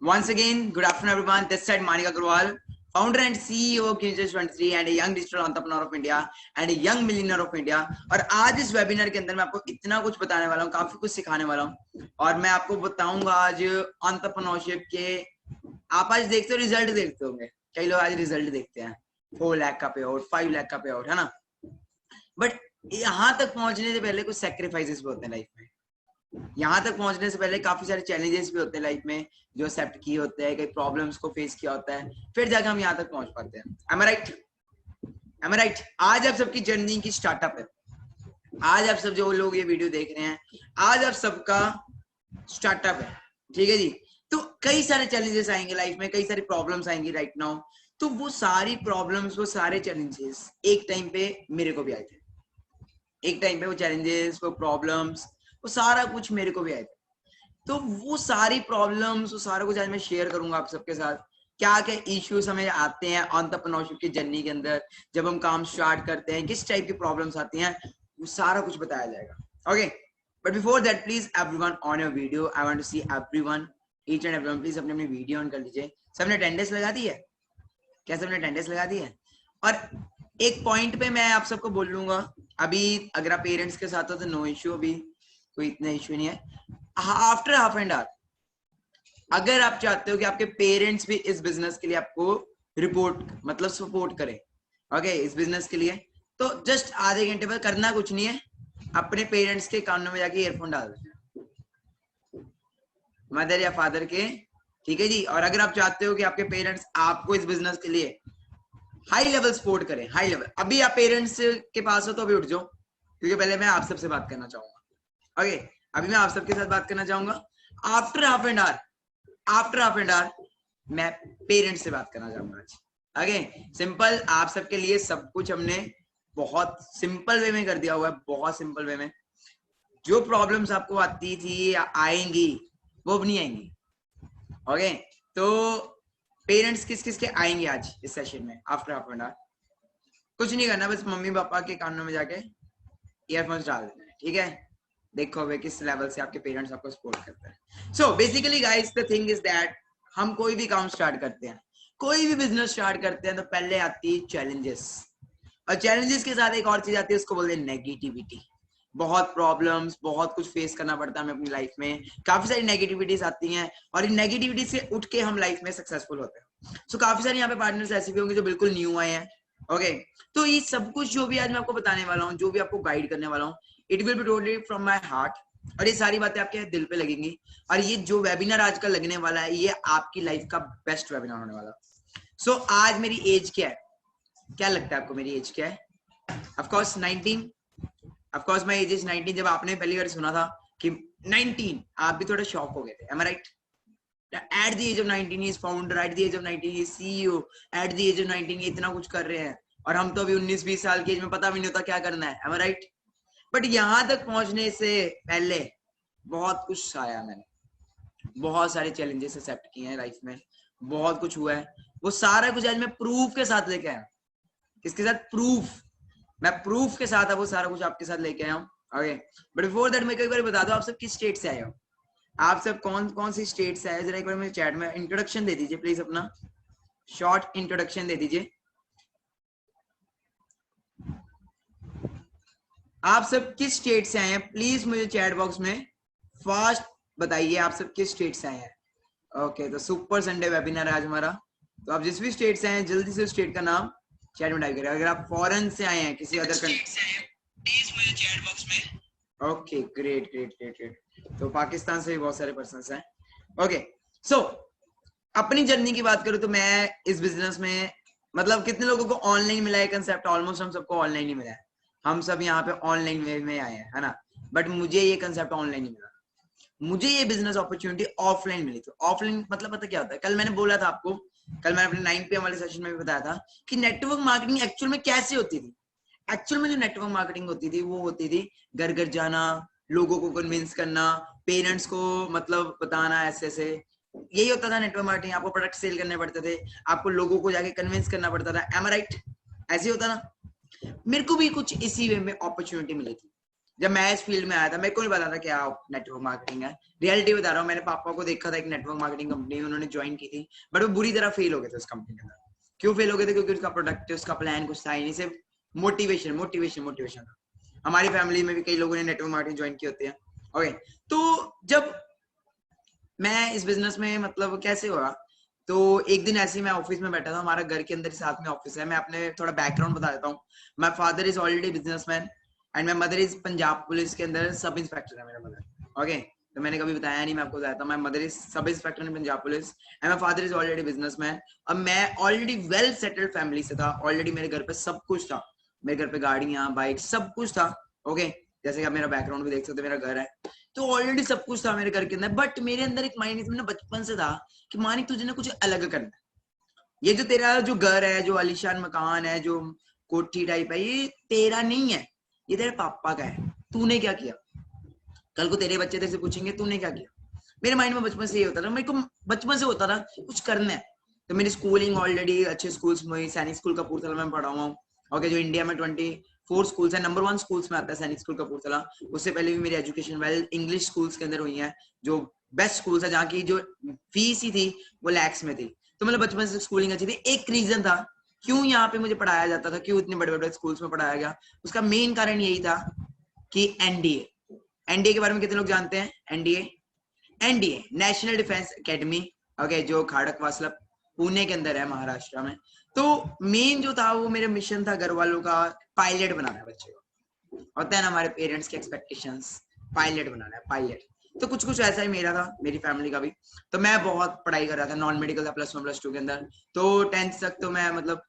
Once again, good afternoon everyone. This side Manik Agarwal, founder and CEO of Kinjaz 23 and a young digital entrepreneur of India and a young millionaire of India. और आज इस webinar के अंदर मैं आपको इतना कुछ बताने वाला हूँ, काफी कुछ सिखाने वाला हूँ और मैं आपको बताऊंगा आज एंटरप्रेन्योरशिप के। आप आज देखते हो, रिजल्ट देखते होंगे, कई लोग आज रिजल्ट देखते हैं 4 लाख का पे आउट, 5 लाख का पे आउट, है ना। बट यहाँ तक पहुंचने से पहले कुछ सैक्रिफाइसेस भी होते हैं लाइफ में। यहाँ तक पहुंचने से पहले काफी सारे चैलेंजेस भी होते हैं लाइफ में, जो एक्सेप्ट किए होते हैं, कई प्रॉब्लम्स को फेस किया होता है, फिर जाकर हम यहाँ तक पहुंच पाते हैं। Am I right? Am I right? आज आप सबकी जर्नी की स्टार्टअप है। आज आप सब जो लोग ये वीडियो देख रहे हैं, आज आप सबका स्टार्टअप है, ठीक है जी। तो कई सारे चैलेंजेस आएंगे लाइफ में, कई सारी प्रॉब्लम्स आएंगी राइट नाउ। तो वो सारी प्रॉब्लम्स, वो सारे चैलेंजेस एक टाइम पे मेरे को भी आए थे। एक टाइम पे वो चैलेंजेस, वो प्रॉब्लम्स, वो सारा कुछ मेरे को भी आए थे। तो वो सारी प्रॉब्लम्स, वो सारा कुछ आज मैं शेयर करूंगा आप सबके साथ। क्या क्या इश्यूज हमें आते हैं एंटरप्रेन्योरशिप की जर्नी के अंदर, जब हम काम स्टार्ट करते हैं, किस टाइप की प्रॉब्लम्स आती हैं, वो सारा कुछ बताया जाएगा। Okay, but before that please everyone on your video, I want to see everyone, each and everyone, please अपनी अपनी वीडियो ऑन कर लीजिए। सबने अटेंडेंस लगा दी है? क्या सबने अटेंडेंस लगा दी है? और एक पॉइंट पे मैं आप सबको बोल लूंगा, अभी अगर आप पेरेंट्स के साथ हो तो नो इश्यू, अभी कोई इतना इश्यू नहीं है। आफ्टर हाफ एन आवर अगर आप चाहते हो कि आपके पेरेंट्स भी इस बिजनेस के लिए आपको रिपोर्ट मतलब सपोर्ट करें, ओके, इस बिजनेस के लिए, तो जस्ट आधे घंटे बाद करना कुछ नहीं है, अपने पेरेंट्स के कानों में जाके ईयरफोन डाल देना, मदर या फादर के, ठीक है जी। और अगर आप चाहते हो कि आपके पेरेंट्स आपको इस बिजनेस के लिए हाई लेवल सपोर्ट करें, हाई लेवल, अभी आप पेरेंट्स के पास हो तो अभी उठ जाओ, क्योंकि पहले मैं आप सबसे बात करना चाहूंगा। ओके, अभी मैं आप सबके साथ बात करना चाहूंगा। आफ्टर हाफ एन आवर मैं पेरेंट्स से बात करना चाहूंगा आज। ओके, सिंपल, आप सबके लिए सब कुछ हमने बहुत सिंपल वे में कर दिया हुआ है, बहुत सिंपल वे में। जो प्रॉब्लम्स आपको आती थी या आएंगी वो अब नहीं आएंगी। ओके, तो पेरेंट्स किस किस के आएंगे आज इस सेशन में आफ्टर हाफ एन आवर? कुछ नहीं करना, बस मम्मी पापा के कानों में जाके ईयरफोन्स डाल देना है, ठीक है। देखो वे किस लेवल से आपके पेरेंट्स आपको सपोर्ट करते हैं। So basically guys, the thing is that हम कोई भी काम स्टार्ट करते हैं, कोई भी बिजनेस स्टार्ट करते हैं, तो पहले आती है चैलेंजेस, और चैलेंजेस के साथ एक और चीज आती है, उसको बोलते हैं नेगेटिविटी। बहुत प्रॉब्लम्स, बहुत कुछ फेस करना पड़ता है हमें अपनी लाइफ में, काफी सारी नेगेटिविटीज आती हैं, और इन नेगेटिविटी से उठ के हम लाइफ में सक्सेसफुल होते हैं। सो काफी सारे यहाँ पे पार्टनर्स ऐसे भी होंगे जो बिल्कुल न्यू आए हैं। ओके, तो ये सब कुछ जो भी आज मैं आपको बताने वाला हूँ, जो भी आपको गाइड करने वाला हूँ, it will be totally from my heart, और ये सारी बातें आपके दिल पे लगेंगी। और ये जो वेबिनार आज का लगने वाला है, ये आपकी लाइफ का बेस्ट वेबिनार होने वाला है। सो आज मेरी एज क्या है? क्या लगता है आपको मेरी एज क्या है? Of course 19, of course my age is 19। जब आपने पहली बार सुना था कि 19, आप भी थोड़ा शॉक हो गए थे, am I right? At the age of 19 he is founder, at the age of 19 he is CEO, at the age of 19 ये इतना कुछ कर रहे हैं, और हम तो अभी 19-20 साल की एज में पता भी नहीं होता क्या करना है, am I right? बट यहाँ तक पहुंचने से पहले बहुत कुछ आया, मैंने बहुत सारे चैलेंजेस एक्सेप्ट किए हैं लाइफ में, बहुत कुछ हुआ है, वो सारा कुछ आज मैं प्रूफ के साथ लेके आया। किसके साथ? प्रूफ। मैं प्रूफ के साथ वो सारा कुछ आपके साथ लेके आया हूँ। ओके, बट बिफोर दैट मैं एक बार बता दो, आप सब किस स्टेट से आए हो? आप सब कौन कौन सी स्टेट से आए? जरा एक बार मेरे चैट में इंट्रोडक्शन दे दीजिए प्लीज, अपना शॉर्ट इंट्रोडक्शन दे दीजिए। आप सब किस स्टेट से आए हैं प्लीज मुझे चैट बॉक्स में फास्ट बताइए, आप सब किस स्टेट से आए हैं। ओके, तो सुपर संडे वेबिनार है आज हमारा, तो आप जिस भी स्टेट से आए हैं जल्दी से स्टेट का नाम चैट में टाइप करें। अगर आप फॉरेन से आए हैं, किसी अदर कंट्री से आए हैं, प्लीज मुझे चैट बॉक्स में। Okay, great great great great, तो पाकिस्तान से भी बहुत सारे पर्सन्स हैं। ओके, सो अपनी जर्नी की बात करूं तो मैं इस बिजनेस में, मतलब कितने लोगों को ऑनलाइन मिला है कंसेप्ट? ऑलमोस्ट हम सबको ऑनलाइन ही मिला है, हम सब यहाँ पे ऑनलाइन वे में आए हैं, है ना। बट मुझे ये कंसेप्ट ऑनलाइन ही मिला, मुझे ये बिजनेस अपॉर्चुनिटी ऑफलाइन मिली थी। ऑफलाइन मतलब पता क्या होता है? कल मैंने बोला था आपको, कल मैंने अपने 9 PM वाले सेशन में भी बताया था कि नेटवर्क मार्केटिंग एक्चुअल में कैसे होती थी। एक्चुअल में जो नेटवर्क मार्केटिंग होती थी वो होती थी घर घर जाना, लोगों को कन्विंस करना, पेरेंट्स को मतलब बताना, ऐसे ऐसे यही होता था नेटवर्क मार्केटिंग। आपको प्रोडक्ट सेल करने पड़ते थे, आपको लोगों को जाके कन्विंस करना पड़ता था, एम आई राइट? ऐसे होता ना। मेरे को भी कुछ इसी वे में अपॉर्चुनिटी मिली थी, जब मैं इस फील्ड में आया था मेरे को नहीं पता था क्या नेटवर्क मार्केटिंग है। रियलिटी बता रहा हूँ, मैंने पापा को देखा था एक नेटवर्क मार्केटिंग कंपनी उन्होंने ज्वाइन की थी, बट वो बुरी तरह फेल हो गए थे उस कंपनी के अंदर। क्यों फेल हो गए थे? क्योंकि उसका प्रोडक्ट, उसका प्लान कुछ था ही नहीं, सिर्फ मोटिवेशन मोटिवेशन मोटिवेशन था। हमारी फैमिली में भी कई लोगों ने नेटवर्क मार्केटिंग ज्वाइन की होती है। ओके, तो जब मैं इस बिजनेस में मतलब कैसे हुआ, तो एक दिन ऐसे ही मैं ऑफिस में बैठा था, हमारा घर के अंदर साथ में ऑफिस है। मैं अपने थोड़ा बैकग्राउंड बता देता हूँ। My father is already businessman and my mother is Punjab police के अंदर सब इंस्पेक्टर है मेरा मदर। ओके, तो मैंने कभी बताया नहीं, मैं आपको बताता हूँ। My mother is sub inspector in Punjab police and my father is already businessman. अब मैं ऑलरेडी वेल सेटल्ड फैमिली से था, ऑलरेडी मेरे घर पे सब कुछ था, मेरे घर पे गाड़ियां बाइक सब कुछ था। ओके, जैसे कि आप मेरा बैकग्राउंड भी देख सकते हो, मेरा घर है तो ऑलरेडी सब कुछ था मेरे घर के अंदर। बट मेरे अंदर एक माइंड में बचपन से था कि मानिक तुझे ना कुछ अलग करना है। ये जो तेरा जो घर है, जो आलीशान मकान है, जो कोठी टाइप है, ये तेरा नहीं है, ये तेरे पापा का है। तूने क्या किया? कल को तेरे बच्चे तेरे से पूछेंगे तूने क्या किया। मेरे माइंड में बचपन से ये होता था, मेरे को बचपन से होता था कुछ करना है। तो मेरी स्कूलिंग ऑलरेडी अच्छे स्कूल्स में, सैनिक स्कूल कपूरथला में पढ़ा हुआ हूँ। ओके, जो इंडिया में 24 स्कूल्स है, नंबर 1 स्कूल्स में आता है सैनिक स्कूल कपूरथला। उससे पहले भी मेरी एजुकेशन वेल इंग्लिश स्कूल्स के अंदर हुई है, जो बेस्ट स्कूल्स है, जहाँ की जो फीस ही थी वो लैक्स में थी। तो मतलब बचपन से स्कूलिंग अच्छी थी। एक रीजन था क्यों यहाँ पे मुझे पढ़ाया जाता था, क्यों इतने बड़े बड़े स्कूल्स में पढ़ाया गया, उसका मेन कारण यही था कि एनडीए। एनडीए के बारे में कितने लोग जानते हैं? NDA, NDA national defence academy, okay, जो खड़कवासला पुणे के अंदर है, महाराष्ट्र में। तो मेन जो था वो मेरा मिशन था घर वालों का, पायलट बनाना है बच्चे को। होता है ना हमारे पेरेंट्स के एक्सपेक्टेशंस, पायलट बनाना है, पायलट। तो कुछ कुछ ऐसा ही मेरा था, मेरी फैमिली का भी। तो मैं बहुत पढ़ाई कर रहा था, नॉन मेडिकल था +1 +2 के अंदर। तो 10th तक तो मैं मतलब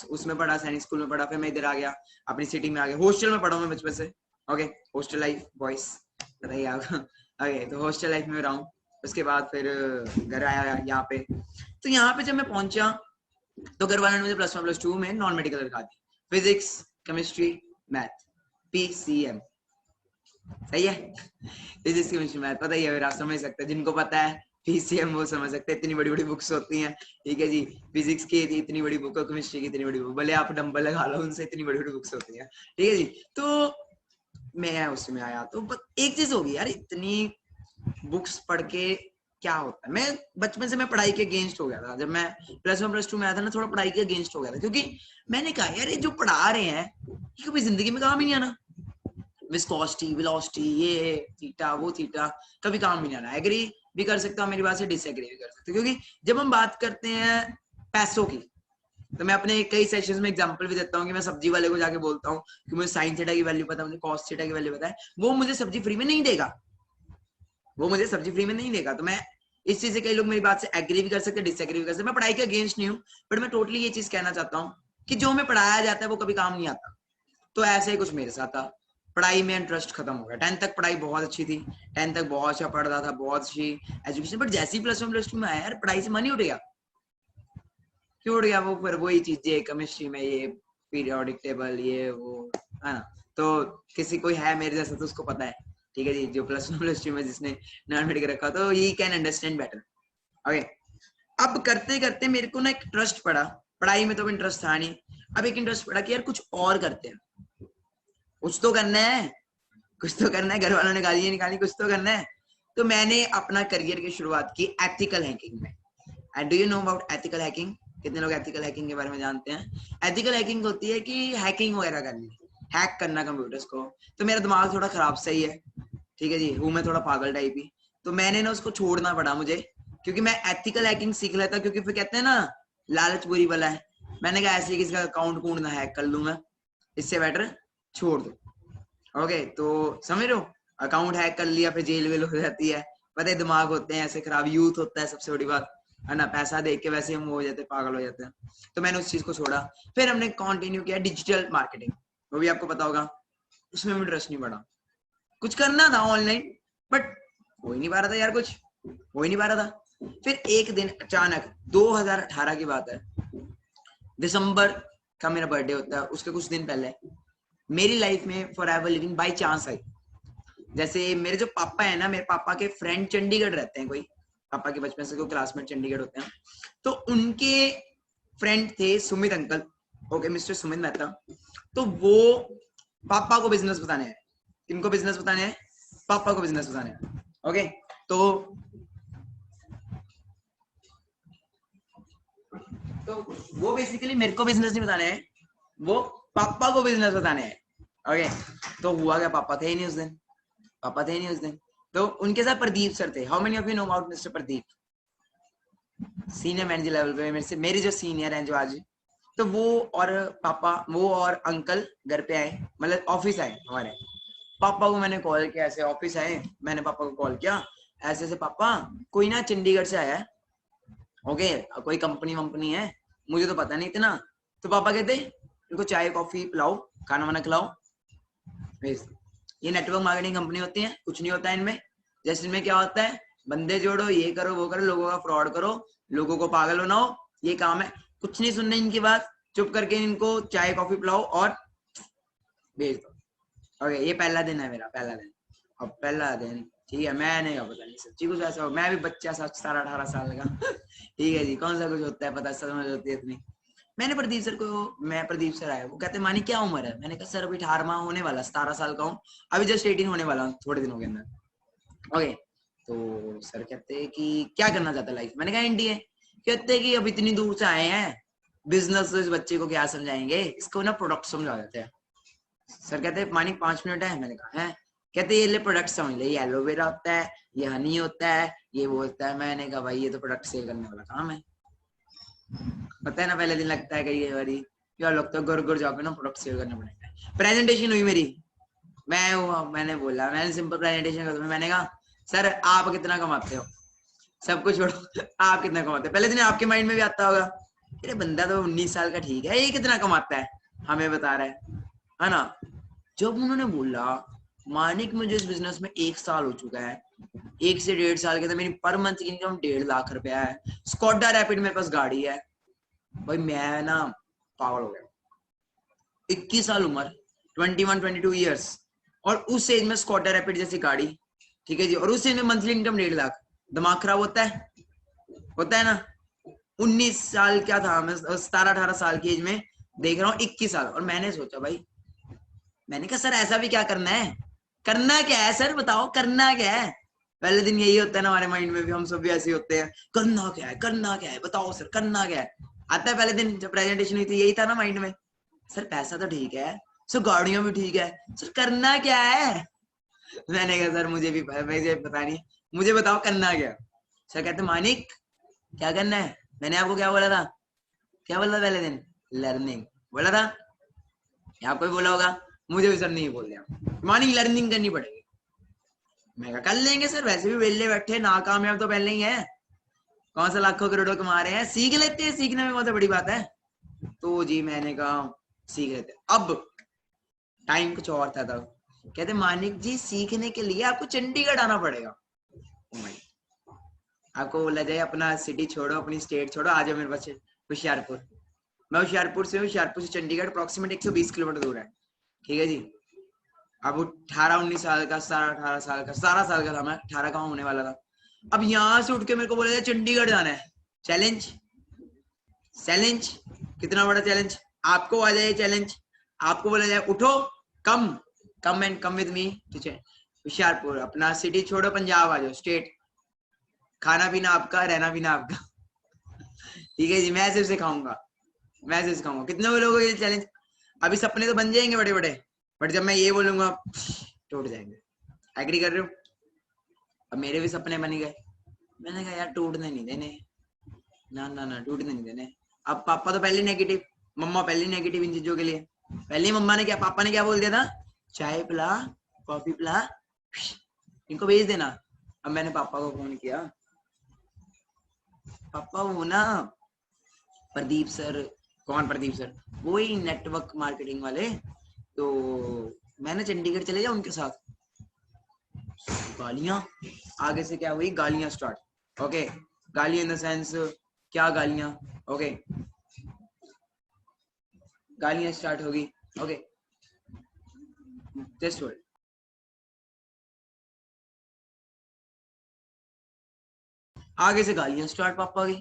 उसमें पढ़ा, सैनिक स्कूल में पढ़ा। फिर मैं इधर आ गया, अपनी सिटी में आ गया। हॉस्टल में पढ़ा हूँ मैं बचपन से। ओके, हॉस्टल लाइफ बॉयज बताइए आप। ओके, तो हॉस्टल लाइफ में रहा हूँ। उसके बाद फिर घर आया यहाँ पे। तो यहाँ पे जब मैं पहुंचा तो घर वालों ने मुझे +1 +2 में नॉन मेडिकल रखा दी, फिजिक्स केमिस्ट्री मैथ, PCM। सही है, फिजिक्स केमिस्ट्री मैथ, पता ही है, आप समझ सकते हैं। जिनको पता है PCM वो समझ सकते हैं, इतनी बड़ी बड़ी बुक्स होती हैं। ठीक है जी, फिजिक्स की इतनी बड़ी बुक और केमिस्ट्री की इतनी बड़ी बुक, भले आप डंबल लगा लो, उनसे इतनी बड़ी बड़ी बुक्स होती हैं। ठीक है जी, तो मैं उसमें आया तो एक चीज होगी यार, इतनी बुक्स पढ़ के क्या होता है। मैं बचपन से मैं पढ़ाई के अगेंस्ट हो गया था। जब मैं +1 +2 में आया था ना, थोड़ा पढ़ाई के अगेंस्ट हो गया था, क्योंकि मैंने कहा यार ये जो पढ़ा रहे हैं ये कभी जिंदगी में काम ही नहीं आना। विस्कोसिटी, वेलोसिटी, ये थीटा वो थीटा, कभी काम नहीं आना। एग्री भी कर सकता हूँ मेरी बात से, डिसएग्री भी कर सकते हो, क्योंकि जब हम बात करते हैं पैसों की, तो मैं अपने कई सेशंस में एग्जांपल भी देता हूँ कि मैं सब्जी वाले को जाके बोलता हूँ कि मुझे साइन थीटा की वैल्यू पता है, मुझे कॉस थीटा की वैल्यू पता है, वो मुझे सब्जी फ्री में नहीं देगा, वो मुझे सब्जी फ्री में नहीं देगा। तो मैं इस चीज से, कई लोग मेरी बात से एग्री भी कर सकते हैं, डिसएग्री भी कर सकते हैं। मैं पढ़ाई के अगेंस्ट नहीं हूँ, बट मैं टोटली ये चीज कहना चाहता हूँ कि जो हमें पढ़ाया जाता है वो कभी काम नहीं आता। तो ऐसे ही कुछ मेरे साथ था, पढ़ाई में इंटरेस्ट खत्म हो गया। 10th तक पढ़ाई बहुत अच्छी थी, 10th तक बहुत अच्छा पढ़ रहा था, बहुत अच्छी एजुकेशन, बट जैसे ही +1 +2 में आया यार, पढ़ाई से मन ही उठ गया। क्यों उठ गया? वो फिर वही चीजें केमिस्ट्री में, ये पीरियोडिक टेबल, ये वो, है ना। तो किसी कोई है मेरे जैसा तो उसको पता है, ठीक है जी, जो +1 +2 में जिसने नॉन मेडिकल रखा, तो he can understand better. Okay, अब करते करते मेरे को ना एक इंटरेस्ट पड़ा, पढ़ाई में तो इंटरेस्ट था नहीं, अब एक इंटरेस्ट पड़ा कि यार कुछ और करते हैं, कुछ तो करना है, कुछ तो करना है। घर वालों ने गालियां निकाली, कुछ तो करना है। तो मैंने अपना करियर की शुरुआत की एथिकल हैकिंग में। And do you know about ethical hacking? कितने लोग एथिकल हैकिंग के बारे में जानते हैं? एथिकल हैकिंग होती है कि हैकिंग वगैरह करनी, हैक करना कंप्यूटर्स को। तो मेरा दिमाग थोड़ा खराब सही है, ठीक है जी, हूँ मैं थोड़ा पागल टाइप ही। तो मैंने ना उसको छोड़ना पड़ा मुझे, क्योंकि मैं एथिकल हैकिंग सीख लेता, क्योंकि फिर कहते हैं ना लालच बुरी बला है। मैंने कहा ऐसे किसी का अकाउंट कूड़ ना हैक कर लूंगा, इससे बेटर छोड़ दो। ओके, तो समझ रहे हो, अकाउंट हैक कर लिया फिर जेल वेल हो जाती है, पता है दिमाग होते हैं ऐसे खराब, यूथ होता है सबसे बड़ी बात, है ना, पैसा देख के वैसे हम हो जाते हैं, पागल हो जाते हैं। तो मैंने उस चीज को छोड़ा, फिर हमने कंटिन्यू किया डिजिटल मार्केटिंग, वो भी आपको पता होगा। उसमें इंटरेस्ट नहीं पड़ा, कुछ करना था ऑनलाइन, बट हो ही नहीं पा रहा था यार, कुछ हो ही नहीं पा रहा था। फिर एक दिन अचानक 2018 की बात है, दिसंबर का मेरा बर्थडे होता है, उसके कुछ दिन पहले मेरी लाइफ में for ever living by chance I. जैसे मेरे जो पापा है ना, मेरे पापा के फ्रेंड चंडीगढ़ रहते हैं, कोई पापा के बचपन से कोई क्लासमेट चंडीगढ़ होते हैं, तो उनके फ्रेंड थे Sumit uncle, okay, mister Sumit Mehta. तो वो पापा को बिजनेस बताने आए, किनको बिजनेस बताने हैं? पापा को बिजनेस बताने हैं। ओके, तो वो बेसिकली मेरे को बिजनेस नहीं बताने हैं, वो पापा को बिजनेस बताने हैं। ओके, तो हुआ क्या, पापा थे ही नहीं उस दिन, पापा थे ही नहीं उस दिन। तो उनके साथ प्रदीप सर थे। How many of you know about mister Pradeep? Senior manager level पे मेरे से, मेरे जो सीनियर हैं जो आज, तो वो और पापा, वो और अंकल घर पे आए, मतलब ऑफिस आए हमारे। पापा को मैंने कॉल किया, ऐसे ऑफिस आए, मैंने पापा को कॉल किया, ऐसे ऐसे पापा कोई ना चंडीगढ़ से आया है, ओके, कोई कंपनी वंपनी है, मुझे तो पता नहीं इतना। तो पापा कहते इनको चाय कॉफी पिलाओ, खाना वाना खिलाओ, भेज। ये नेटवर्क मार्केटिंग कंपनी होती है, कुछ नहीं होता है इनमें। जैसे इनमें क्या होता है, बंदे जोड़ो, ये करो वो करो, लोगों का फ्रॉड करो, लोगों को पागल बनाओ, ये काम है। कुछ नहीं सुनने इनकी बात, चुप करके इनको चाय कॉफी पिलाओ और भेज दो। ओके, ये पहला दिन है मेरा, पहला दिन। अब पहला दिन ठीक है, मैंने क्या पता नहीं सच्ची कुछ ऐसा हो, मैं भी बच्चा 17-18 साल का ठीक है जी, कौन सा कुछ होता है पता, समझ होती है इतनी। मैंने प्रदीप सर को, मैं प्रदीप सर आया, वो कहते मानी क्या उम्र है? मैंने कहा सर अभी 18वां होने वाला, 17 साल का हूँ, अभी जस्ट 18 होने वाला हूँ थोड़े दिनों के अंदर। ओके, तो सर कहते कि क्या करना चाहता है लाइफ? मैंने कहा एनडीए। कहते कि अब इतनी दूर से आए हैं, बिजनेस इस बच्चे को क्या समझाएंगे, इसको ना प्रोडक्ट समझा देते हैं। सर कहते मानी 5 मिनट है? मैंने कहा है। कहते ये ले प्रोडक्ट समझ ले, ये एलोवेरा होता है, ये हनी होता है, ये वो होता है। मैंने कहा भाई ये तो प्रोडक्ट सेल करने वाला काम है। पता है ना, पहले दिन लगता है कई बारी क्या लगता है, गुर गुर जाके ना प्रोडक्ट सेल करना पड़ेगा। प्रेजेंटेशन हुई मेरी, मैंने बोला, मैंने सिंपल प्रेजेंटेशन कर, मैंने कहा सर आप कितना कमाते हो? सब कुछ छोड़ो आप कितना कमाते हो? पहले दिन आपके माइंड में भी आता होगा, अरे बंदा तो 19 साल का ठीक है, ये कितना कमाता है हमें बता रहा है ना। जब उन्होंने बोला मानिक मुझे इस बिजनेस में 1 साल हो चुका है, 1 से 1.5 साल के अंदर मेरी पर मंथ की इनकम 1.5 लाख रुपया है, स्कॉडा रैपिड मेरे पास गाड़ी है, भाई मैं ना पागल हो गया। 21 साल उम्र, 21-22 ईयर्स, और उस एज में स्कॉडा रैपिड जैसी गाड़ी, ठीक है जी, और उस एज में मंथली इनकम 1.5 लाख। दिमाग खराब होता है ना। 19 साल क्या था मैं, 17-18 साल की एज में देख रहा हूँ 21 साल, और मैंने सोचा भाई, मैंने कहा सर ऐसा भी क्या करना है, करना क्या है सर बताओ, करना क्या है? पहले दिन यही होता है ना हमारे माइंड में भी, हम सब भी ऐसे होते हैं, करना क्या है, करना क्या है बताओ सर, करना क्या है? आता है पहले दिन जब प्रेजेंटेशन हुई थी, यही था ना माइंड में, सर पैसा तो ठीक है, सर गाड़ियां भी ठीक है, सर करना क्या है? मैंने कहा सर मुझे पता नहीं, मुझे बताओ करना क्या। सर कहते मानिक क्या करना है? मैंने आपको क्या बोला था, क्या बोला था पहले दिन? लर्निंग बोला था, आपको भी बोला होगा, मुझे भी सर नहीं बोल दिया, मॉर्निंग लर्निंग करनी पड़ेगी। मैं कहा कर लेंगे सर, वैसे भी वेले बैठे, नाकामयाब तो पहले ही है, कौन सा लाखों करोड़ों कमा रहे हैं, सीख लेते हैं, सीखने में कौन सा बड़ी बात है। तो जी मैंने कहा सीख लेते। अब टाइम कुछ और था तब, कहते मानिक जी सीखने के लिए आपको चंडीगढ़ आना पड़ेगा। आपको बोला जाए अपना सिटी छोड़ो, अपनी स्टेट छोड़ो, आ जाओ मेरे पास होशियारपुर। मैं होशियारपुर से हूँ, होशियारपुर से चंडीगढ़ अप्रोक्सीमेट 120 किलोमीटर दूर है, ठीक है जी। अब 18-19 साल का, 17-18 साल का, 17 साल का था मैं, 18 का होने वाला था। अब यहाँ से उठ के मेरे को बोला जाए चंडीगढ़ जाना है, चैलेंज, चैलेंज, कितना बड़ा चैलेंज। आपको आ जाए चैलेंज, आपको बोला जाए उठो, come and come with me, ठीक है, होशियारपुर, अपना सिटी छोड़ो, पंजाब आ जाओ, स्टेट, खाना पीना आपका, रहना पीना आपका ठीक है जी, मैं सिर्फ सिखाऊंगा, मैं सिर्फ सिखाऊंगा। कितने लोगों को ये चैलेंज, अभी सपने तो बन जाएंगे बड़े बड़े, बट जब मैं ये बोलूंगा टूट जाएंगे। एग्री कर रहे हो? अब मेरे भी सपने बन गए, मैंने कहा यार टूटने नहीं देने, ना ना ना टूटने नहीं देने। अब पापा तो पहले नेगेटिव, मम्मा पहले नेगेटिव इन चीजों के लिए, पहले मम्मा ने क्या, पापा ने क्या बोल दिया था, चाय पिला, कॉफी पिला, इनको भेज देना। अब मैंने पापा को फोन किया, पापा वो ना प्रदीप सर, कौन प्रदीप सर? वो ही नेटवर्क मार्केटिंग वाले, तो मैंने चंडीगढ़ चले जाऊं उनके साथ। गालियां, आगे से क्या हुई, गालियां स्टार्ट। ओके, गालियां इन द सेंस, क्या गालियां? ओके, गालियां स्टार्ट होगी। Okay, just hold. आगे से गालियां स्टार्ट पापा की,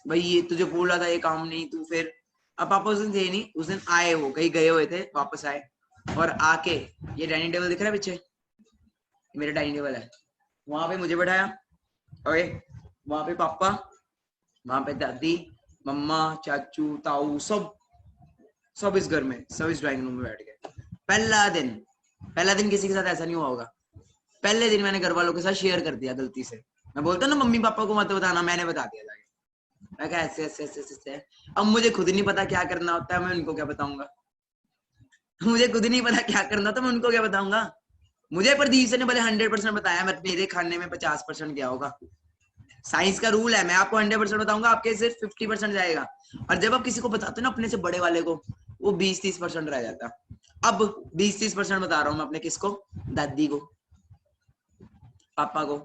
भाई ये तुझे बोला था ये काम नहीं, तू फिर। अब पापा उस दिन थे नहीं, उस दिन आए, वो कहीं गए हुए थे, वापस आए, और आके ये डाइनिंग टेबल दिख रहा है पीछे, मेरा डाइनिंग टेबल है, वहां पे मुझे बैठाया, ओके, वहां पे पापा, वहां पे दादी, मम्मा, चाचू, ताऊ, सब इस घर में, सब इस ड्राइंग रूम में बैठ गए। पहला दिन किसी के साथ ऐसा नहीं हुआ होगा। पहले दिन मैंने घर वालों के साथ शेयर कर दिया गलती से। मैं बोलता ना मम्मी पापा को मत बताना, मैंने बता दिया जाके। मैं कहा ऐसे ऐसे ऐसे ऐसे। अब मुझे खुद नहीं पता क्या करना होता है, मैं उनको क्या बताऊंगा। मुझे खुद नहीं पता क्या करना होता, मैं उनको क्या बताऊंगा। मुझे प्रदीप सर ने भले 100% बताया, मेरे खाने में 50% क्या होगा। साइंस का रूल है, मैं आपको 100% बताऊंगा, आपके सिर्फ 50% जाएगा। और जब आप किसी को बताते हो ना अपने से बड़े वाले को, वो 20-30% रह जाता। अब 20-30% बता रहा हूँ मैं अपने किसको, दादी को, पापा को।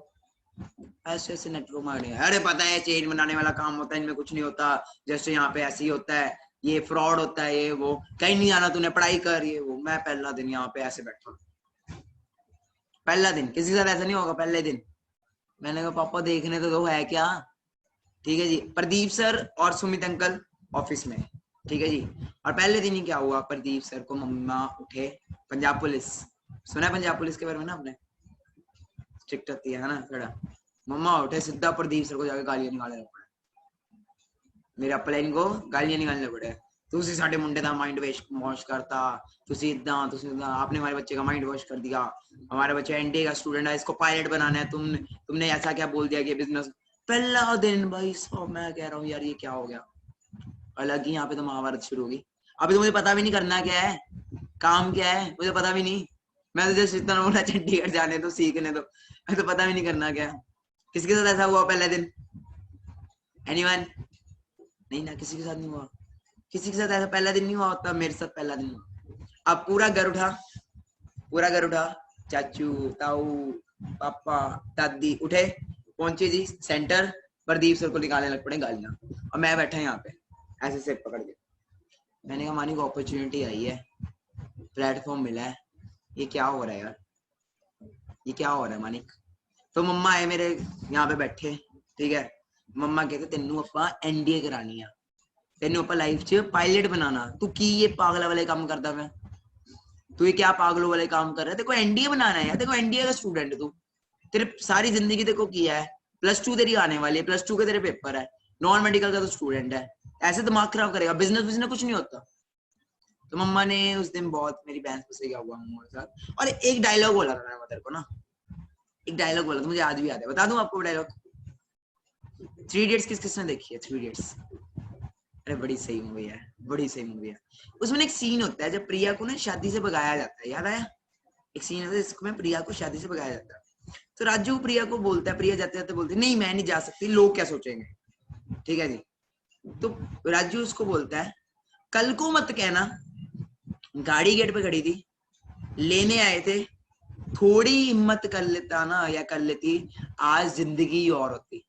ऐसे ऐसे नेटवर्क मारे, अरे पता है चेन बनाने वाला काम होता है, इनमें कुछ नहीं होता, जैसे यहाँ पे ऐसे ही होता है, ये फ्रॉड होता है, ये वो, कहीं नहीं आना तूने, पढ़ाई कर, ये वो। मैं पहला दिन यहाँ पे ऐसे बैठा, पहला दिन किसी के साथ ऐसा नहीं होगा। पहले दिन मैंने कहा पापा देखने तो दो है क्या। ठीक है जी, प्रदीप सर और सुमित अंकल ऑफिस में, ठीक है जी। और पहले दिन ही क्या हुआ, प्रदीप सर को मम्मा उठे, पंजाब पुलिस, सुना है पंजाब पुलिस के बारे में ना आपने, स्ट्रिक्ट होती है ना थोड़ा। मम्मा उठे, सीधा प्रदीप सर को जाके गालियां निकालने पड़े, मेरे अपलाइन को गालियां निकालने पड़े। ਤੁਸੀਂ ਸਾਡੇ मुंडे का माइंड वॉश करता, ਤੁਸੀਂ आपने हमारे बच्चे का माइंड वॉश कर दिया, हमारा बच्चा एनडीए का स्टूडेंट है, इसको पायलट बनाना है, तुमने ऐसा क्या बोल दिया कि बिजनेस। पहला दिन भाई साहब मैं कह रहा हूँ यार ये क्या हो गया, अलग ही यहाँ पे तो महाभारत शुरू होगी। अभी तो मुझे पता भी नहीं करना क्या है, काम क्या है, मुझे पता भी नहीं। मैं तो जस्ट इतना बोला चंडीगढ़ जाने तो सीखने तो, मैं तो पता भी नहीं करना क्या। किसके साथ ऐसा हुआ पहले दिन, एनीवन? नहीं ना, किसी के साथ नहीं हुआ, किसी के साथ ऐसा पहला दिन नहीं हुआ होता, मेरे साथ पहला दिन हुआ। अब पूरा घर उठा, पूरा घर उठा, चाचू, ताऊ, पापा, दादी उठे, पहुंचे जी सेंटर, प्रदीप सर को निकालने लग पड़े गालियां, और मैं बैठा यहाँ पे ऐसे सिर पकड़ के। मैंने कहा मानिक अपॉर्चुनिटी आई है, प्लेटफॉर्म मिला है, ये क्या हो रहा है यार, ये क्या हो रहा है मानिक। तो मम्मा आए मेरे यहाँ पे बैठे, ठीक है, मम्मा कहते तेनू अपा एनडीए करानी है, तेनू अपा लाइफ च पायलट बनाना, तू की ये पागल वाले काम करता मैं, तू ये क्या पागलों वाले काम कर रहा है, तेरे को एनडीए बनाना है, तेरे को एनडीए का स्टूडेंट है तू, तेरे सारी जिंदगी तेरे को किया है, +2 तेरी आने वाली है, +2 के तेरे पेपर है, नॉन मेडिकल का तो स्टूडेंट है, ऐसे दिमाग खराब करेगा, बिजनेस कुछ नहीं होता। तो मम्मा ने उस दिन बहुत मेरी बहन से क्या हुआ मम्मा के साथ, और एक डायलॉग बोला था मैंने तेरे को ना, एक डायलॉग बोला था, मुझे आज भी याद है, बता दूं आपको डायलॉग। 3 इडियट्स किसने देखी है 3 इडियट्स? अरे बड़ी सही मूवी है, बड़ी सही मूवी है। उसमें एक सीन होता है जब प्रिया को ना शादी से भगाया जाता है, याद आया? एक सीन होता है जिसमें प्रिया को शादी से भगाया जाता है, तो राजू प्रिया को बोलता है, प्रिया जाते जाते बोलती है नहीं मैं नहीं जा सकती, लोग क्या सोचेंगे, ठीक है जी। तो राजू उसको बोलता है कल को मत कहना, गाड़ी गेट पे खड़ी थी, लेने आए थे, थोड़ी हिम्मत कर लेता ना या कर लेती, आज जिंदगी और होती।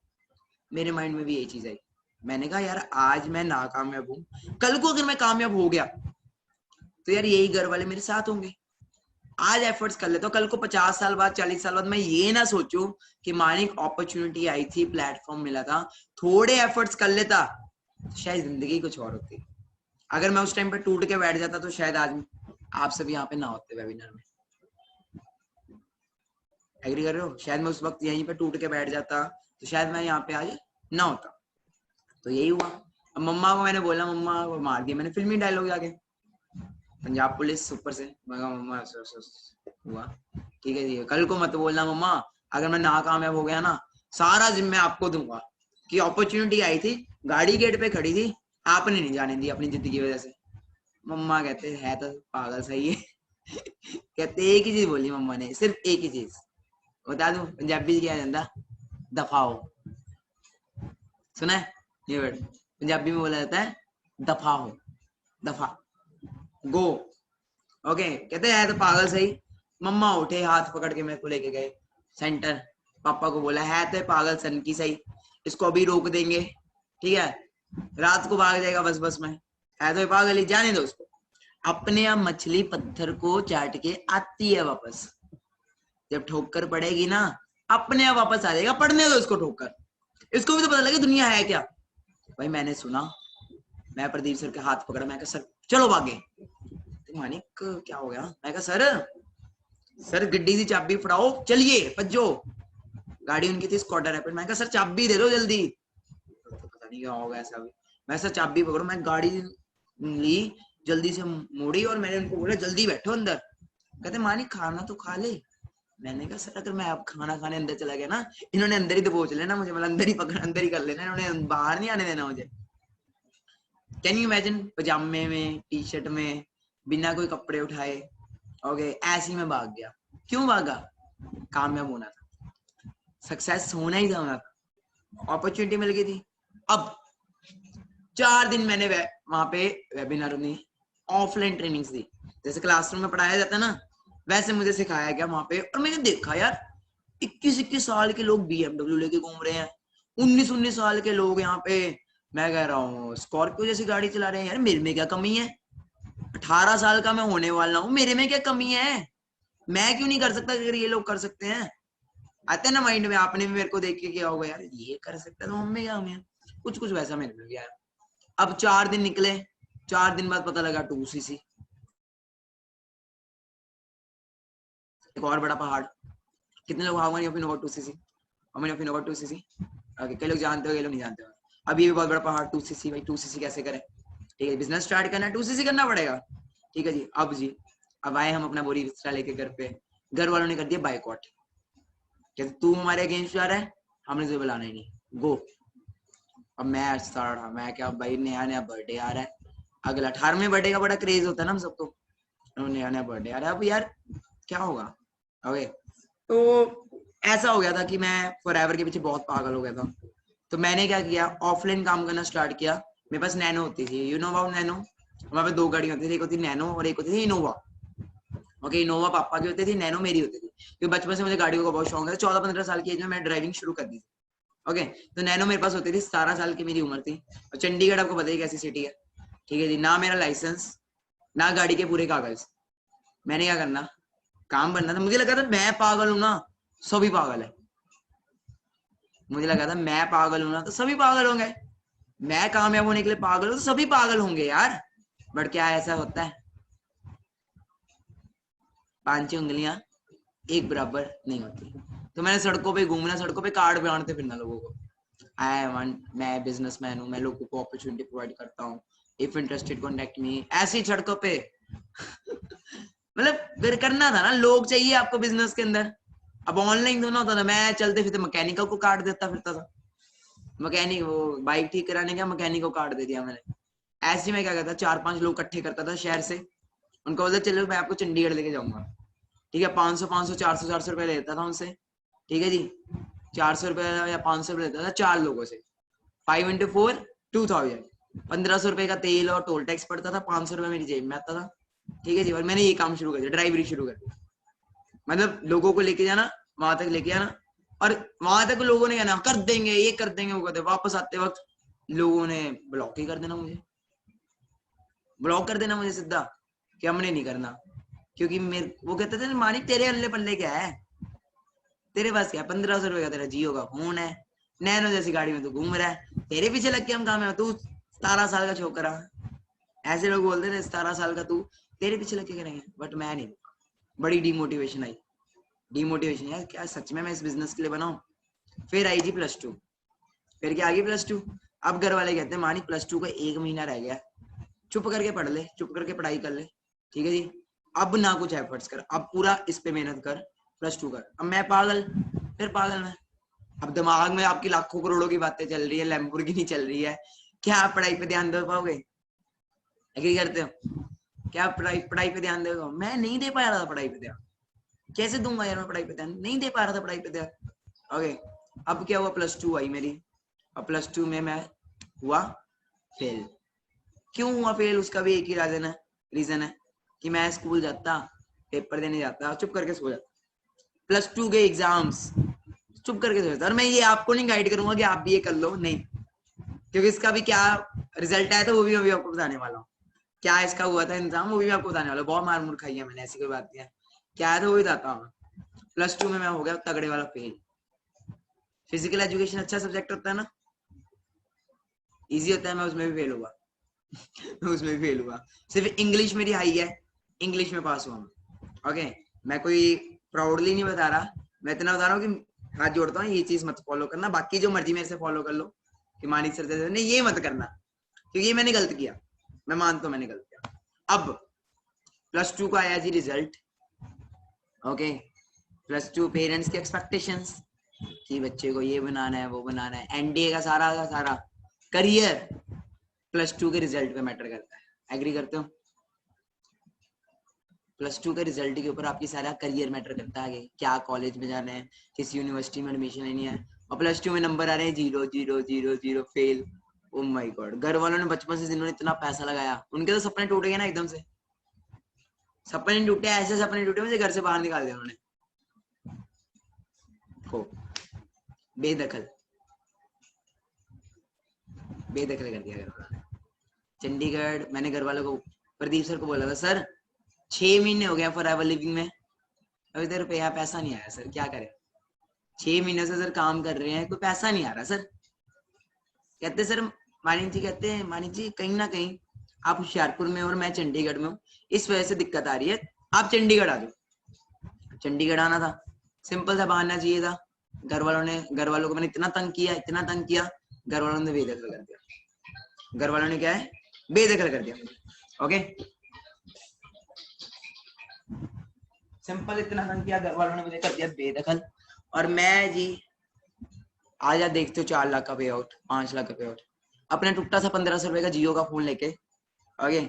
मेरे माइंड में भी यही चीज आई, मैंने कहा यार आज मैं नाकामयाब हूं, कल को अगर मैं कामयाब हो गया तो यार यही घर वाले मेरे साथ होंगे। आज एफर्ट्स कर लेता हूँ, कल को 50 साल बाद 40 साल बाद मैं ये ना सोचूं कि मानिक अपॉर्चुनिटी आई थी, प्लेटफॉर्म मिला था, थोड़े एफर्ट्स कर लेता तो शायद जिंदगी कुछ और होती। अगर मैं उस टाइम पे टूट के बैठ जाता तो शायद आज आप सब यहाँ पे ना होते वेबिनार में। एग्री कर रहे हो? शायद मैं उस वक्त यहीं पे टूट के बैठ जाता तो शायद मैं यहाँ पे आज ना होता। तो यही हुआ। अब मम्मा को मैंने बोला, मम्मा को मार दिया मैंने फिल्मी डायलॉग जाके, पंजाब पुलिस ऊपर से, मम्मा हुआ ठीक है जी, कल को मत बोलना मम्मा अगर मैं नाकामयाब हो गया ना, सारा जिम्मे आपको दूंगा कि अपॉर्चुनिटी आई थी, गाड़ी गेट पे खड़ी थी, आपने नहीं जाने दी अपनी जिद्द की वजह से। मम्मा कहते है तो पागल सही है कहते एक ही चीज बोली मम्मा ने, सिर्फ एक ही चीज बता दूं, पंजाबी क्या कहता, दफा हो। सुना है ये वर्ड? पंजाबी में बोला जाता है दफा हो, दफा, गो। ओके, कहते हैं तो पागल सही। मम्मा उठे, हाथ पकड़ के मेरे को लेके गए सेंटर, पापा को बोला है तो पागल सन की सही, इसको अभी रोक देंगे, ठीक है, रात को भाग जाएगा बस में, है तो पागल ही, जाने दो उसको। अपने आप मछली पत्थर को चाट के आती है वापस, जब ठोकर पड़ेगी ना अपने आप वापस आ जाएगा, पड़ने दो इसको ठोकर, इसको भी तो पता लगे दुनिया है क्या। भाई मैंने सुना, मैं प्रदीप सर के हाथ पकड़ा, मैं कहा सर चलो भागे, मानिक क्या हो गया? मैं कहा सर गड्डी की चाबी फड़ाओ, चलिए भज्जो। गाड़ी उनकी थी स्कॉटर रैपिड। मैं कहा सर चाबी दे दो जल्दी। तो पता नहीं क्या होगा ऐसा भी। मैं सर चाबी पकड़ो, मैं गाड़ी ली, जल्दी से मोड़ी और मैंने उनको बोला जल्दी बैठो अंदर। कहते मानिक खाना तो खा ले। मैंने कहा सर अगर मैं अब खाना खाने अंदर चला गया ना, इन्होंने अंदर ही दबोच लेना मुझे, मतलब अंदर ही पकड़, अंदर ही कर लेना, इन्होंने बाहर नहीं आने देना मुझे। कैन यू इमेजिन, पजामे में, टी शर्ट में, बिना कोई कपड़े उठाए, ओके, ऐसे ही मैं भाग गया। क्यों भागा? कामयाब होना था, सक्सेस होना ही था, अपॉर्चुनिटी मिल गई थी। अब 4 दिन मैंने वहां पे वेबिनार में ऑफलाइन ट्रेनिंग्स दी, जैसे क्लासरूम में पढ़ाया जाता है ना, वैसे मुझे सिखाया गया वहां पे। और मैंने देखा यार 21-21 साल के लोग BMW लेके घूम रहे हैं, 19-19 साल के लोग यहाँ पे, मैं कह रहा हूँ स्कॉर्पियो जैसी गाड़ी चला रहे हैं। यार मेरे में क्या कमी है? 18 साल का मैं होने वाला हूँ, मेरे में क्या कमी है? मैं क्यों नहीं कर सकता अगर ये लोग कर सकते हैं? आते हैं ना माइंड में, आपने भी मेरे को देख के किया होगा यार ये कर सकता है तो हमें क्या, हमें कुछ वैसा मेरे में भी आया। अब 4 दिन निकले, 4 दिन बाद पता लगा 2cc, एक और बड़ा पहाड़। कितने लोग how many of you know about 2cc? How many of you know about 2cc? Okay, कई लोग जानते हो, कई लोग नहीं जानते हो। अब ये भी बहुत बड़ा पहाड़ 2cc। भाई 2cc कैसे करें? ठीक है, बिजनेस स्टार्ट करना है 2cc करना पड़ेगा। ठीक है जी, अब आए हम अपना बोरी बिस्तरा लेके घर पे। घर वालों ने कर दिया बाइकआउट, कहते तू हमारे अगेंस्ट जा रहा है, हमने तुझे बुलाना ही नहीं, गो। अब मैं स्टार्ट, मैं क्या भाई, नया नया बर्थडे आ रहा है, अगला 18वें बर्थडे का बड़ा क्रेज होता है ना हम सबको, नया नया बर्थडे आ रहा है, अब यार क्या होगा? ओके, तो ऐसा हो गया था कि मैं फॉरएवर के पीछे बहुत पागल हो गया था। तो मैंने क्या किया, ऑफलाइन काम करना स्टार्ट किया। मेरे पास नैनो होती थी, यू नो अबाउट नैनो? हमारे पास 2 गाड़ियां होती थी, एक होती नैनो और एक होती थी इनोवा। ओके, इनोवा पापा की होती थी, नैनो मेरी होती थी, क्योंकि बचपन से मुझे गाड़ियों का बहुत शौक है। 14-15 साल की एज में मैं ड्राइविंग शुरू कर दी थी। ओके, तो नैनो मेरे पास होती थी, 17 साल की मेरी उम्र थी। और चंडीगढ़ आपको पता ही कैसी सिटी है। ठीक है जी, ना मेरा लाइसेंस, ना गाड़ी के पूरे कागज। मैंने क्या करना, काम बनना था। मुझे लगा था मैं पागल हूं ना, सभी पागल है। मुझे लगा था मैं पागल हूं ना तो सभी पागल होंगे, मैं कामयाब होने के लिए पागल हूं तो सभी पागल होंगे यार। बट क्या ऐसा होता है? 5 उंगलियां एक बराबर नहीं होती। तो मैंने सड़कों पे घूमना, सड़कों पे कार्ड बांटते फिरना लोगों को, आई वांट, मैं बिजनेसमैन हूँ, मैं लोगों को अपॉर्चुनिटी प्रोवाइड करता हूँ, इफ इंटरेस्टेड कॉन्टेक्ट मी, ऐसी सड़कों पे। मतलब करना था ना, लोग चाहिए आपको बिजनेस के अंदर। अब ऑनलाइन तो ना होता था, मैं चलते फिरते मैकेनिकल को कार्ड देता फिरता था। मैकेनिक, वो बाइक ठीक कराने का मैकेनिक को कार्ड दे दिया मैंने। ऐसे में क्या करता, 4-5 लोग इकट्ठे करता था शहर से, उनको बोलता चलो मैं आपको चंडीगढ़ लेके जाऊंगा। ठीक है, 500 400 रुपए लेता था उनसे। ठीक है जी, 400 रुपए या 500 रुपए लेता था 4 लोगों से। 5 into 4 2000, 1500 रुपए का तेल और टोल टैक्स पड़ता था, 500 रुपए मेरी जेब में आता था। ठीक है जी, और मैंने ये काम शुरू कर दिया, ड्राइवरी शुरू कर दी। मतलब लोगों को लेके जाना, वहां तक लेके आना, और वहां तक लोगों ने कहना कर देंगे, ये कर देंगे, वो करते, वापस आते वक्त लोगों ने ब्लॉक ही कर देना मुझे, ब्लॉक कर देना मुझे सीधा, कि हमने नहीं करना। क्योंकि मेरे वो कहते थे मानिक तेरे अल्ले पल्ले क्या है, तेरे पास क्या 1500 रुपए का तेरा जियो का फोन है, नैनो जैसी गाड़ी में तू घूम रहा है, तेरे पीछे लग के हम काम है, तू 17 साल का छोकरा। ऐसे लोग बोलते थे 17 साल का तू, तेरे पीछे लग के करेंगे। बट मैं नहीं, बड़ी डिमोटिवेशन आई, डिमोटिवेशन यार, क्या सच में मैं इस बिजनेस के लिए बनाऊं? फिर आई जी +2, फिर क्या आ गई +2। अब घर वाले कहते हैं मानिक +2 का 1 महीना रह गया, चुप करके पढ़ ले, चुप करके पढ़ाई कर ले। ठीक है जी, अब ना कुछ एफर्ट्स कर, अब पूरा इस पे मेहनत कर, +2 कर। अब मैं पागल, फिर पागल मैं, अब दिमाग में आपकी लाखों करोड़ों की बातें चल रही है, लैम्बोर्गिनी चल रही है, क्या आप पढ़ाई पे ध्यान दे पाओगे? एग्री करते हो? क्या पढ़ाई पढ़ाई पे ध्यान देगा? मैं नहीं दे पा रहा था पढ़ाई पे ध्यान, कैसे दूंगा यार मैं पढ़ाई पे ध्यान, नहीं दे पा रहा था पढ़ाई पे ध्यान। ओके, अब क्या हुआ, +2 आई मेरी, और +2 में मैं हुआ फेल। क्यों हुआ फेल? उसका भी एक ही रीजन है कि मैं स्कूल जाता, पेपर देने जाता, चुप करके सो जाता। +2 के एग्जाम्स चुप करके सो जाता। और मैं ये आपको नहीं गाइड करूंगा कि आप भी ये कर लो, नहीं, क्योंकि इसका भी क्या रिजल्ट आया था वो भी अभी आपको बताने वाला हूँ। क्या इसका हुआ था इंतजाम, वो भी आपको बताने वाला हूँ। बहुत मार मुर खाई है मैंने, ऐसी कोई बात नहीं है। क्या आया था वो भी बताता हूँ। +2 में मैं हो गया तगड़े वाला फेल। फिजिकल एजुकेशन अच्छा सब्जेक्ट होता है ना, इजी होता है, मैं उसमें भी फेल हुआ। मैं उसमें भी फेल हुआ। सिर्फ इंग्लिश मेरी हाई है, इंग्लिश में पास हुआ हूँ। ओके, मैं कोई प्राउडली नहीं बता रहा, मैं इतना बता रहा हूँ कि हाथ जोड़ता हूँ, ये चीज मत फॉलो करना, बाकी जो मर्जी मेरे से फॉलो कर लो कि मानिक सर जैसे नहीं, ये मत करना, क्योंकि ये मैंने गलत किया, मैं मानता हूँ मैंने गलत किया। अब +2 का आया जी रिजल्ट। ओके, +2 पेरेंट्स के एक्सपेक्टेशंस कि बच्चे को ये बनाना है वो बनाना है, एनडीए का सारा करियर +2 के रिजल्ट पे मैटर करता है। एग्री करते हो? +2 के रिजल्ट के ऊपर आपकी सारा करियर मैटर करता है, क्या कॉलेज में जाना है, किस यूनिवर्सिटी में एडमिशन लेनी है, और +2 में नंबर आ रहे हैं 0 0 0 0 फेल। ओ माय गॉड, घर वालों ने बचपन से जिन्होंने इतना पैसा लगाया, उनके तो सपने टूट गए ना एकदम से। सपने टूटे, ऐसे सपने टूटे मुझे घर से बाहर निकाल दिया उन्होंने। हो बेदखल कर दिया घर वालों ने। चंडीगढ़, मैंने घर वालों को, प्रदीप सर को बोला था, सर 6 महीने हो गया फॉरएवर लिविंग में, अभी तक रुपया पैसा नहीं आया सर, क्या करें? 6 महीने से सर काम कर रहे हैं, कोई पैसा नहीं आ रहा सर। कहते सर, मानिक जी कहते हैं, मानिक जी कहीं ना कहीं आप होशियारपुर में और मैं चंडीगढ़ में हूँ, इस वजह से दिक्कत आ रही है, आप चंडीगढ़ आ जाओ। चंडीगढ़ आना था, सिंपल सा बहाना चाहिए था। घर वालों को मैंने इतना तंग किया, घर वालों ने बेदखल कर दिया। घर वालों ने क्या है, बेदखल कर दिया। ओके, सिंपल इतना तंग किया, घर वालों ने मुझे कर दिया बेदखल। और मैं जी आज आप देखते हो 4 लाख का पे आउट, 5 लाख का पे आउट, अपने टुकटा सा 1500 रुपए का जियो का फोन लेके, ओके,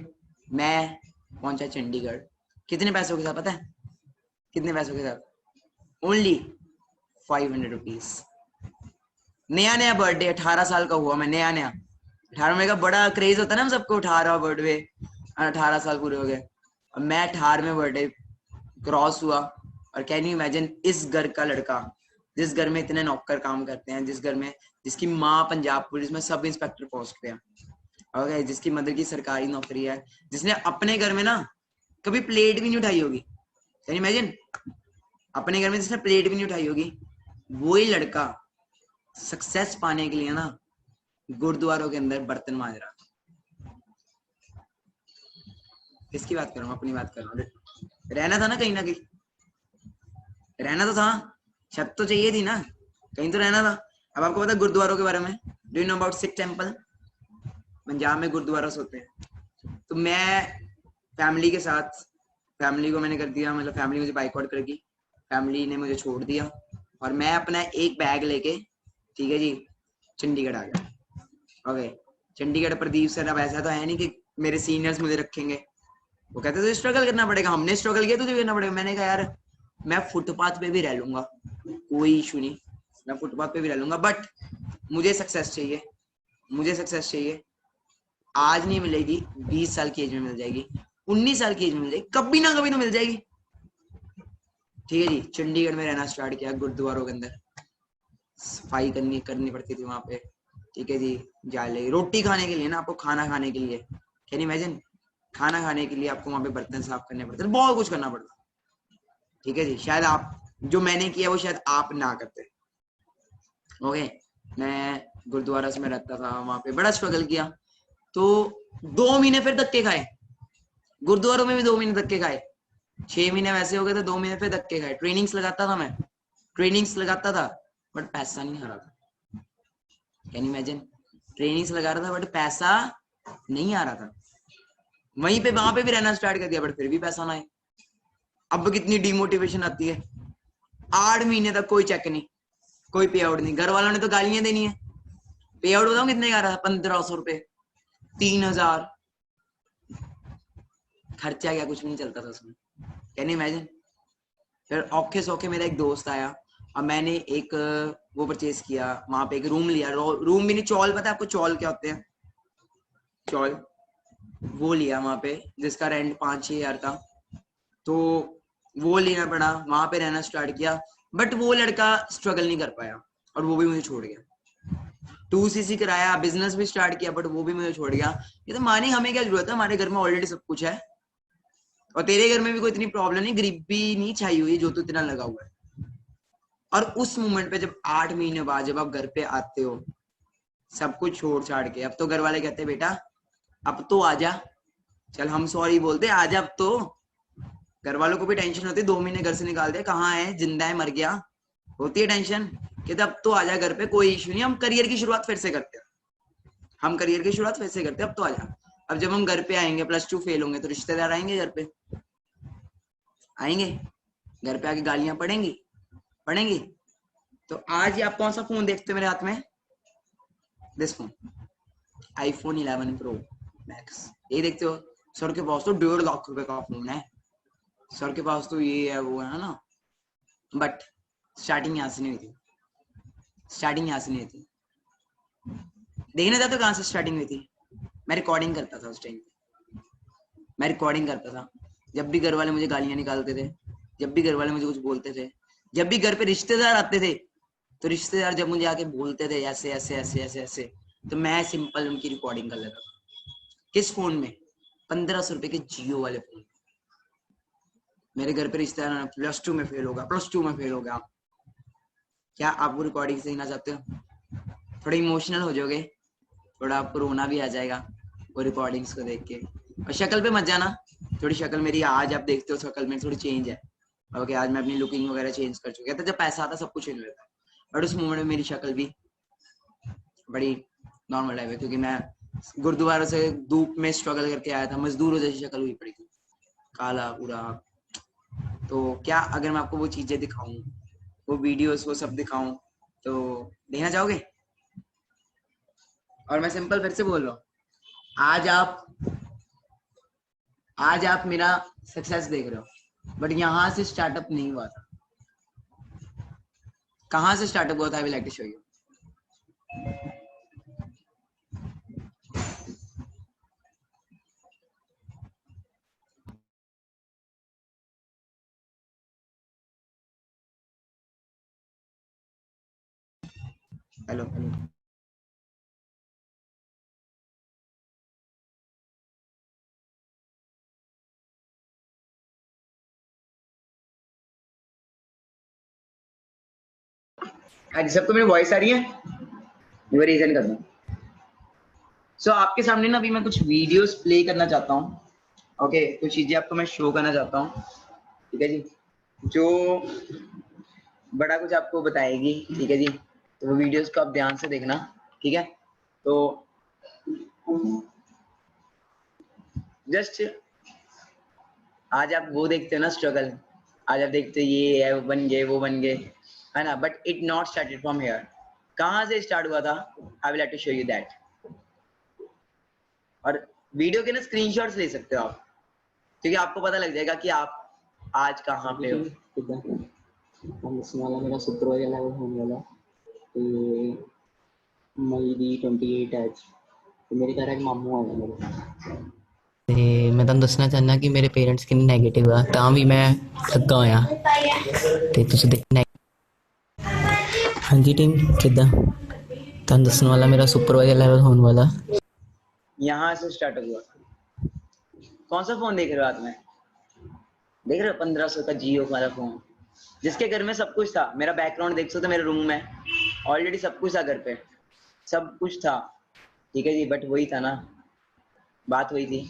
मैं पहुंचा चंडीगढ़। कितने पैसों के साथ पता है? कितने पैसों के साथ? Only 500 rupees. नया बर्थडे, 18 साल का हुआ मैं, नया 18 में का बड़ा क्रेज होता है ना हम सबको, 18 बर्थडे, 18 साल पूरे हो गए, और मैं 18वें बर्थडे क्रॉस हुआ। और कैन यू इमेजिन, इस घर का लड़का, जिस घर में इतने नौकर काम करते हैं, जिस घर में जिसकी माँ पंजाब पुलिस में सब इंस्पेक्टर पोस्ट पे है, ओके, जिसकी मदर की सरकारी नौकरी है, जिसने अपने घर में ना कभी प्लेट भी नहीं उठाई होगी, कैन यू इमेजिन, अपने घर में जिसने प्लेट भी नहीं उठाई होगी, वही लड़का सक्सेस पाने के लिए ना गुरुद्वारों के अंदर बर्तन मांज रहा। किसकी बात कर रहा हूँ? अपनी बात कर रहा हूँ। रहना था ना कहीं ना कहीं, रहना तो था, छत तो चाहिए थी ना, कहीं तो रहना था। अब आपको पता है गुरुद्वारों के बारे में? Do you know about Sikh temple? Punjab में गुरुद्वारा होते हैं। तो मैं फैमिली के साथ, फैमिली को मैंने कर दिया, मतलब फैमिली मुझे बाइकआउट कर दी, फैमिली ने मुझे छोड़ दिया, और मैं अपना एक बैग लेके, ठीक है जी, चंडीगढ़ आ गया। ओके, चंडीगढ़ प्रदीप सर, अब ऐसा तो है नहीं कि मेरे सीनियर्स मुझे रखेंगे, वो कहते थे स्ट्रगल करना पड़ेगा, हमने स्ट्रगल किया, तुझे करना पड़ेगा। मैंने कहा यार मैं फुटपाथ पे भी रह लूंगा, कोई इशू नहीं, मैं फुटपाथ पे भी रह लूंगा, बट मुझे सक्सेस चाहिए, मुझे सक्सेस चाहिए। आज नहीं मिलेगी, 20 साल की एज में मिल जाएगी, 19 साल की एज में मिल जाएगी, कभी ना कभी तो मिल जाएगी। ठीक है जी, चंडीगढ़ में रहना स्टार्ट किया, गुरुद्वारों के अंदर सफाई करनी पड़ती थी वहां पे, ठीक है जी, जाले, रोटी खाने के लिए ना, आपको खाना खाने के लिए, कैन यू इमेजिन, खाना खाने के लिए आपको वहां पे बर्तन साफ करने पड़ते, बहुत कुछ करना पड़ता। ठीक है जी, शायद आप, जो मैंने किया वो शायद आप ना करते। ओके, मैं गुरुद्वारा से मैं रहता था, वहां पे बड़ा स्ट्रगल किया, तो 2 महीने फिर धक्के खाए, गुरुद्वारों में भी 2 महीने धक्के खाए, 6 महीने वैसे हो गए थे, 2 महीने फिर धक्के खाए। ट्रेनिंग्स लगाता था मैं, ट्रेनिंग्स लगाता था, बट पैसा नहीं आ रहा था। कैन यू इमेजिन, ट्रेनिंग्स लगा रहा था बट पैसा नहीं आ रहा था। वहीं पे वहां पे भी रहना स्टार्ट कर दिया, बट फिर भी पैसा ना आए। अब कितनी डिमोटिवेशन आती है। 8 महीने तक कोई चेक नहीं, कोई पे आउट नहीं, घर वालों ने तो गालियां देनी है। पे आउट बताऊं कितने का आ रहा था? 1500 रुपए, 3000, खर्चा क्या, कुछ भी नहीं चलता था उसमें। Can you imagine. फिर औखे सौखे मेरा एक दोस्त आया, और मैंने एक वो परचेज किया, वहां पे एक रूम लिया, रूम भी नहीं, चौल, पता है आपको चौल क्या होते हैं? चौल, वो लिया वहां पे, जिसका रेंट 5-6 हजार था, तो वो लेना पड़ा, वहां पे रहना स्टार्ट किया, बट वो लड़का स्ट्रगल नहीं कर पाया, और वो भी मुझे छोड़ गया। 2cc कराया, बिजनेस भी स्टार्ट किया, बट वो भी मुझे छोड़ गया। ये तो माने, हमें क्या जरूरत है, हमारे घर में ऑलरेडी सब कुछ है, और तेरे घर में भी कोई इतनी प्रॉब्लम नहीं, गरीबी नहीं छाई हुई जो तू इतना लगा हुआ है। और उस मोमेंट पे जब 8 महीने बाद जब आप घर पे आते हो, सब कुछ छोड़ छाड़ के, अब तो घर वाले कहते बेटा अब तो आजा, चल हम सॉरी बोलते, आजा अब तो, घर वालों को भी टेंशन होती है, 2 महीने घर से निकाल दिया, कहाँ है, जिंदा है, मर गया, होती है टेंशन कि अब तो आ जा घर पे, कोई इशू नहीं, हम करियर की शुरुआत फिर से करते हैं, हम करियर की शुरुआत फिर से करते हैं, अब तो आ जा। अब जब हम घर पे आएंगे, +2 फेल होंगे, तो रिश्तेदार आएंगे घर पे, आएंगे घर पे, आके गालियां पड़ेंगी। तो आज ही आप कौन सा फोन देखते हो मेरे हाथ में? This phone, iPhone 11 Pro Max, ये देखते हो? सर के पास तो 1.5 लाख रुपए का फोन है, सर के पास तो ये है, वो है ना। बट स्टार्टिंग यहाँ से नहीं हुई थी, स्टार्टिंग यहाँ से नहीं हुई थी। देखने जाते कहाँ से स्टार्टिंग हुई थी? मैं रिकॉर्डिंग करता था उस टाइम पे, मैं रिकॉर्डिंग करता था। जब भी घर वाले मुझे गालियां निकालते थे, जब भी घर वाले मुझे कुछ बोलते थे, जब भी घर पे रिश्तेदार आते थे, तो रिश्तेदार जब मुझे आके बोलते थे ऐसे ऐसे ऐसे ऐसे ऐसे, तो मैं सिंपल उनकी रिकॉर्डिंग कर लेता था। किस फोन में? 1500 रुपए के जियो वाले फोन। मेरे घर पे रिश्तेदार +2 में फेल होगा, +2 में फेल होगा। क्या आप वो रिकॉर्डिंग सीखना चाहते हो? थोड़ा इमोशनल हो जाओगे, थोड़ा आपको रोना भी आ जाएगा वो रिकॉर्डिंग्स को देख के। और शक्ल पे मत जाना, थोड़ी शक्ल मेरी आज आप देखते हो, शक्ल में थोड़ी चेंज है। ओके, आज मैं अपनी लुकिंग वगैरह चेंज कर चुका था, जब पैसा आता सब कुछ चेंज होता है, बट उस मोमेंट में मेरी शक्ल भी बड़ी नॉर्मल है, क्योंकि मैं गुरुद्वारा से धूप में स्ट्रगल करके आया था, मजदूरों जैसी शक्ल हुई पड़ी थी, काला पूरा। तो क्या अगर मैं आपको वो चीजें दिखाऊं, वो वीडियोस, वो सब दिखाऊं, तो देखना चाहोगे? और मैं सिंपल फिर से बोल रहा हूँ, आज आप मेरा सक्सेस देख रहे हो, बट यहाँ से स्टार्टअप नहीं हुआ था। कहाँ से स्टार्टअप हुआ था? I will like to show you. Hello, आज सबको मेरी वॉइस आ रही है? वो रीजन कर दूं। सो आपके सामने ना अभी मैं कुछ वीडियोस प्ले करना चाहता हूँ। ओके, कुछ चीजें आपको मैं शो करना चाहता हूँ, ठीक है जी, जो बड़ा कुछ आपको बताएगी, ठीक है जी। तो वो वीडियोस को आप ध्यान से देखना, ठीक है। तो जस्ट आज आप वो देखते हो ना स्ट्रगल, आज आप देखते हो ये है, वो बन गए, वो बन गए, है ना, but it not started from here. कहाँ से स्टार्ट हुआ था? I will have to show you that. और वीडियो के ना स्क्रीनशॉट्स ले सकते हो आप, क्योंकि आपको पता लग जाएगा कि आप आज कहाँ पे हो। मेरा शुक्रवार वाला होने वाला ਤੇ ਮਈ ਦੀ 28 ਅੱਜ ਤੇ ਮੇਰੇ ਘਰ ਇੱਕ ਮਾਮੂ ਆਇਆ ਮੇਰੇ ਤੇ ਮੈਂ ਤੁਹਾਨੂੰ ਦੱਸਣਾ ਚਾਹੁੰਦਾ ਕਿ ਮੇਰੇ ਪੇਰੈਂਟਸ ਕਿੰਨੇ ਨੈਗੇਟਿਵ ਆ ਤਾਂ ਵੀ ਮੈਂ ਲੱਗਾ ਹੋਇਆ ਤੇ ਤੁਸੀਂ ਦੇਖਣਾ। ਹਾਂਜੀ ਟੀਮ ਕਿੱਦਾਂ ਤੁਹਾਨੂੰ ਦੱਸਣ ਵਾਲਾ ਮੇਰਾ ਸੁਪਰਵਾਈਜ਼ਰ ਲੈਵਲ ਹੋਣ वाला। यहाँ से स्टार्ट हुआ। कौन सा फोन देख रहे हो हाथ में? देख रहे हो 1500 का जियो वाला फोन, जिसके घर में सब कुछ था। मेरा बैकग्राउंड देख सकते हो, मेरे रूम में ऑलरेडी सब कुछ था, घर पे सब कुछ था, ठीक है जी। बट वही था ना, बात वही थी।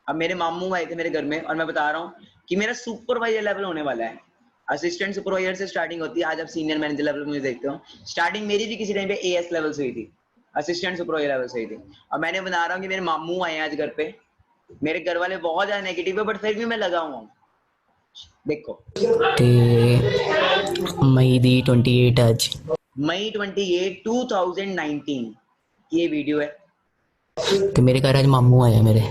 अब मेरे मामू आए थे मेरे घर में, और मैं बता रहा हूँ कि मेरा सुपरवाइजर लेवल होने वाला है। असिस्टेंट सुपरवाइजर से स्टार्टिंग होती है, आज आप सीनियर मैनेजर लेवल मुझे देखते हो। स्टार्टिंग मेरी भी किसी टाइम पे AS लेवल से हुई थी, असिस्टेंट सुपरवाइजर लेवल से हुई थी। और मैंने बना रहा हूँ कि मेरे मामू आए आज घर पे, मेरे घर वाले बहुत ज्यादा नेगेटिव है, बट फिर भी मैं लगा हुआ हूँ। देखो ਤੇ ਮਈ ਦੀ 28 ਅੱਜ मई 28 2019 ये वीडियो है। ਤੇ ਮੇਰੇ ਘਰ ਅੱਜ ਮਾਮੂ ਆਇਆ ਮੇਰੇ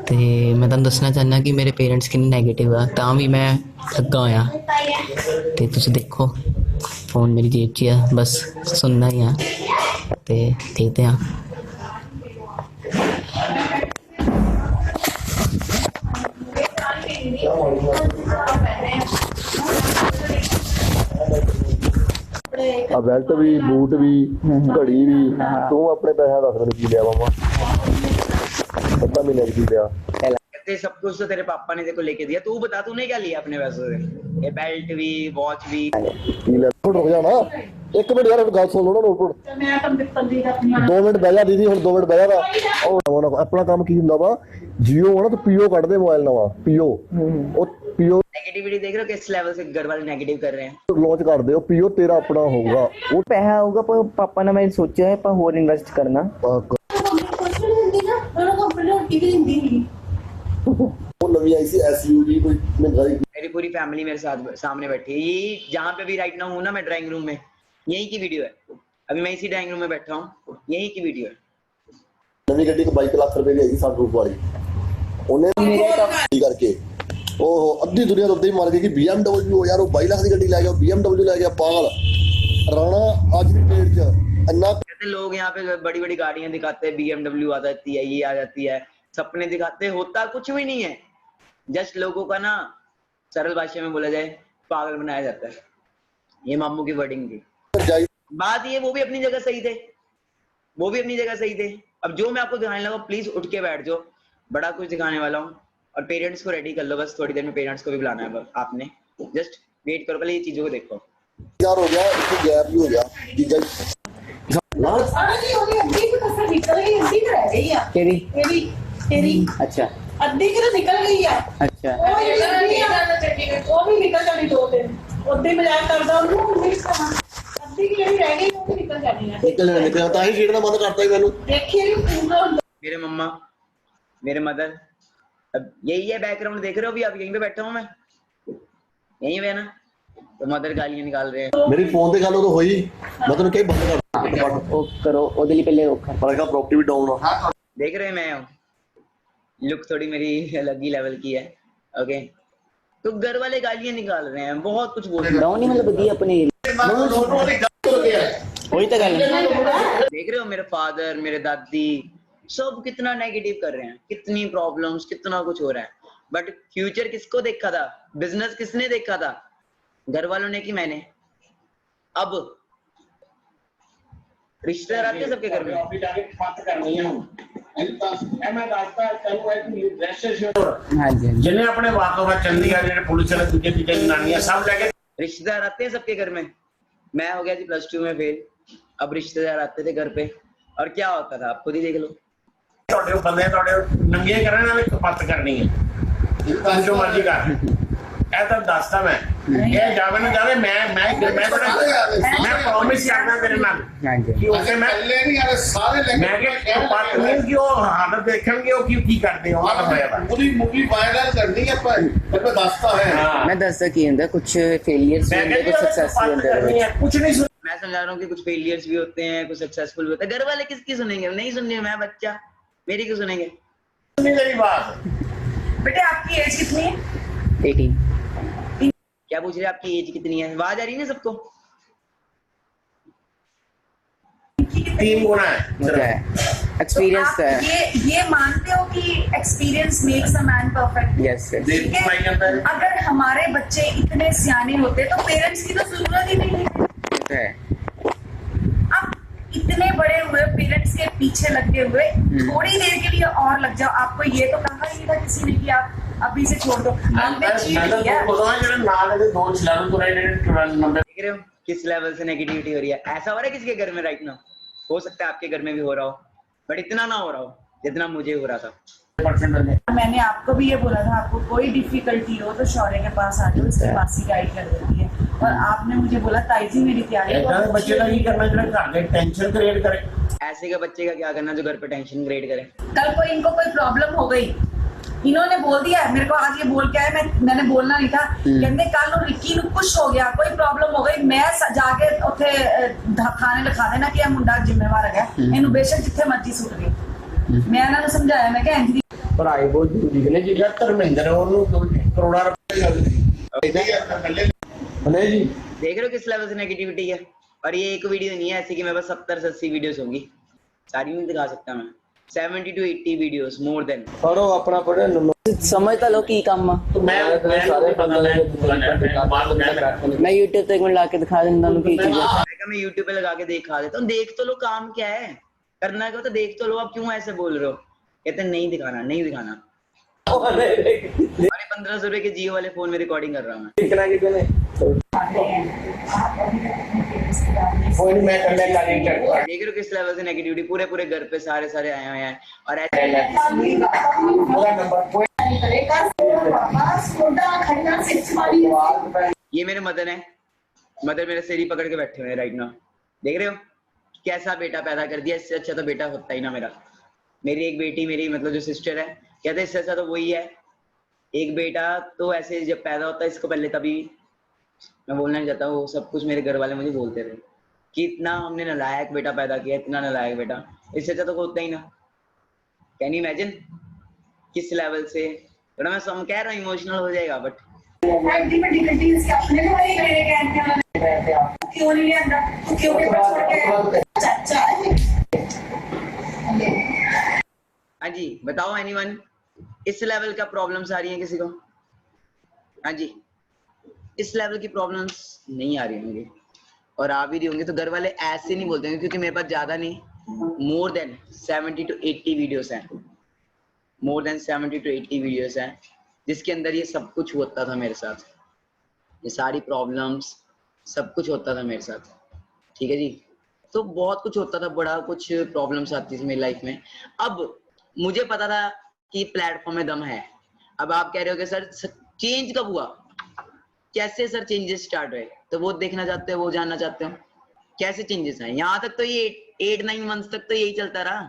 ਤੇ ਮੈਂ ਤੁਹਾਨੂੰ ਦੱਸਣਾ ਚਾਹੁੰਦਾ ਕਿ ਮੇਰੇ ਪੇਰੈਂਟਸ ਕਿੰਨੇ ਨੈਗੇਟਿਵ ਆ ਤਾਂ ਵੀ ਮੈਂ ਲੱਗਾ ਹੋਇਆ ਤੇ ਤੁਸੀਂ ਦੇਖੋ ਫੋਨ ਮੇਰੀ ਜੇਬ 'ਚ ਆ, ਬਸ ਸੁਣਨਾ ਹੀ ਆ ਤੇ ਦੇਖਦੇ ਆ। ਆ ਬੈਲਟ ਵੀ, ਬੂਟ ਵੀ, ਘੜੀ ਵੀ, ਤੂੰ ਆਪਣੇ ਪੈਸਿਆਂ ਦੱਸ ਮੈਨੂੰ ਕੀ ਲਿਆ ਮਾਮਾ? ਪਤਾ ਮਹੀਨੇ ਕੀ ਲਿਆ? कहते सब कुछ तो तेरे पापा ने तेरे को लेके दिया, तू बता तूने क्या लिया अपने पैसों से? ये बेल्ट भी, वॉच भी। ਕੀ ਲੈ? ਰੁਕ ਜਾ ਨਾ, ਇੱਕ ਮਿੰਟ ਯਾਰ ਗੱਲ ਸੁਣ ਲਓ ਨਾ, ਨੋਟ 2 ਮਿੰਟ ਬਹਿ ਜਾ ਦੀਦੀ, ਹੁਣ 2 ਮਿੰਟ ਬਹਿ ਜਾ। ਉਹ ਆਪਣਾ ਕੰਮ ਕੀ ਹੁੰਦਾ ਵਾ, ਜੀਓ ਨਾ ਤਾਂ ਪੀਓ ਕੱਢਦੇ ਮੋਬਾਈਲ ਨਵਾਂ, ਪੀਓ ਉਹ पीओ नेगेटिविटी देख रहे हो किस लेवल से घर वाले नेगेटिव कर रहे हैं। लॉन्च कर दे पीओ तेरा अपना होगा वो ਪੈਸਾ ਆਊਗਾ ਪਰ ਪਾਪਾ ਨੇ ਮੈਂ ਸੋਚਿਆ ਹੈ ਪਰ ਹੋਰ ਇਨਵੈਸਟ ਕਰਨਾ। वो नवी आई सी एसयूवी कोई महंगाई मेरी पूरी फैमिली मेरे साथ सामने बैठी है। ये जहाँ पे भी राइट ना हूँ ना मैं ड्राइंग रूम में, यही की वीडियो है। अभी मैं इसी ड्राइंग रूम में बैठा हूँ, यही की वीडियो है। नवी गड्डी को 22 लाख रुपए की आई सनरूफ वाली उन्हें करके ओहो अद्धी दुनिया तो ही मार गई कि BMW हो यार वो 22 लाख की गड्डी ले गया BMW ले गया पागल राणा आज की डेट च अन्ना कहते लोग यहाँ पे बड़ी बड़ी गाड़ियां दिखाते हैं, BMW आ जाती है, ये आ जाती है, सपने दिखाते, होता कुछ भी नहीं है। जस्ट लोगों का ना सरल भाषा में बोला जाए पागल बनाया जाता है। ये मामू की वर्डिंग थी। बात ये वो भी अपनी जगह सही थे, वो भी अपनी जगह सही थे। अब जो मैं आपको दिखाने लगा प्लीज उठ के बैठ जाओ, बड़ा कुछ दिखाने वाला हूँ। और पेरेंट्स को रेडी कर लो, बस थोड़ी देर में पेरेंट्स को भी बुलाना है आपने। जस्ट वेट करो, पहले ये चीजों को देखो। यार हो गया इसको गैप भी हो गया जीजा तेरी तेरी अच्छा अद्धी की तो निकल गई है। अच्छा वो भी निकल जानी 2 दिन उद्दी मजाक करदा ਉਹਨੂੰ अद्धी की ਜਿਹੜੀ ਰਹਿ ਗਈ ਉਹ भी निकल जानी है। निकल ਤਾਂ ਹੀ ਛੇੜਨਾ ਬੰਦ ਕਰਤਾ ਹੀ ਮੈਨੂੰ देखिए पूरा मेरे मम्मा मेरे मदर, अब यही है बैकग्राउंड देख रहे हो। अभी आप यहीं पे बैठा हूँ मैं, यहीं पे है ना, तो मदर गालियां निकाल रहे हैं। मेरी फोन ਤੇ ਗੱਲ ਉਦੋਂ ਹੋਈ ਮੈਂ ਤੈਨੂੰ ਕਹੀ ਬੰਦ ਕਰ ਉਹ ਕਰੋ ਉਹਦੇ ਲਈ ਪਹਿਲੇ ਉਹ ਕਰ। ਪਰ ਇਹਦਾ ਪ੍ਰॉपर्टी भी डाउन ਆ देख रहे हैं मैं हूँ, लुक थोड़ी मेरी अलग ही लेवल की है। ओके तो घर वाले गालियां निकाल रहे हैं, बहुत कुछ बोल रहे हैं। ਡਾਊਨ ਨਹੀਂ ਮਤਲਬ ਵਧੀਆ ਆਪਣੇ वही तो गल देख रहे हो मेरे फादर मेरे दादी सब कितना नेगेटिव कर रहे हैं, कितनी प्रॉब्लम्स, कितना कुछ हो रहा है। बट फ्यूचर किसको देखा था, बिजनेस किसने देखा था, घर वालों ने कि मैंने। अब रिश्तेदार आते हैं सबके घर में। हाँ जी जिन्हें अपने वाकों में चंडीगढ़ जिन्हें पुलिस ने तुझे पीछे जनानियां सब लेके रिश्तेदार आते हैं सबके घर में। मैं हो गया जी +2 में फेल, अब रिश्तेदार आते थे घर पे और क्या होता था आप खुद ही देख लो। ਤੁਹਾਡੇ ਬੰਦੇ ਤੁਹਾਡੇ ਨੰਗੇ ਕਰਨ ਨਾਲ ਕਪੱਤ ਕਰਨੀ ਹੈ ਜੋ ਮਰਜ਼ੀ ਕਰ ਇਹ ਤਾਂ ਦੱਸਦਾ ਮੈਂ ਇਹ ਜਾਵੇ ਨਾ ਜਾਵੇ ਮੈਂ ਪ੍ਰੋਮਿਸ ਕਰਦਾ ਤੇਰੇ ਨਾਲ हाँ जी ਕਿ ਉਸੇ ਮੈਂ ਮੈਂ ਕਿ ਕਪੱਤ ਨਹੀਂ ਕਿ ਉਹ ਹਾਲਤ ਦੇਖਣਗੇ ਉਹ ਕੀ ਕਰਦੇ ਹੋ ਆ ਹੋਇਆ ਵਾ ਪੂਰੀ ਮੂਵੀ ਵਾਇਰਲ ਕਰਨੀ ਹੈ ਪਰ ਮੈਂ ਦੱਸਦਾ ਹੈ मैं दसदा की होंदा कुछ फेलियर्स भी होंदे कुछ सक्सेस भी होंदे कुछ नहीं मैं समझा रहा हूँ कि कुछ फेलियर्स भी होते हैं, कुछ सक्सेसफुल भी होते हैं। घर वाले किसकी सुनेंगे, नहीं सुनने, मैं बच्चा, मेरी क्यों सुनेंगे। सुनी मेरी बात। बेटे आपकी एज कितनी है? 18 क्या पूछ रहे हैं आपकी एज कितनी है, आवाज आ रही है ना सबको। 3 गुना है होता है एक्सपीरियंस आप है। ये मानते हो कि experience makes a man perfect? Yes yes देख भाई जाता है अगर हमारे बच्चे इतने सियाने होते तो पेरेंट्स की तो जरूरत ही नहीं है। होता है अब इतने बड़े हुए पेरेंट्स के पीछे लगे हुए थोड़ी देर के लिए और लग जाओ। आपको ये तो कहा ही नहीं था किसी ने कि आप अभी से छोड़ दो। हमने चीट किया। देख रहे हो किस लेवल से नेगेटिविटी हो रही है। ऐसा हो रहा है किसी के घर में राइट नाउ, हो सकता है आपके घर में भी हो रहा हो, बट इतना ना हो रहा हो जितना मुझे हो रहा था। मैंने आपको भी ये बोला था आपको कोई डिफिकल्टी हो तो शौर्य के पास आ जाओ, इसकी मासी गाइड कर देती है। और आपने मुझे बोला ताई जी मेरी तैयारी बच्चे का नहीं करना चाहिए घर में टेंशन क्रिएट करे। ऐसे का बच्चे का क्या करना जो घर पे टेंशन क्रिएट करे। कल को इनको कोई प्रॉब्लम हो गई, इन्होंने बोल दिया मेरे को आज ये बोल के आए, मैंने बोलना नहीं था। कहते कल रिक्की ਨੂੰ कुछ हो गया, कोई प्रॉब्लम हो गई, मैं जाके ਉੱਥੇ थाने लिखा देना कि ਇਹ ਮੁੰਡਾ ਜ਼ਿੰਮੇਵਾਰ ਹੈਗਾ, ਇਹਨੂੰ ਬੇਸ਼ੱਕ ਜਿੱਥੇ ਮਰਜ਼ੀ ਸੁੱਟ ਦੇ। ਮੈਂ ਇਹਨਾਂ ਨੂੰ ਸਮਝਾਇਆ, ਮੈਂ ਕਿਹਾ ਇੰਜ ਪੜਾਈ ਬਹੁਤ ਜ਼ਰੂਰੀ ਹੈ ਜੀ। ਧਰਮਿੰਦਰ ਉਹਨੂੰ ਕਰੋੜਾਂ ਰੁਪਏ नहीं जी देख रहे हो किस लेवल से नेगेटिविटी है। और ये एक वीडियो नहीं है ऐसी कि मेरे पास 70 से 80 वीडियोस होंगी, सारी नहीं दिखा सकता मैं। 70 to 80 वीडियोस मोर देन। पढ़ो अपना पढ़े समझ तो लो की काम मैं सारे बंदा मैं YouTube पे एक मिनट लाके दिखा देना उनको की चीज मैं YouTube पे लगा के दिखा देता हूँ, देख तो लो काम क्या है, करना क्या तो देख तो लो। आप क्यों ऐसे बोल रहे हो, कहते नहीं दिखाना नहीं दिखाना। अरे 1500 रुपए के जियो वाले फोन में रिकॉर्डिंग कर रहा हूँ मैं। देख रहे हो किस लेवल से नेगेटिविटी, पूरे घर पे सारे आए हुए हैं। और ऐसे ये मेरे मदर है, मदर मेरे सिर ही पकड़ के बैठे हुए हैं राइट नाउ। देख रहे हो कैसा बेटा पैदा कर दिया, इससे अच्छा तो बेटा होता ही ना मेरा। मेरी एक बेटी, मेरी मतलब जो सिस्टर है, कहते इससे अच्छा तो वही है। एक बेटा तो ऐसे जब पैदा होता है, इसको पहले तभी मैं बोलना नहीं चाहता, वो सब कुछ मेरे घर वाले मुझे बोलते थे कि इतना हमने नालायक बेटा पैदा किया, इतना नालायक बेटा, इससे अच्छा तो होता ही ना। कैन यू इमेजिन किस लेवल से, थोड़ा मैं सम कह रहा हूँ इमोशनल हो जाएगा, बट हाँ जी बताओ एनीवन, इस लेवल का प्रॉब्लम्स आ रही हैं किसी को? हाँ जी, इस लेवल की प्रॉब्लम्स नहीं आ रही होंगी, और आ भी रही होंगी तो घर वाले ऐसे नहीं बोलते हैं, क्योंकि मेरे पास ज्यादा नहीं, मोर देन 70 to 80 वीडियोस हैं, मोर देन 70 to 80 वीडियोस हैं, जिसके अंदर ये सब कुछ होता था मेरे साथ, ये सारी प्रॉब्लम्स सब कुछ होता था मेरे साथ। ठीक है जी, तो बहुत कुछ होता था, बड़ा कुछ प्रॉब्लम्स आती थी मेरी लाइफ में। अब मुझे पता था कि प्लेटफॉर्म में दम है। अब आप कह रहे हो कि सर चेंज कब हुआ, कैसे सर चेंजेस स्टार्ट हुए, तो वो देखना चाहते हो, वो जानना चाहते हो कैसे चेंजेस आए। यहाँ तक तो ये 8-9 मंथ्स तक तो यही चलता रहा,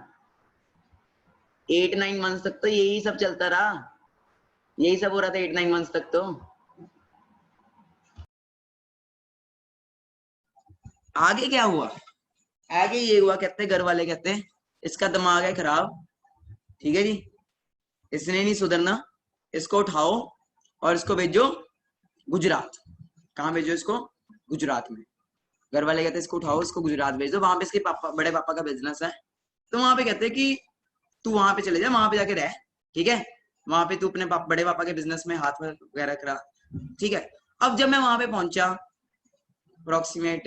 8-9 मंथ्स तक तो यही सब चलता रहा, यही सब हो रहा था 8-9 मंथ्स तक। तो आगे क्या हुआ, आगे ये हुआ, कहते घर वाले कहते हैं इसका दिमाग है खराब, ठीक है जी, इसने नहीं सुधरना, इसको उठाओ और इसको भेजो गुजरात। कहाँ भेजो इसको? गुजरात में। घर वाले कहते हैं इसको उठाओ, इसको गुजरात भेज दो, वहां पे इसके पापा, बड़े पापा का बिजनेस है, तो वहां पे कहते हैं कि तू वहां पे चले जा, वहां पे जाके रह, ठीक है, वहां पे तू अपने बड़े पापा के बिजनेस में हाथ वगैरह करा, ठीक है। अब जब मैं वहां पे पहुंचा, अप्रोक्सीमेट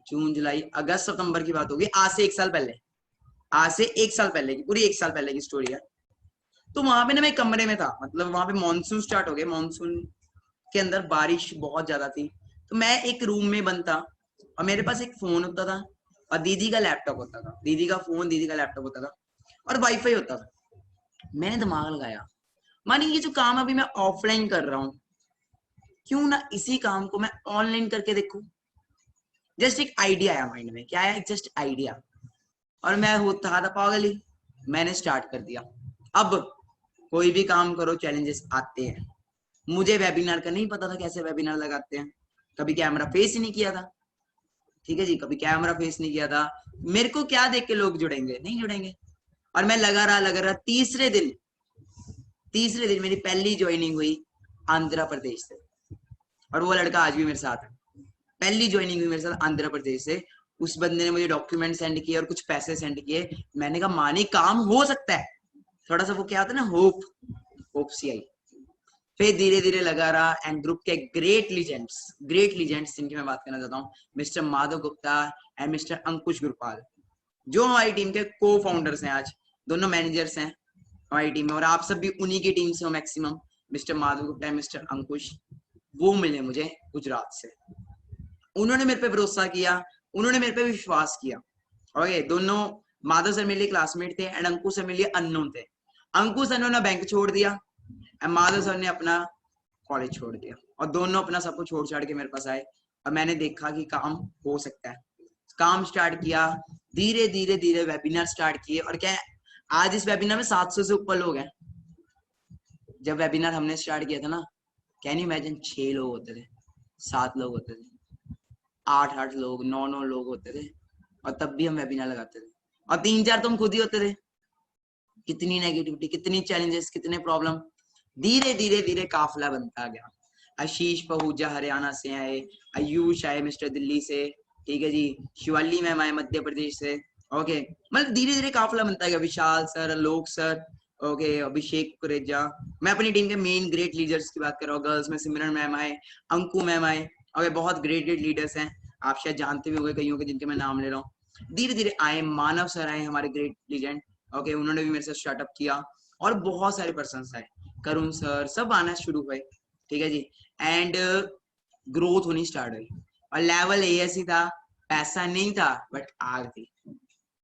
जून जुलाई अगस्त सितंबर की बात होगी, आज से 1 साल पहले, आज से 1 साल पहले की, पूरी 1 साल पहले की स्टोरी है। तो वहां पे ना मैं कमरे में था, मतलब वहां पे मानसून स्टार्ट हो गया, मानसून के अंदर बारिश बहुत ज्यादा थी, तो मैं एक रूम में बंद था, और मेरे पास एक फोन होता था और दीदी का लैपटॉप होता था, दीदी का फोन, दीदी का लैपटॉप होता था, और वाईफाई होता था। मैंने दिमाग लगाया, मानिए ये जो काम अभी मैं ऑफलाइन कर रहा हूँ, क्यों ना इसी काम को मैं ऑनलाइन करके देखूं। जस्ट एक आइडिया आया माइंड में, क्या आया, जस्ट आइडिया, और मैं होता था पागल ही, मैंने स्टार्ट कर दिया। अब कोई भी काम करो चैलेंजेस आते हैं, मुझे वेबिनार का नहीं पता था कैसे वेबिनार लगाते हैं, कभी कैमरा फेस ही नहीं किया था, ठीक है जी, कभी कैमरा फेस नहीं किया था, मेरे को क्या देख के लोग जुड़ेंगे, नहीं जुड़ेंगे, और मैं लगा रहा। तीसरे दिन मेरी पहली ज्वाइनिंग हुई आंध्र प्रदेश से, और वो लड़का आज भी मेरे साथ है, पहली ज्वाइनिंग हुई मेरे साथ आंध्र प्रदेश से। उस बंदे ने मुझे डॉक्यूमेंट सेंड किए और कुछ पैसे सेंड किए, मैंने कहा मानी काम हो सकता है, थोड़ा सा वो क्या होता है ना, होप सी आई। फिर धीरे धीरे लगा रहा, एंड ग्रुप के ग्रेट लीजेंड्स जिनकी मैं बात करना चाहता हूँ, mister Madhav Gupta and mister Ankush Gurpal, जो हमारी टीम के को फाउंडर्स हैं, आज दोनों मैनेजर्स हैं हमारी टीम में, और आप सब भी उन्हीं की टीम से हो maximum, mister Madhav Gupta and mister Ankush, वो मिले मुझे गुजरात से। उन्होंने मेरे पे भरोसा किया, उन्होंने मेरे पे विश्वास किया। ओके, दोनों माधव सर मेरे लिए क्लासमेट थे एंड अंकुश सर मेरे लिए अननोन थे। अंकुश सर ने बैंक छोड़ दिया एंड माधव सर ने अपना कॉलेज छोड़ दिया, और दोनों अपना सब कुछ छोड़ छाड़ के मेरे पास आए, और मैंने देखा कि काम हो सकता है, काम स्टार्ट किया, धीरे धीरे वेबिनार स्टार्ट किए, और क्या है, आज इस वेबिनार में 700 से ऊपर लोग हैं। जब वेबिनार हमने स्टार्ट किया था ना, कैन यू इमेजिन, 6 लोग होते थे, 7 लोग होते थे, 8 लोग, 9 लोग होते थे, और तब भी हम वेबिनार लगाते थे, और 3-4 तो हम खुद ही होते थे। कितनी नेगेटिविटी, कितनी चैलेंजेस, कितने प्रॉब्लम, धीरे धीरे काफिला बनता गया। आशीष पहूजा हरियाणा से आए, आयुष आए मिस्टर दिल्ली से, ठीक है जी, शिवाली मैम आए मध्य प्रदेश से। ओके, मतलब धीरे धीरे काफिला बनता गया। विशाल सर, आलोक सर, ओके, अभिषेक कुरेजा, मैं अपनी टीम के मेन ग्रेट लीडर्स की बात कर रहा हूँ, गर्ल्स में सिमरन मैम आए, अंकु मैम आए, ओके, बहुत ग्रेट लीडर्स हैं, आप शायद जानते भी होंगे कईयों के जिनके मैं नाम ले रहा हूँ। धीरे धीरे आए, मानव सर आए हमारे ग्रेट लीजेंड, ओके, उन्होंने भी मेरे साथ स्टार्टअप किया, और बहुत सारे पर्सन आए, करुण सर, सब आना शुरू हुए, ठीक है जी, एंड ग्रोथ होनी स्टार्ट हुई। और लेवल ऐसी था, पैसा नहीं था बट आग थी,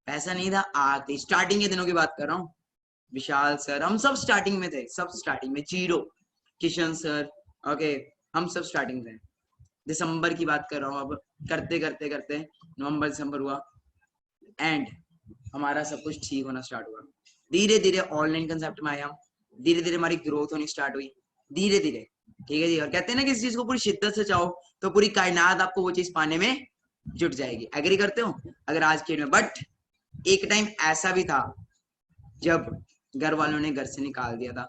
पैसा नहीं था, आग थी। स्टार्टिंग के दिनों की बात कर रहा हूँ, विशाल सर, हम सब स्टार्टिंग में थे, सब स्टार्टिंग में, जीरो, किशन सर, ओके, हम सब स्टार्टिंग थे। दिसंबर की बात कर रहा हूँ, अब करते करते करते नवंबर दिसंबर हुआ एंड हमारा सब कुछ ठीक होना स्टार्ट हुआ। धीरे धीरे ऑनलाइन कंसेप्ट में आया, धीरे धीरे हमारी ग्रोथ होनी स्टार्ट हुई, धीरे धीरे, ठीक है जी। और कहते हैं ना किसी चीज को पूरी शिद्दत से चाहो तो पूरी कायनात आपको वो चीज पाने में जुट जाएगी। एग्री करते हो अगर आज के में? बट एक टाइम ऐसा भी था जब घर वालों ने घर से निकाल दिया था,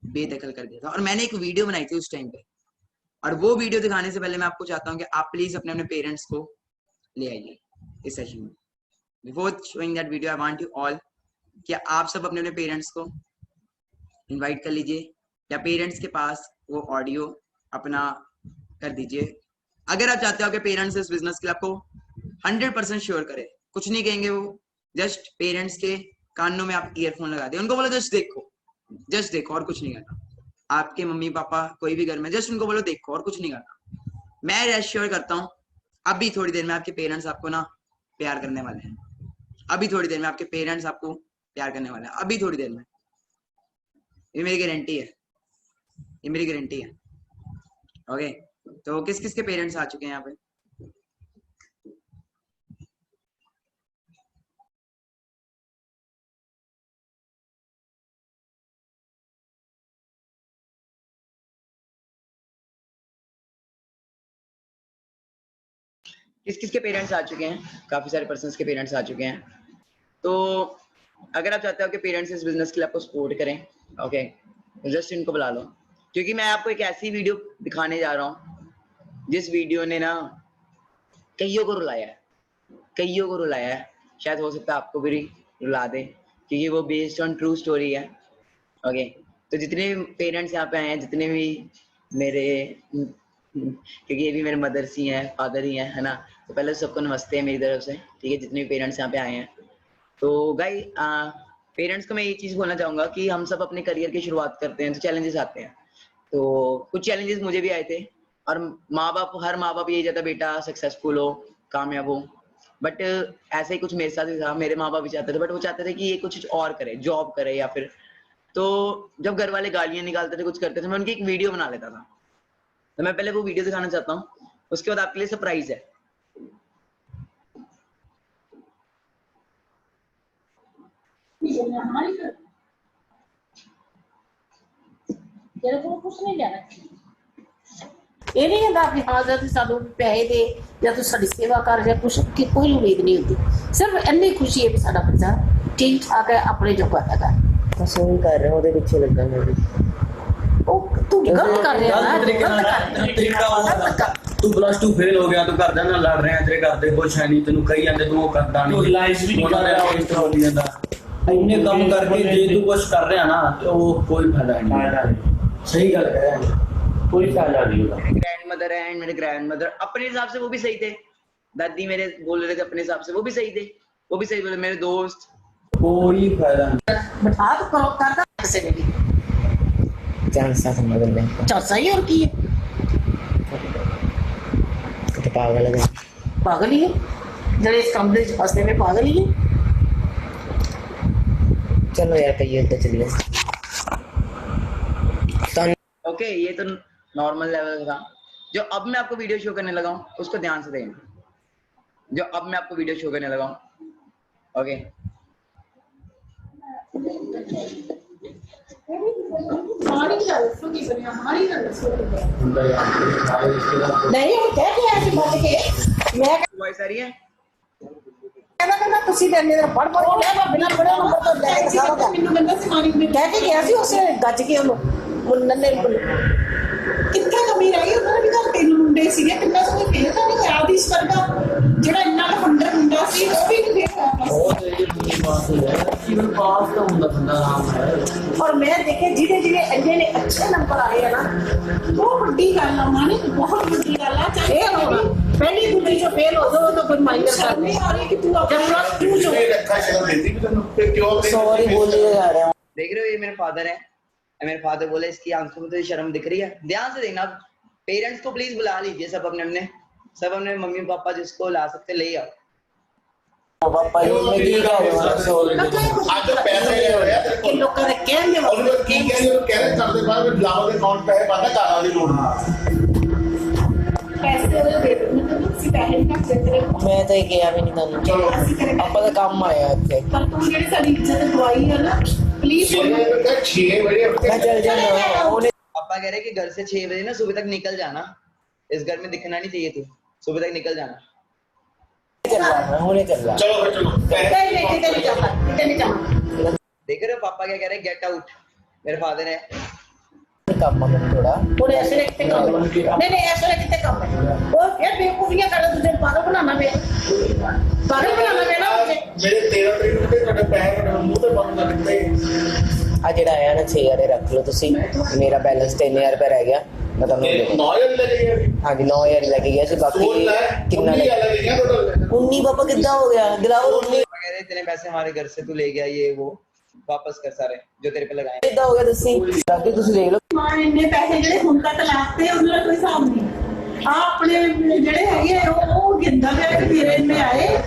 बेदखल कर दिया था, और मैंने एक वीडियो बनाई थी उस टाइम पे, और वो वीडियो दिखाने से पहले मैं आपको चाहता हूँ कि आप प्लीज अपने अपने पेरेंट्स को ले आइए इस सेशन में। Before showing that video I want you all कि आप सब अपने अपने पेरेंट्स को इनवाइट कर लीजिए या पेरेंट्स के पास वो ऑडियो अपना कर दीजिए। अगर आप चाहते हो कि पेरेंट्स इस बिजनेस के लिए आपको 100% श्योर करे, कुछ नहीं कहेंगे वो, जस्ट पेरेंट्स के कानों में आप ईयरफोन लगा दे, उनको बोलो जस्ट देखो और कुछ नहीं करना। आपके मम्मी पापा कोई भी घर में, जस्ट उनको बोलो देखो और कुछ नहीं करना। मैं रेश्योर करता हूँ अभी थोड़ी देर में आपके पेरेंट्स आपको ना प्यार करने वाले हैं, अभी थोड़ी देर में आपके पेरेंट्स आपको प्यार करने वाले हैं, अभी थोड़ी देर में। ये मेरी गारंटी है, ये मेरी गारंटी है। ओके, तो किस किस के पेरेंट्स आ चुके हैं यहाँ पे? किस किस के पेरेंट्स आ चुके हैं? काफी सारे पर्सन्स के पेरेंट्स आ चुके हैं। तो अगर आप चाहते हो कि पेरेंट्स इस बिजनेस के लिए आपको सपोर्ट करें, ओके, जस्ट इनको बुला लो, क्योंकि मैं आपको एक ऐसी वीडियो दिखाने जा रहा हूँ जिस वीडियो ने ना कईयों को रुलाया है, कईयों को रुलाया है। शायद हो सकता है आपको भी रुला दे, क्योंकि वो बेस्ड ऑन ट्रू स्टोरी है। ओके, तो जितने भी पेरेंट्स यहाँ पे आए हैं, जितने भी मेरे, क्योंकि ये भी मेरे मदर्स ही हैं, फादर ही हैं, है ना, तो पहले सबको नमस्ते है मेरी तरफ से, ठीक है, जितने भी पेरेंट्स यहाँ पे आए हैं। तो गाइस, पेरेंट्स को मैं ये चीज बोलना चाहूंगा कि हम सब अपने करियर की शुरुआत करते हैं तो चैलेंजेस आते हैं, तो कुछ चैलेंजेस मुझे भी आए थे, और हर माँ बाप यही चाहता बेटा सक्सेसफुल हो, कामयाब हो, बट ऐसे ही कुछ मेरे साथ भी था। मेरे माँ बाप भी चाहते थे, बट वो चाहते थे कि ये कुछ और करे, जॉब करे या फिर, तो जब घर वाले गालियां निकालते थे, कुछ करते थे, मैं उनकी एक वीडियो बना लेता था। तो मैं पहले वो वीडियो दिखाना चाहता हूँ, उसके बाद आपके लिए सरप्राइज है। तेरे को कुछ नहीं जाना, ये नहीं कहता कि हाँ जब सानू पैसे दे या तू साडी सेवा कर या कुछ की कोई उम्मीद नहीं होती, सिर्फ इन्नी खुशी है कि साडा बच्चा ठीक ठाक है, अपने जो करता है। बस वही कर रहे हैं, ਉਹਦੇ ਪਿੱਛੇ ਲੱਗਾ ਮੈਂ ਵੀ। ਉਹ ਤੂੰ ਗਲਤ ਕਰ ਰਿਹਾ ਨਾ, ਤਰੀਕਾ ਹੋਊਗਾ। ਤੂੰ +2 ਫੇਲ ਹੋ ਗਿਆ, ਤੂੰ ਘਰਦਿਆਂ ਨਾਲ ਲੜ ਰਿਹਾ, ਤੇਰੇ ਘਰ ਦੇ ਕੁਛ ਹੈ ਨਹੀਂ, ਤੈਨੂੰ ਕਹੀ ਜਾਂਦੇ ਤੂੰ ਉਹ ਕਰਦਾ ਨਹੀਂ, ਰਿਲਾਈਜ਼ ਵੀ ਨਹੀਂ ਕਰ ਰਿਹਾ ਹੋ ਜਾਂਦਾ। ਇੰਨੇ ਕੰਮ ਕਰਕੇ ਜੇ ਤੂੰ ਕੁਛ ਕਰ ਰਿਹਾ ਨਾ ਤੇ ਉਹ ਕੋਈ ਫਾਇਦਾ ਨਹੀਂ। ਸਹੀ ਗੱਲ ਕਹਿ ਰਿਹਾ, कोई फायदा नहीं होगा। ग्रैंडमदर है एंड मेरे ग्रैंडमदर अपने हिसाब से वो भी सही थे, दादी मेरे बोल रहे थे अपने हिसाब से, वो भी सही थे, वो भी सही बोले। मेरे दोस्त, कोई फायदा नहीं। बट आप करो करता कैसे नहीं चांसा समझ ले, अच्छा सही और की है, तो पागल है, पागल ही है, जब इस कमरे से फंसने में पागल ही है। चलो यार कहिए तो चलिए। ओके, ये तो नॉर्मल लेवल था। जो अब मैं आपको वीडियो शो करने लगा हूँ उसको ध्यान से देखें, जो अब मैं आपको वीडियो शो करने लगा हूँ, ओके। नहीं वो कह के ऐसे बच के मैं वॉइस आ रही है? ਕਹਿੰਦਾ ਕਹਿੰਦਾ ਤੁਸੀਂ ਤੇ ਮੇਰੇ ਪੜ ਪੜ ਗਿਆ ਮੈਂ ਬਿਨਾਂ ਪੜੇ ਨੰਬਰ ਤੋਂ ਲੈ ਕੇ ਸਾਰਾ ਮੈਨੂੰ ਕਹਿੰਦਾ ਸੀ ਮਾਰੀ ਕਹਿ ਕੇ ਗਿਆ ਸੀ ਉਸੇ ਗੱਜ ਕੇ ਉਹਨੂੰ ਮੁੰਡੇ ਨੇ ਕਿੱਥੇ ਕਮੀ ਰਹਿ ਗਈ, ਉਹਨਾਂ ਨੇ ਵੀ ਤਾਂ 3 ਮੁੰਡੇ ਸੀਗੇ, ਕਿੰਨਾ ਸੋਹਣਾ ਫੇਰ ਤਾਂ ਨਹੀਂ ਹੋਇਆ ਦੀ ਵਰਗਾ ਜਿਹੜਾ ਇੰਨਾ ਫੰਡਰ ਮੁੰਡਾ ਸੀ ਉਹ ਵੀ ਨਹੀਂ ਫੇਰ बहुत ये बात है, केवल पास का ਹੁੰਦਾ ਬੰਦਾ ਆਰਾਮ ਹੈ। और मैं देखे जिन्हें जिन्हें इंने ने अच्छे नंबर आए हैं ना, बहुत बड़ी गल है मानी, बहुत बड़ी गल है। फेल होना पहली दूसरी जो फेल हो जाओ तो कोई माइनस कर नहीं आ रही कि तू अपना +2 जो रखा शक्ल देती भी तन्नू फिर क्यों सॉरी बोलिए जा रहे हैं। देख रहे हो, ये मेरे फादर है, मेरे फादर बोले इसकी आंखों में तो ये शर्म दिख रही है। ध्यान से देखना, पेरेंट्स को प्लीज बुला लीजिए, सब अपने मम्मी पापा जिसको ला सकते ले आओ। पापा जी मैं की कह रहा हूं, आज पैसे ले रहे हैं ਲੋਕਾਂ ਦੇ ਕਹਿਣ ਦੇ ਉਹਨੂੰ ਕੀ ਕਹਿੰਦੇ ਉਹ ਕਹਿ ਕਰਦੇ ਬਾਅਦ ਵਿੱਚ ਲਾਵਾ ਦੇ ਅਕਾਊਂਟ ਪੈਸੇ ਪਾਤਾ ਘਰਾਂ ਦੀ ਲੋੜ ਪੈਸੇ ਉਹਦੇ ਦੇ ਦਿੰਦੇ ਨੇ ਤੁਸੀਂ ਪੈਸੇ ਨਹੀਂ ਕੱਟ ਸਕਦੇ ਮੈਂ ਤਾਂ ਇਹ ਕਿਹਾ ਵੀ ਨਹੀਂ ਤੁਹਾਨੂੰ ਚਲੋ ਅਸੀਂ ਕਰੇ ਆਪਾਂ ਦਾ ਕੰਮ ਆਇਆ ਇੱਥੇ ਪਰ ਤੂੰ ਜਿਹੜੀ ਸਾਡੀ ਇੱਜ਼ਤ ਦਵਾਈ ਹੈ ਨਾ ਪਲੀਜ਼ 6 ਵਜੇ ਮੈਂ ਚੱਲ ਜਾਣਾ ਉਹਨੇ पापा कह रहे कि घर से 6 बजे ना सुबह तक निकल जाना, इस घर में दिखना नहीं चाहिए तू, सुबह तक निकल जाना। ਚੱਲਣਾ ਹੁਣੇ ਚੱਲਣਾ ਚਲੋ ਫਿਰ ਚਲੋ ਕਿਤੇ ਨਹੀਂ ਜਾਣਾ ਕਿਤੇ ਨਹੀਂ ਜਾਣਾ देख रहे हो पापा क्या कह रहे हैं, गेट आउट। मेरे फादर है ਕੰਮ ਆ ਮੈਨੂੰ ਥੋੜਾ ਹੁਣ ਇਸ ਵੇਲੇ ਕਿਤੇ ਕੰਮ ਨਹੀਂ ਇਸ ਵੇਲੇ ਕਿਤੇ ਕੰਮ ਉਹ ਫਿਰ ਬੇਵਕੂਫੀਆਂ ਕਰ ਤੁझे ਪਾਗਲ ਬਣਾਉਣਾ ਪਿਆ ਪਾਗਲ ਬਣਾਉਣਾ ਪਿਆ ਨਾ ਮੁਝੇ ਮੇਰੇ 13 ਤਰੀਕ ਨੂੰ ਤੇ ਤੁਹਾਡੇ ਪੈਸੇ ਮੂੰਹ ਤੇ ਬੰਦ ਕਰ ਦਿੱਤੇ ਆ ਜਿਹੜਾ ਆਇਆ ਨਾ 6000 ਰੱਖ ਲਓ ਤੁਸੀਂ ਮੇਰਾ ਬੈਲੈਂਸ 3000 ਰੁਪਏ ਰਹਿ ਗਿਆ ਮੈਂ ਤੁਹਾਨੂੰ ਦੇ ਦੂੰਗਾ 9000 ਲੈ ਕੇ ਗਏ ਹਾਂਜੀ 9000 ਲੈ ਕੇ ਗਿਆ ਸੀ ਬਾਕੀ ਕਿੰਨਾ ਕਿੰਨਾ ਲੈ ਕੇ ਗਿਆ ਟੋਟਲ 19 ਪਾਪਾ ਕਿੱਦਾਂ ਹੋ ਗਿਆ ਦਿਲਾਵਰ 19 पापा कह रहे इतने पैसे हमारे घर से तू ले गया, ये वो वापस कर सारे जो तेरे पे लगाए। ਕਿੱਦਾਂ ਹੋ ਗਿਆ ਦੱਸੀ ਬਾਕੀ ਤੁਸੀਂ ਦੇਖ ਲਓ ਮਾਂ ਇੰਨੇ ਪੈਸੇ ਜਿਹੜੇ ਹੁਣ ਤੱਕ ਲਾਤੇ ਉਹਨਾਂ ਦਾ ਕੋਈ ਹਿਸਾਬ ਨਹੀਂ। ਆ ਆਪਣੇ ਜਿਹੜੇ ਹੈਗੇ ਉਹ ਗਿੰਦਾ ਪਿਆ ਕਿ ਮੇਰੇ ਇੰਨੇ ਆਏ ਹੈ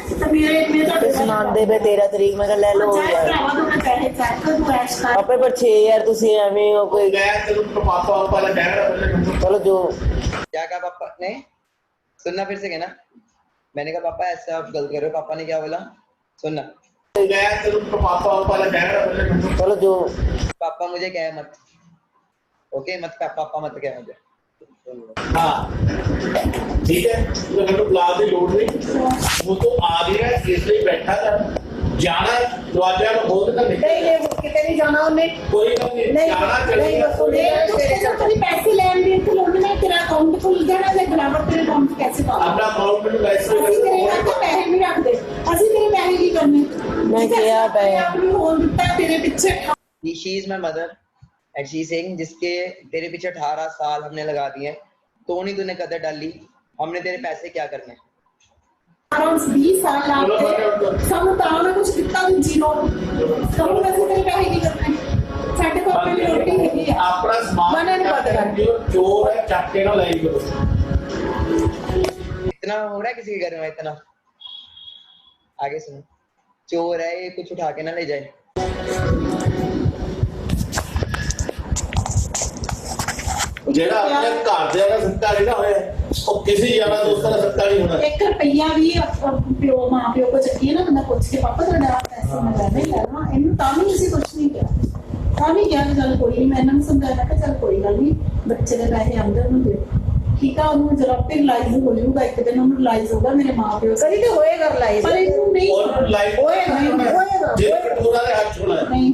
ਤੇ ਮੇਰੇ ਇੰਨੇ ਤੁਹਾਡੇ ਸੁਣਾਉਂਦੇ ਪਏ 13 ਤਰੀਕ ਮੈਂ ਕਿਹਾ ਲੈ ਲਓ ਯਾਰ ਭਰਾਵਾ ਤੋਂ ਪੈਸੇ ਚੱਕ ਤੂੰ ਐਸ਼ ਕਰ ਆਪੇ ਪਰ 6000 ਤੁਸੀਂ ਐਵੇਂ ਹੋ ਕੋਈ ਮੈਂ ਤੈਨੂੰ ਪਾਪਾ ਵਾਲਾ ਕਹਿ ਚਲੋ ਜੋ क्या कहा पापा ने? सुनना फिर से कहना। मैंने कहा पापा ऐसा आप गलत कर रहे हो। पापा ने क्या बोला? सुनना। ਮੈਂ ਤੈਨੂੰ ਪਾਪਾ ਵਾਲਾ ਕਹਿ ਚਲੋ ਜੋ पापा मुझे कहे मत, ओके मत पापा मत कहे मुझे। हाँ ठीक है तो मैं तो क्लास की लोड नहीं वो तो आ गया इसलिए बैठा था जाना दरवाजा खोल कर ਨਹੀਂ ਕਿਤੇ ਨਹੀਂ ਜਾਣਾ ਉਹਨੇ कोई गल नहीं नहीं जाना नहीं चलेगा बस ਉਹਨੇ ਤੇਰੇ ਪੈਸੇ ਲੈਣ ਦੇ ਤੇ ਲੋਨ ਮੈਂ ਤੇਰਾ ਅਕਾਊਂਟ ਖੁੱਲ ਜਾਣਾ ਤੇ ਬਰਾਬਰ ਤੇਰੇ ਅਕਾਊਂਟ 'ਚ ਪੈਸੇ ਪਾ अपना अकाउंट में ਅਸੀਂ ਤੇਰੇ वैसे ਨਾਲ ਪੈਸੇ ਨਹੀਂ ਰੱਖਦੇ ਅਸੀਂ ਤੇਰੇ ਪੈਸੇ ਕੀ ਕਰਨੇ ਮੈਂ ਕਿਹਾ ਪਏ ਆਪਣੀ ਹੋਣ ਦਿੱਤਾ ਤੇਰੇ ਪਿੱਛੇ She is my mother and she is saying जिसके तेरे पीछे 18 साल हमने लगा दिए तो नहीं तूने कदर डाली, हमने तेरे पैसे क्या करने। ਅਰਾਊਂਡ 20 ਸਾਲ ਲਾਤੇ ਸਾਨੂੰ ਤਾਂ ਨਾ ਕੁਝ ਦਿੱਤਾ ਨਹੀਂ ਜੀਰੋ ਸਾਨੂੰ ਅਸੀਂ ਤੇਰੇ ਪੈਸੇ ਕੀ ਕਰਨੇ ਸਾਡੇ ਕੋਲ ਆਪਣੀ ਰੋਟੀ ਹੈਗੀ ਆ अपना सामान मना नहीं पता है। जो चोर है चक्के ना लाई करो इतना हो रहा है किसी के घर में इतना? आगे सुनो, चोर है ये कुछ उठा के ना ले जाए। ਜਿਹੜਾ ਆਪਣੇ ਘਰ ਦੇ ਦਾ ਸੱਤਾ ਨਹੀਂ ਨਾ ਹੋਇਆ ਉਹ ਕਿਸੇ ਯਾਰਾਂ ਦੋਸਤਾਂ ਦਾ ਸੱਤਾ ਨਹੀਂ ਹੋਣਾ 1 ਰੁਪਈਆ ਵੀ ਪਿਓ ਮਾਂ ਪਿਓ ਕੋ ਚੱਕੀਏ ਨਾ ਬੰਦਾ ਪੁੱਛ ਕੇ ਪਾਪਾ ਤੁਹਾਡਾ ਪੈਸੇ ਮੈਂ ਲੈਣਾ ਹੀ ਲੈਣਾ ਇਹਨੂੰ ਤਾਂ ਵੀ ਅਸੀਂ ਕੁਝ ਨਹੀਂ ਕਿਹਾ ਤਾਂ ਵੀ ਕਿਹਾ ਕਿ ਚੱਲ ਕੋਈ ਨਹੀਂ ਮੈਂ ਇਹਨਾਂ ਨੂੰ ਸਮਝਾਇਆ ਕਿ ਚੱਲ ਕੋਈ ਗੱਲ ਨਹੀਂ ਬੱਚੇ ਦੇ ਪੈਸੇ ਆਉਂਦੇ ਉਹਨੂੰ ਦਿਓ ਠੀਕ ਆ ਉਹਨੂੰ ਜਰਾ ਤੇ ਰਿਲਾਈਜ਼ ਹੋ ਜਾਊਗਾ ਇੱਕ ਦਿਨ ਉਹਨੂੰ ਰਿਲਾਈਜ਼ ਹੋਊਗਾ ਮੇਰੇ ਮਾਂ ਪਿਓ ਕਦੀ ਤੇ ਹੋਏਗਾ ਰਿਲਾਈਜ਼ ਪਰ ਇਹਨੂੰ ਨਹੀਂ और लाइफ ਹੋਏਗਾ ਜੇ ਪੂਰਾ ਦੇ ਹੱਥ ਛੋੜਾ ਨਹੀਂ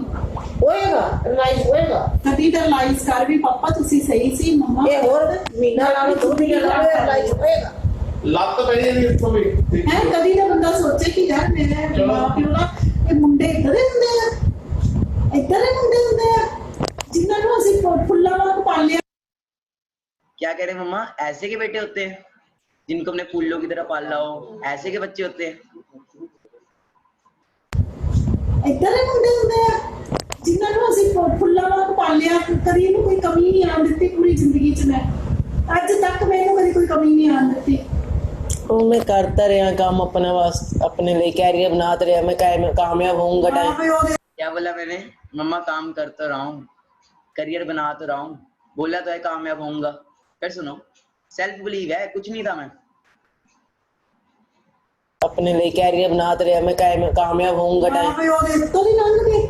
ਹੋਏਗਾ ਰਿਲਾਈਜ਼ ਹੋਏਗਾ ਕਦੀ ਤਾਂ ਰਿਲਾਈਜ਼ ਕਰ ਵੀ ਪਾਪਾ ਤੁਸੀਂ ਸਹੀ ਸੀ ਮੰਮਾ ਇਹ ਹੋਰ ਮਹੀਨਾ ਨਾਲ 2 ਮਹੀਨੇ ਨਾਲ ਰਿਲਾਈਜ਼ ਹੋਏਗਾ ਲੱਤ ਪੈ ਜਾਂਦੀ ਉੱਥੋਂ ਵੀ ਹੈ ਕਦੀ ਤਾਂ ਬੰਦਾ ਸੋਚੇ ਕਿ ਯਾਰ ਮੇਰੇ ਮਾਂ ਪਿਓ ਨਾ ਇਹ ਮੁੰਡੇ ਇੱਧਰ ਹੀ ਹੁੰਦੇ ਆ ਇੱਧਰ ਹੀ ਮੁੰਡੇ ਹੁੰਦੇ ਆ ਜਿਨ੍ਹਾਂ ਨੂੰ ਅਸੀਂ ਫੁੱਲਾਂ ਵਾਂਗ ਪਾਲਿਆ क्या कह रहे हैं मम्मा? ऐसे के बेटे होते हैं जिनको हमने फूलों की तरह पाला हो, ऐसे के बच्चे होते हैं? ਇੱਧਰ ਹੀ ਮੁੰਡੇ ਹੁੰਦੇ ਆ ਜਿਨ੍ਹਾਂ ਨੂੰ ਅਸੀਂ ਫੁੱਲਾਂ ਵਾਂਗ ਪਾਲਿਆ ਕਦੀ ਇਹਨੂੰ ਕੋਈ ਕਮੀ ਨਹੀਂ ਆਉਣ ਦਿੱਤੀ ਪੂਰੀ ਜ਼ਿੰਦਗੀ 'ਚ ਮੈਂ ਅੱਜ ਤੱਕ ਮੈਨੂੰ ਕਦੀ ਕੋਈ ਕਮੀ ਨਹੀਂ ਆਉਣ ਦਿੱਤੀ ਉਹ ਮੈਂ ਕਰਤਾ ਰਿਹਾ ਕੰਮ अपने वास्ते अपने लिए कैरियर बनाते रहा मैं कामयाब होऊंगा ਮਾਂ टाइम ਪਿਓ ਦੇ क्या बोला मैंने? मम्मा काम कर तो रहा हूँ, करियर बना तो रहा हूँ, बोला तो है कामयाब होऊंगा। फिर सुनो, सेल्फ बिलीव है, कुछ नहीं था मैं। अपने लिए कैरियर बनाते रहा मैं कामयाब होऊंगा ਮਾਂ टाइम ਪਿਓ ਦੇ ਤੋਂ ਨਹੀਂ ਲੰਘਦੇ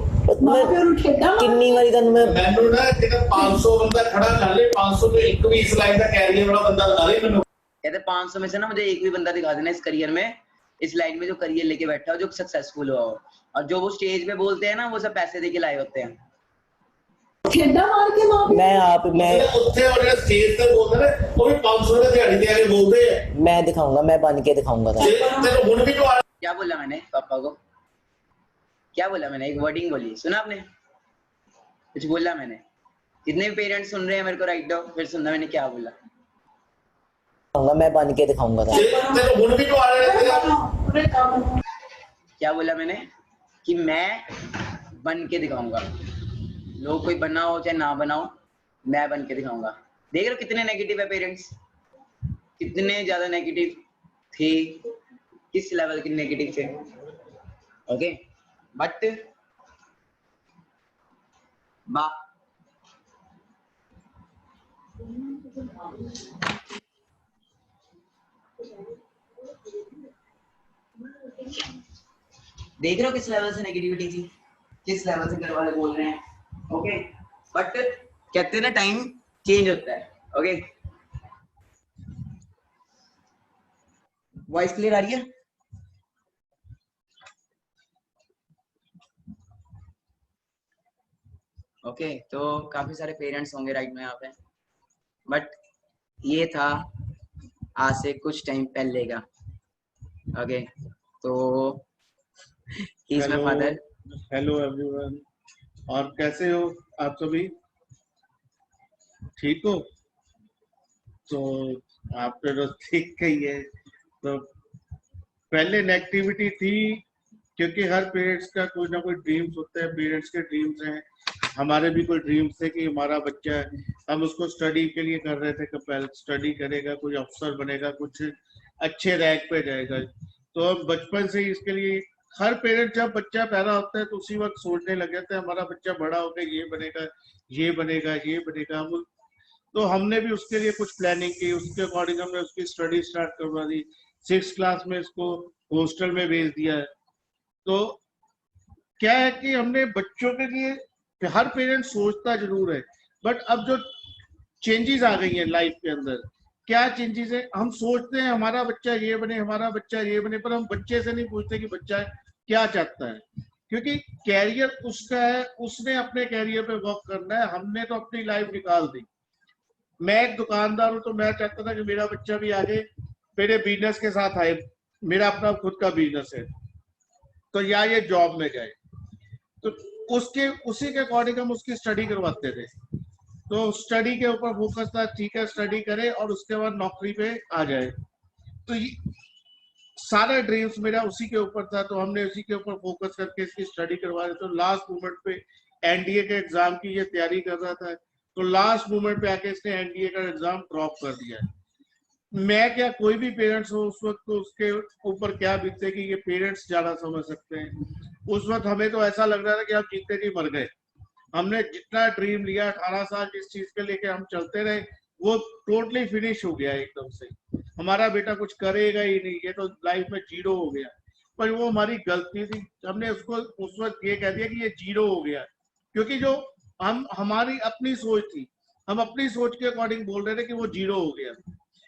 ਮਾਂ ਪਿਓ ਨੂੰ ਠੇਡਾ ਕਿੰਨੀ ਵਾਰੀ ਤੁਹਾਨੂੰ ਮੈਂ ਮੈਨੂੰ ਨਾ ਜਿਹੜਾ 500 ਬੰਦਾ ਖੜਾ ਕਰ ਲੇ 500 ਤੋਂ ਇੱਕ ਵੀ ਇਸ ਲਾਈਨ ਦਾ ਕੈਰੀਅਰ वाला ਬੰਦਾ ਲਾ ਲੇ ਮੈਨੂੰ कहते 500 में से ना मुझे एक भी बंदा दिखा देना इस करियर में, इस लाइन में जो करियर लेके बैठा हो, जो सक्सेसफुल हुआ हो, और जो वो स्टेज पे बोलते हैं ना वो सब पैसे दे के लाए होते हैं। ਠੇਡਾ ਮਾਰ ਕੇ ਮਾਂ ਪਿਓ मैं आप मैं ਉੱਥੇ ਉਹ ਜਿਹੜਾ ਸਟੇਜ ਤੇ ਬੋਲਦੇ ਨੇ ਉਹ ਵੀ 500 ਦੇ ਦਿਹਾੜੀ ਦੇ ਆ ਕੇ ਬੋਲਦੇ ਆ मैं दिखाऊंगा मैं बन के दिखाऊंगा ਜੇ ਤੈਨੂੰ ਹੁਣ ਵੀ ਜਵਾਬ क्या बोला मैंने पापा को? क्या बोला मैंने? एक वर्डिंग बोली, सुना आपने? कुछ बोला मैंने? जितने भी पेरेंट्स सुन रहे हैं मेरे को राइट डाउन, फिर सुनना मैंने क्या बोला। मैं बन के दिखाऊंगा ਜੇ ਤੈਨੂੰ ਹੁਣ ਵੀ ਜਵਾਬ ਪੂਰੇ ਕੰਮ क्या बोला मैंने? कि मैं बन के दिखाऊंगा। लोग कोई बना हो चाहे ना बनाओ, मैं बन के दिखाऊंगा। देख रहे हो कितने नेगेटिव है पेरेंट्स, कितने ज्यादा नेगेटिव थे, किस लेवल के नेगेटिव थे। ओके बट बा देख रहे हो किस लेवल से नेगेटिविटी थी, किस लेवल से घर वाले बोल रहे हैं। ओके बट कहते हैं ना टाइम चेंज होता है। ओके वॉइस क्लियर आ रही है? ओके तो काफी सारे पेरेंट्स होंगे राइट में यहाँ पे, बट ये था आज से कुछ टाइम पहले का। ओके तो he is my father. Hello everyone, और कैसे हो आप सभी? ठीक हो? तो आपने तो ठीक कही है। तो पहले नेगेटिविटी थी क्योंकि हर पेरेंट्स का कोई ना कोई ड्रीम्स होता है, पेरेंट्स के ड्रीम्स हैं, हमारे भी कोई ड्रीम्स थे कि हमारा बच्चा, हम उसको स्टडी के लिए कर रहे थे कि पहले स्टडी करेगा, कोई अफसर बनेगा, कुछ अच्छे रैंक पे जाएगा। तो हम बचपन से ही इसके लिए, हर पेरेंट जब बच्चा पैदा होता है तो उसी वक्त सोचने लग जाते हैं हमारा बच्चा बड़ा होकर ये बनेगा, ये बनेगा, ये बनेगा। हम तो हमने भी उसके लिए कुछ प्लानिंग की, उसके अकॉर्डिंग हमने उसकी स्टडी स्टार्ट करवा दी। 6th क्लास में इसको हॉस्टल में भेज दिया है। तो क्या है कि हमने बच्चों के लिए, हर पेरेंट सोचता जरूर है, बट अब जो चेंजेस आ गई हैं लाइफ के अंदर, क्या चेंजेस है, हम सोचते हैं हमारा बच्चा ये बने, हमारा बच्चा ये बने, पर हम बच्चे से नहीं पूछते कि बच्चा क्या चाहता है, क्योंकि कैरियर उसका है, उसने अपने कैरियर पे वर्क करना है। हमने तो अपनी लाइफ निकाल दी। मैं एक दुकानदार हूँ तो मैं चाहता था कि मेरा बच्चा भी आगे मेरे बिजनेस के साथ आए, मेरा अपना खुद का बिजनेस है, तो या ये जॉब में जाए। तो उसके उसी के अकॉर्डिंग हम उसकी स्टडी करवाते थे। तो स्टडी के ऊपर फोकस था, ठीक है स्टडी करे और उसके बाद नौकरी पे आ जाए। तो सारा ड्रीम्स मेरा उसी के ऊपर था, तो हमने उसी के ऊपर फोकस करके इसकी स्टडी करवा रहे। तो लास्ट मोमेंट पे एनडीए के एग्जाम की ये तैयारी कर रहा था, तो लास्ट मोमेंट पे आके इसने एनडीए का एग्जाम ड्रॉप कर दिया। मैं क्या, कोई भी पेरेंट्स हो उस वक्त तो उसके ऊपर क्या बीतते कि ये पेरेंट्स ज्यादा समझ सकते हैं। उस वक्त हमें तो ऐसा लग रहा था कि हम जीते जी मर गए। हमने जितना ड्रीम लिया 18 साल जिस चीज के लेके हम चलते रहे, वो टोटली फिनिश हो गया एकदम से। हमारा बेटा कुछ करेगा ही नहीं, ये तो लाइफ में जीरो हो गया। पर वो हमारी गलती थी, हमने उसको उस वक्त ये कह दिया कि ये जीरो हो गया, क्योंकि जो हमारी अपनी सोच थी, हम अपनी सोच के अकॉर्डिंग बोल रहे थे कि वो जीरो हो गया,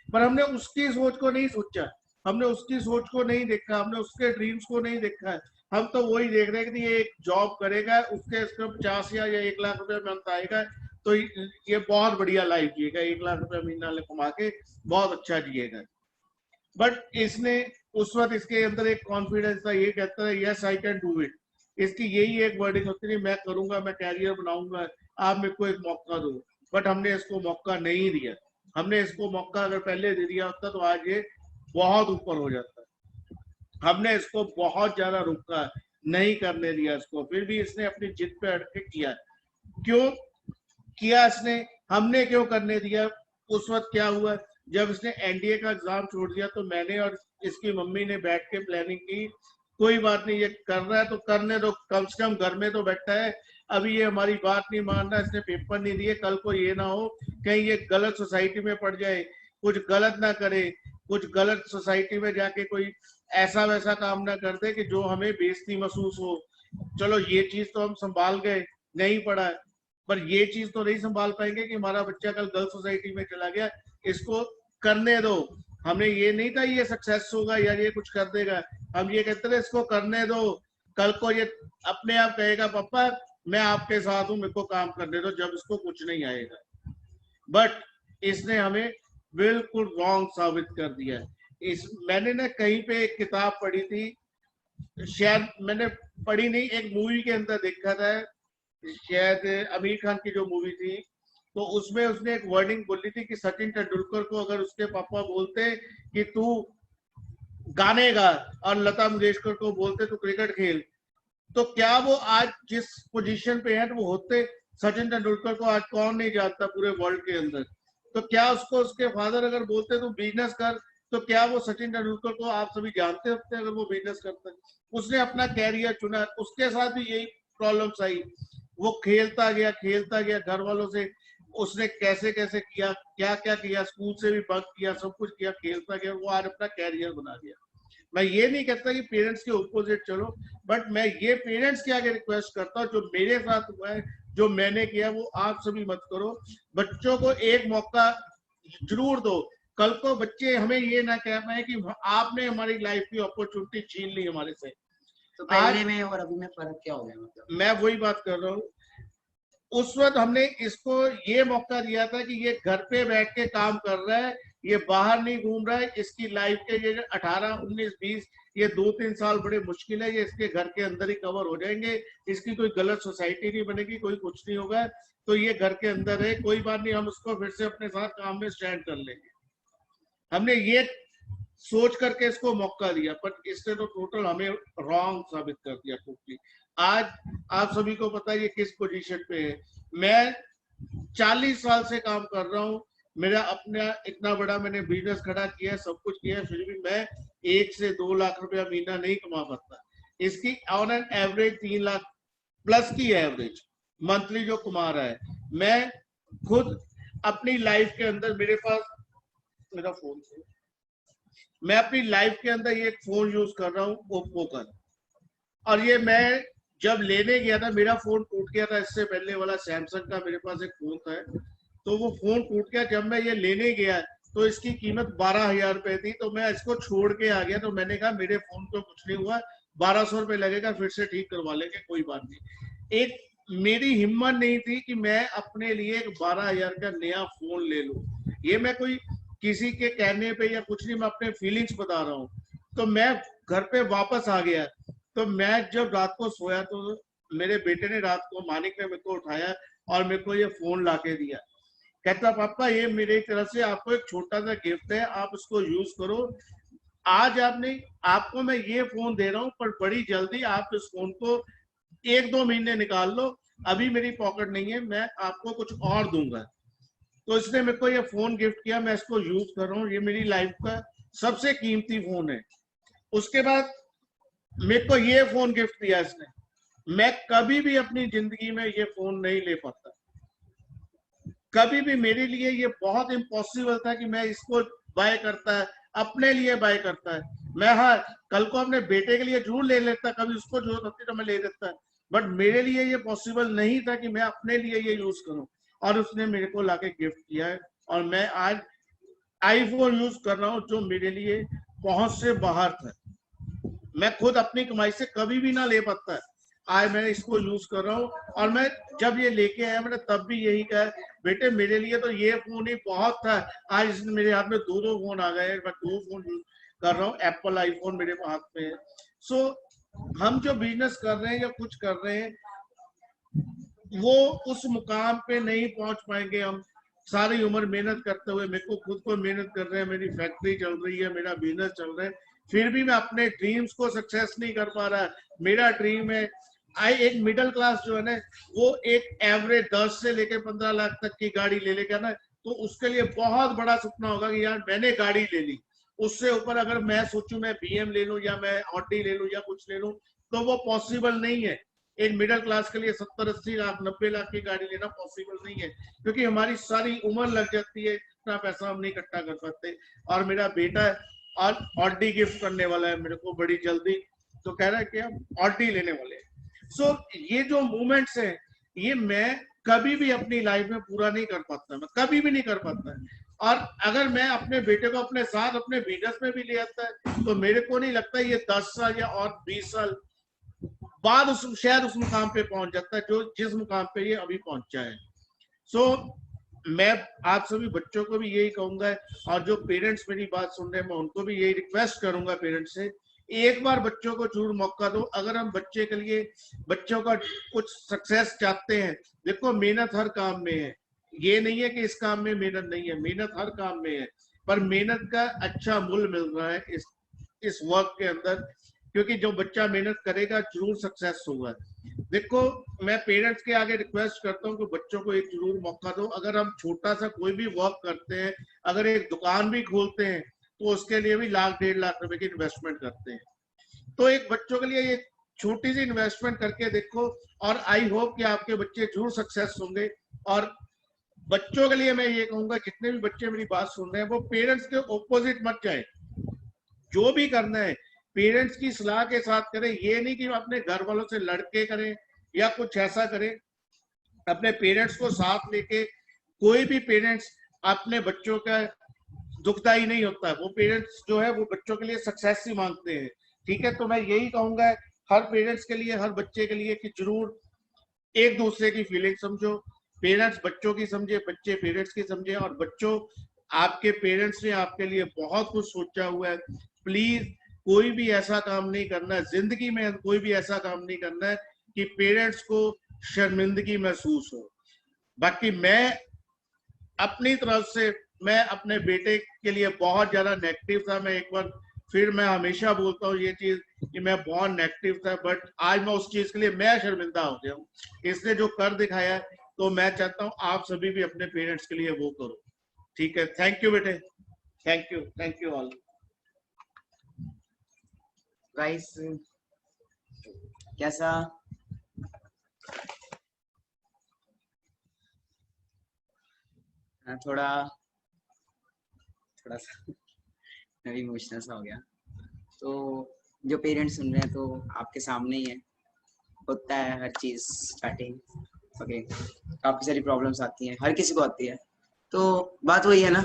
पर हमने उसकी सोच को नहीं सोचा, हमने उसकी सोच को नहीं देखा, हमने उसके ड्रीम्स को नहीं देखा। हम तो वही देख रहे हैं कि ये एक जॉब करेगा, उसके 50 या 1 लाख रुपए मंथ आएगा, तो ये बहुत बढ़िया लाइफ जिएगा, 1 लाख रुपए महीना कमा के बहुत अच्छा जिएगा। बट इसने उस वक्त इसके अंदर एक कॉन्फिडेंस था, ये कहता है yes I can do it. इसकी यही एक वर्डिंग होती थी, मैं करूंगा, मैं कैरियर बनाऊंगा, आप मेरे को एक मौका दो। बट हमने इसको मौका नहीं दिया। हमने इसको मौका अगर पहले दे दिया होता तो आज ये बहुत ऊपर हो जाता। हमने इसको बहुत ज्यादा रुका, नहीं करने दिया इसको, फिर भी इसने अपनी जिद पे अड़ के किया। क्यों किया इसने, हमने क्यों करने दिया? उस वक्त क्या हुआ, जब इसने एनडीए का एग्जाम छोड़ दिया तो मैंने और इसकी मम्मी ने बैठ के प्लानिंग की, कोई बात नहीं, ये कर रहा है तो करने दो, कम से कम घर में तो बैठा है, अभी ये हमारी बात नहीं मान रहा, इसने पेपर नहीं दिए, कल को ये ना हो कहीं ये गलत सोसाइटी में पड़ जाए, कुछ गलत ना करे, कुछ गलत सोसाइटी में जाके कोई ऐसा वैसा काम ना कर दे कि जो हमें बेइज्जती महसूस हो। चलो ये चीज तो हम संभाल गए, नहीं पड़ा, पर ये चीज तो नहीं संभाल पाएंगे कि हमारा बच्चा कल गलत सोसाइटी में चला गया, इसको करने दो। हमने ये नहीं था ये सक्सेस होगा या ये कुछ कर देगा, हम ये कहते थे इसको करने दो, कल को ये अपने आप कहेगा पापा मैं आपके साथ हूं, मेरे को काम करने दो, जब इसको कुछ नहीं आएगा। बट इसने हमें बिल्कुल रॉन्ग साबित कर दिया। मैंने ना कहीं पे एक किताब पढ़ी थी, शायद मैंने पढ़ी नहीं, एक मूवी के अंदर देखा था, शायद आमिर खान की जो मूवी थी, तो उसमें उसने एक वर्डिंग बोली थी कि सचिन तेंदुलकर को अगर उसके पापा बोलते कि तू गाने गा और लता मंगेशकर को बोलते तू क्रिकेट खेल, तो क्या वो आज जिस पोजीशन पे है वो होते? सचिन तेंदुलकर को आज कौन नहीं जानता पूरे वर्ल्ड के अंदर। तो क्या उसको उसके फादर अगर बोलते तू बिजनेस कर, तो क्या वो सचिन तेंदुलकर को आप सभी जानते होते अगर वो बिजनेस करता? उसने अपना कैरियर चुना, उसके साथ भी यही प्रॉब्लम्स आई। वो खेलता गया घर वालों से, उसने कैसे कैसे किया, क्या क्या किया, स्कूल से भी बंक किया, सब कुछ किया, खेलता गया, वो आज अपना कैरियर बना गया। मैं ये नहीं कहता कि पेरेंट्स के ऑपोजिट चलो, बट मैं ये पेरेंट्स के आगे रिक्वेस्ट करता हूँ, जो मेरे साथ हुआ है, जो मैंने किया, वो आप सभी मत करो। बच्चों को एक मौका जरूर दो। कल को बच्चे हमें ये ना कह पाए कि आपने हमारी लाइफ की अपॉर्चुनिटी छीन ली हमारे से। तो पहले में और अभी में फर्क क्या हो गया? मतलब मैं वही बात कर रहा हूँ, उस वक्त हमने इसको ये मौका दिया था कि ये घर पे बैठ के काम कर रहा है, ये बाहर नहीं घूम रहा है, इसकी लाइफ के ये 18, 19, 20 ये 2-3 साल बड़े मुश्किल है, ये इसके घर के अंदर ही कवर हो जाएंगे, इसकी कोई गलत सोसाइटी नहीं बनेगी, कोई कुछ नहीं होगा, तो ये घर के अंदर है, कोई बात नहीं, हम उसको फिर से अपने साथ काम में स्टैंड कर लेंगे। हमने ये सोच करके इसको मौका दिया, पर इसने तो टोटल हमें रॉन्ग साबित कर दिया टोटली। आज आप सभी को पता है ये किस पोजीशन पे है। मैं 40 साल से काम कर रहा हूँ, मेरा अपना इतना बड़ा मैंने बिजनेस खड़ा किया है, सब कुछ किया है, फिर भी मैं 1 से 2 लाख रुपया महीना नहीं कमा पाता। इसकी on an average 3 lakh plus की एवरेज मंथली जो कमा रहा है। मैं खुद अपनी लाइफ के अंदर, मेरे पास मेरा फोन, मैं अपनी लाइफ के अंदर ये फोन यूज कर रहा हूँ ओप्पो का, और ये मैं जब लेने गया था, मेरा फोन टूट गया था, इससे पहले वाला सैमसंग का मेरे पास एक फोन था, तो वो फोन टूट गया। जब मैं ये लेने गया तो इसकी कीमत 12,000 रुपए थी, तो मैं इसको छोड़ के आ गया। तो मैंने कहा मेरे फोन को कुछ नहीं हुआ, 1200 रुपए लगेगा, फिर से ठीक करवा लेंगे, कोई बात नहीं। एक मेरी हिम्मत नहीं थी कि मैं अपने लिए एक 12,000 का नया फोन ले लूं। ये मैं कोई किसी के कहने पे या कुछ नहीं, मैं अपने फीलिंग्स बता रहा हूँ। तो मैं घर पे वापस आ गया, तो मैं जब रात को सोया तो मेरे बेटे ने रात को, मानिक ने मेरे को उठाया और मेरे को ये फोन लाके दिया। कहता पापा ये मेरी तरफ से आपको एक छोटा सा गिफ्ट है, आप उसको यूज करो। आज आपको मैं ये फोन दे रहा हूँ, पर बड़ी जल्दी आप इस फोन को 1-2 महीने निकाल लो, अभी मेरी पॉकेट नहीं है, मैं आपको कुछ और दूंगा। तो इसने मेरे को ये फोन गिफ्ट किया, मैं इसको यूज कर रहा हूँ, ये मेरी लाइफ का सबसे कीमती फोन है। उसके बाद मेरे को ये फोन गिफ्ट दिया इसने। मैं कभी भी अपनी जिंदगी में ये फोन नहीं ले पाता, कभी भी। मेरे लिए ये बहुत इम्पॉसिबल था कि मैं इसको बाय करता है, अपने लिए बाय करता है। मैं हाँ कल को अपने बेटे के लिए जरूर ले लेता, कभी उसको जरूरत होती तो मैं ले लेता, बट मेरे लिए ये पॉसिबल नहीं था कि मैं अपने लिए ये यूज करूं। और उसने मेरे को लाके गिफ्ट किया है, और मैं आज आईफोन यूज कर रहा हूँ, जो मेरे लिए पहुंच से बाहर था। मैं खुद अपनी कमाई से कभी भी ना ले पाता, आज मैं इसको यूज कर रहा हूँ। और मैं जब ये लेके आया, मैंने तब भी यही कहा, बेटे मेरे लिए तो ये फोन ही बहुत था, आज इसने मेरे हाथ में 2 फोन आ गए, मैं 2 फोन यूज कर रहा हूँ, एप्पल आईफोन मेरे हाथ में है। सो हम जो बिजनेस कर रहे हैं या कुछ कर रहे हैं, वो उस मुकाम पे नहीं पहुंच पाएंगे हम सारी उम्र मेहनत करते हुए। मेरे को खुद को मेहनत कर रहे हैं, मेरी फैक्ट्री चल रही है, मेरा बिजनेस चल रहा है, फिर भी मैं अपने ड्रीम्स को सक्सेस नहीं कर पा रहा। मेरा ड्रीम है एक मिडिल क्लास जो है ना, वो एक एवरेज 10 से लेकर 15 लाख तक की गाड़ी ले लेगा ना, तो उसके लिए बहुत बड़ा सपना होगा कि यार मैंने गाड़ी ले ली। उससे ऊपर अगर मैं सोचूं मैं BM ले लूं या मैं ऑडी ले लूं या कुछ ले लूं, तो वो पॉसिबल नहीं है। एक मिडिल क्लास के लिए 70-80 लाख 90 लाख की गाड़ी लेना पॉसिबल नहीं है, क्योंकि हमारी सारी उम्र लग जाती है, इतना पैसा हम नहीं इकट्ठा कर सकते। और मेरा बेटा और ऑडी गिफ्ट करने वाला है मेरे को बड़ी जल्दी, तो कह रहा है कि हम ऑडी लेने वाले हैं। सो ये जो मूवमेंट्स है, ये मैं कभी भी अपनी लाइफ में पूरा नहीं कर पाता, मैं कभी भी नहीं कर पाता। और अगर मैं अपने बेटे को अपने साथ अपने बिजनेस में भी ले आता है, तो मेरे को नहीं लगता ये 10 साल या और 20 साल बाद शायद उस मुकाम पे पहुंच जाता है जो जिस मुकाम पे ये अभी पहुंचा है। सो मैं आप सभी बच्चों को भी यही कहूंगा, और जो पेरेंट्स मेरी बात सुन रहे हैं, मैं उनको भी यही रिक्वेस्ट करूंगा पेरेंट्स से, एक बार बच्चों को जरूर मौका दो। अगर हम बच्चे के लिए, बच्चों का कुछ सक्सेस चाहते हैं, देखो मेहनत हर काम में है, ये नहीं है कि इस काम में मेहनत नहीं है, मेहनत हर काम में है, पर मेहनत का अच्छा मूल्य मिल रहा है इस वर्क के अंदर, क्योंकि जो बच्चा मेहनत करेगा जरूर सक्सेस होगा। देखो मैं पेरेंट्स के आगे रिक्वेस्ट करता हूँ कि बच्चों को एक जरूर मौका दो। अगर हम छोटा सा कोई भी वर्क करते हैं, अगर एक दुकान भी खोलते हैं, तो उसके लिए भी 1-1.5 लाख रुपए की इन्वेस्टमेंट करते हैं। तो एक बच्चों के लिए ये छोटी सी इन्वेस्टमेंट करके देखो, और आई होप कि आपके बच्चे जरूर सक्सेस होंगे। और बच्चों के लिए मैं ये कहूंगा, जितने भी बच्चे मेरी बात सुन रहे हैं वो पेरेंट्स के ऑपोजिट मत जाए। जो भी करना है पेरेंट्स की सलाह के साथ करें। ये नहीं कि अपने घर वालों से लड़के करें या कुछ ऐसा करें। अपने पेरेंट्स को साथ लेके, कोई भी पेरेंट्स अपने बच्चों का दुखदाई नहीं होता। वो पेरेंट्स जो है वो बच्चों के लिए सक्सेस ही मांगते हैं। ठीक है, तो मैं यही कहूंगा हर पेरेंट्स के लिए, हर बच्चे के लिए, कि जरूर एक दूसरे की फीलिंग समझो। पेरेंट्स बच्चों की समझे, बच्चे पेरेंट्स की समझे। और बच्चों, आपके पेरेंट्स ने आपके लिए बहुत कुछ सोचा हुआ है। प्लीज कोई भी ऐसा काम नहीं करना है जिंदगी में, कोई भी ऐसा काम नहीं करना है कि पेरेंट्स को शर्मिंदगी महसूस हो। बाकी मैं अपनी तरफ से, मैं अपने बेटे के लिए बहुत ज्यादा नेगेटिव था। मैं एक बार फिर मैं हमेशा बोलता हूँ ये चीज कि मैं बहुत नेगेटिव था, बट आज मैं उस चीज के लिए मैं शर्मिंदा हो गया हूँ। इसने जो कर दिखाया है, तो मैं चाहता हूँ आप सभी भी अपने पेरेंट्स के लिए वो करो। ठीक है, थैंक यू बेटे, थैंक यू ऑल। गाइस, कैसा थोड़ा सा मैं भी इमोशनल सा हो गया। तो जो पेरेंट्स सुन रहे हैं, तो आपके सामने ही है, होता है हर चीज स्टार्टिंग। ओके, काफी सारी प्रॉब्लम्स आती हैं, हर किसी को आती है। तो बात वही है ना,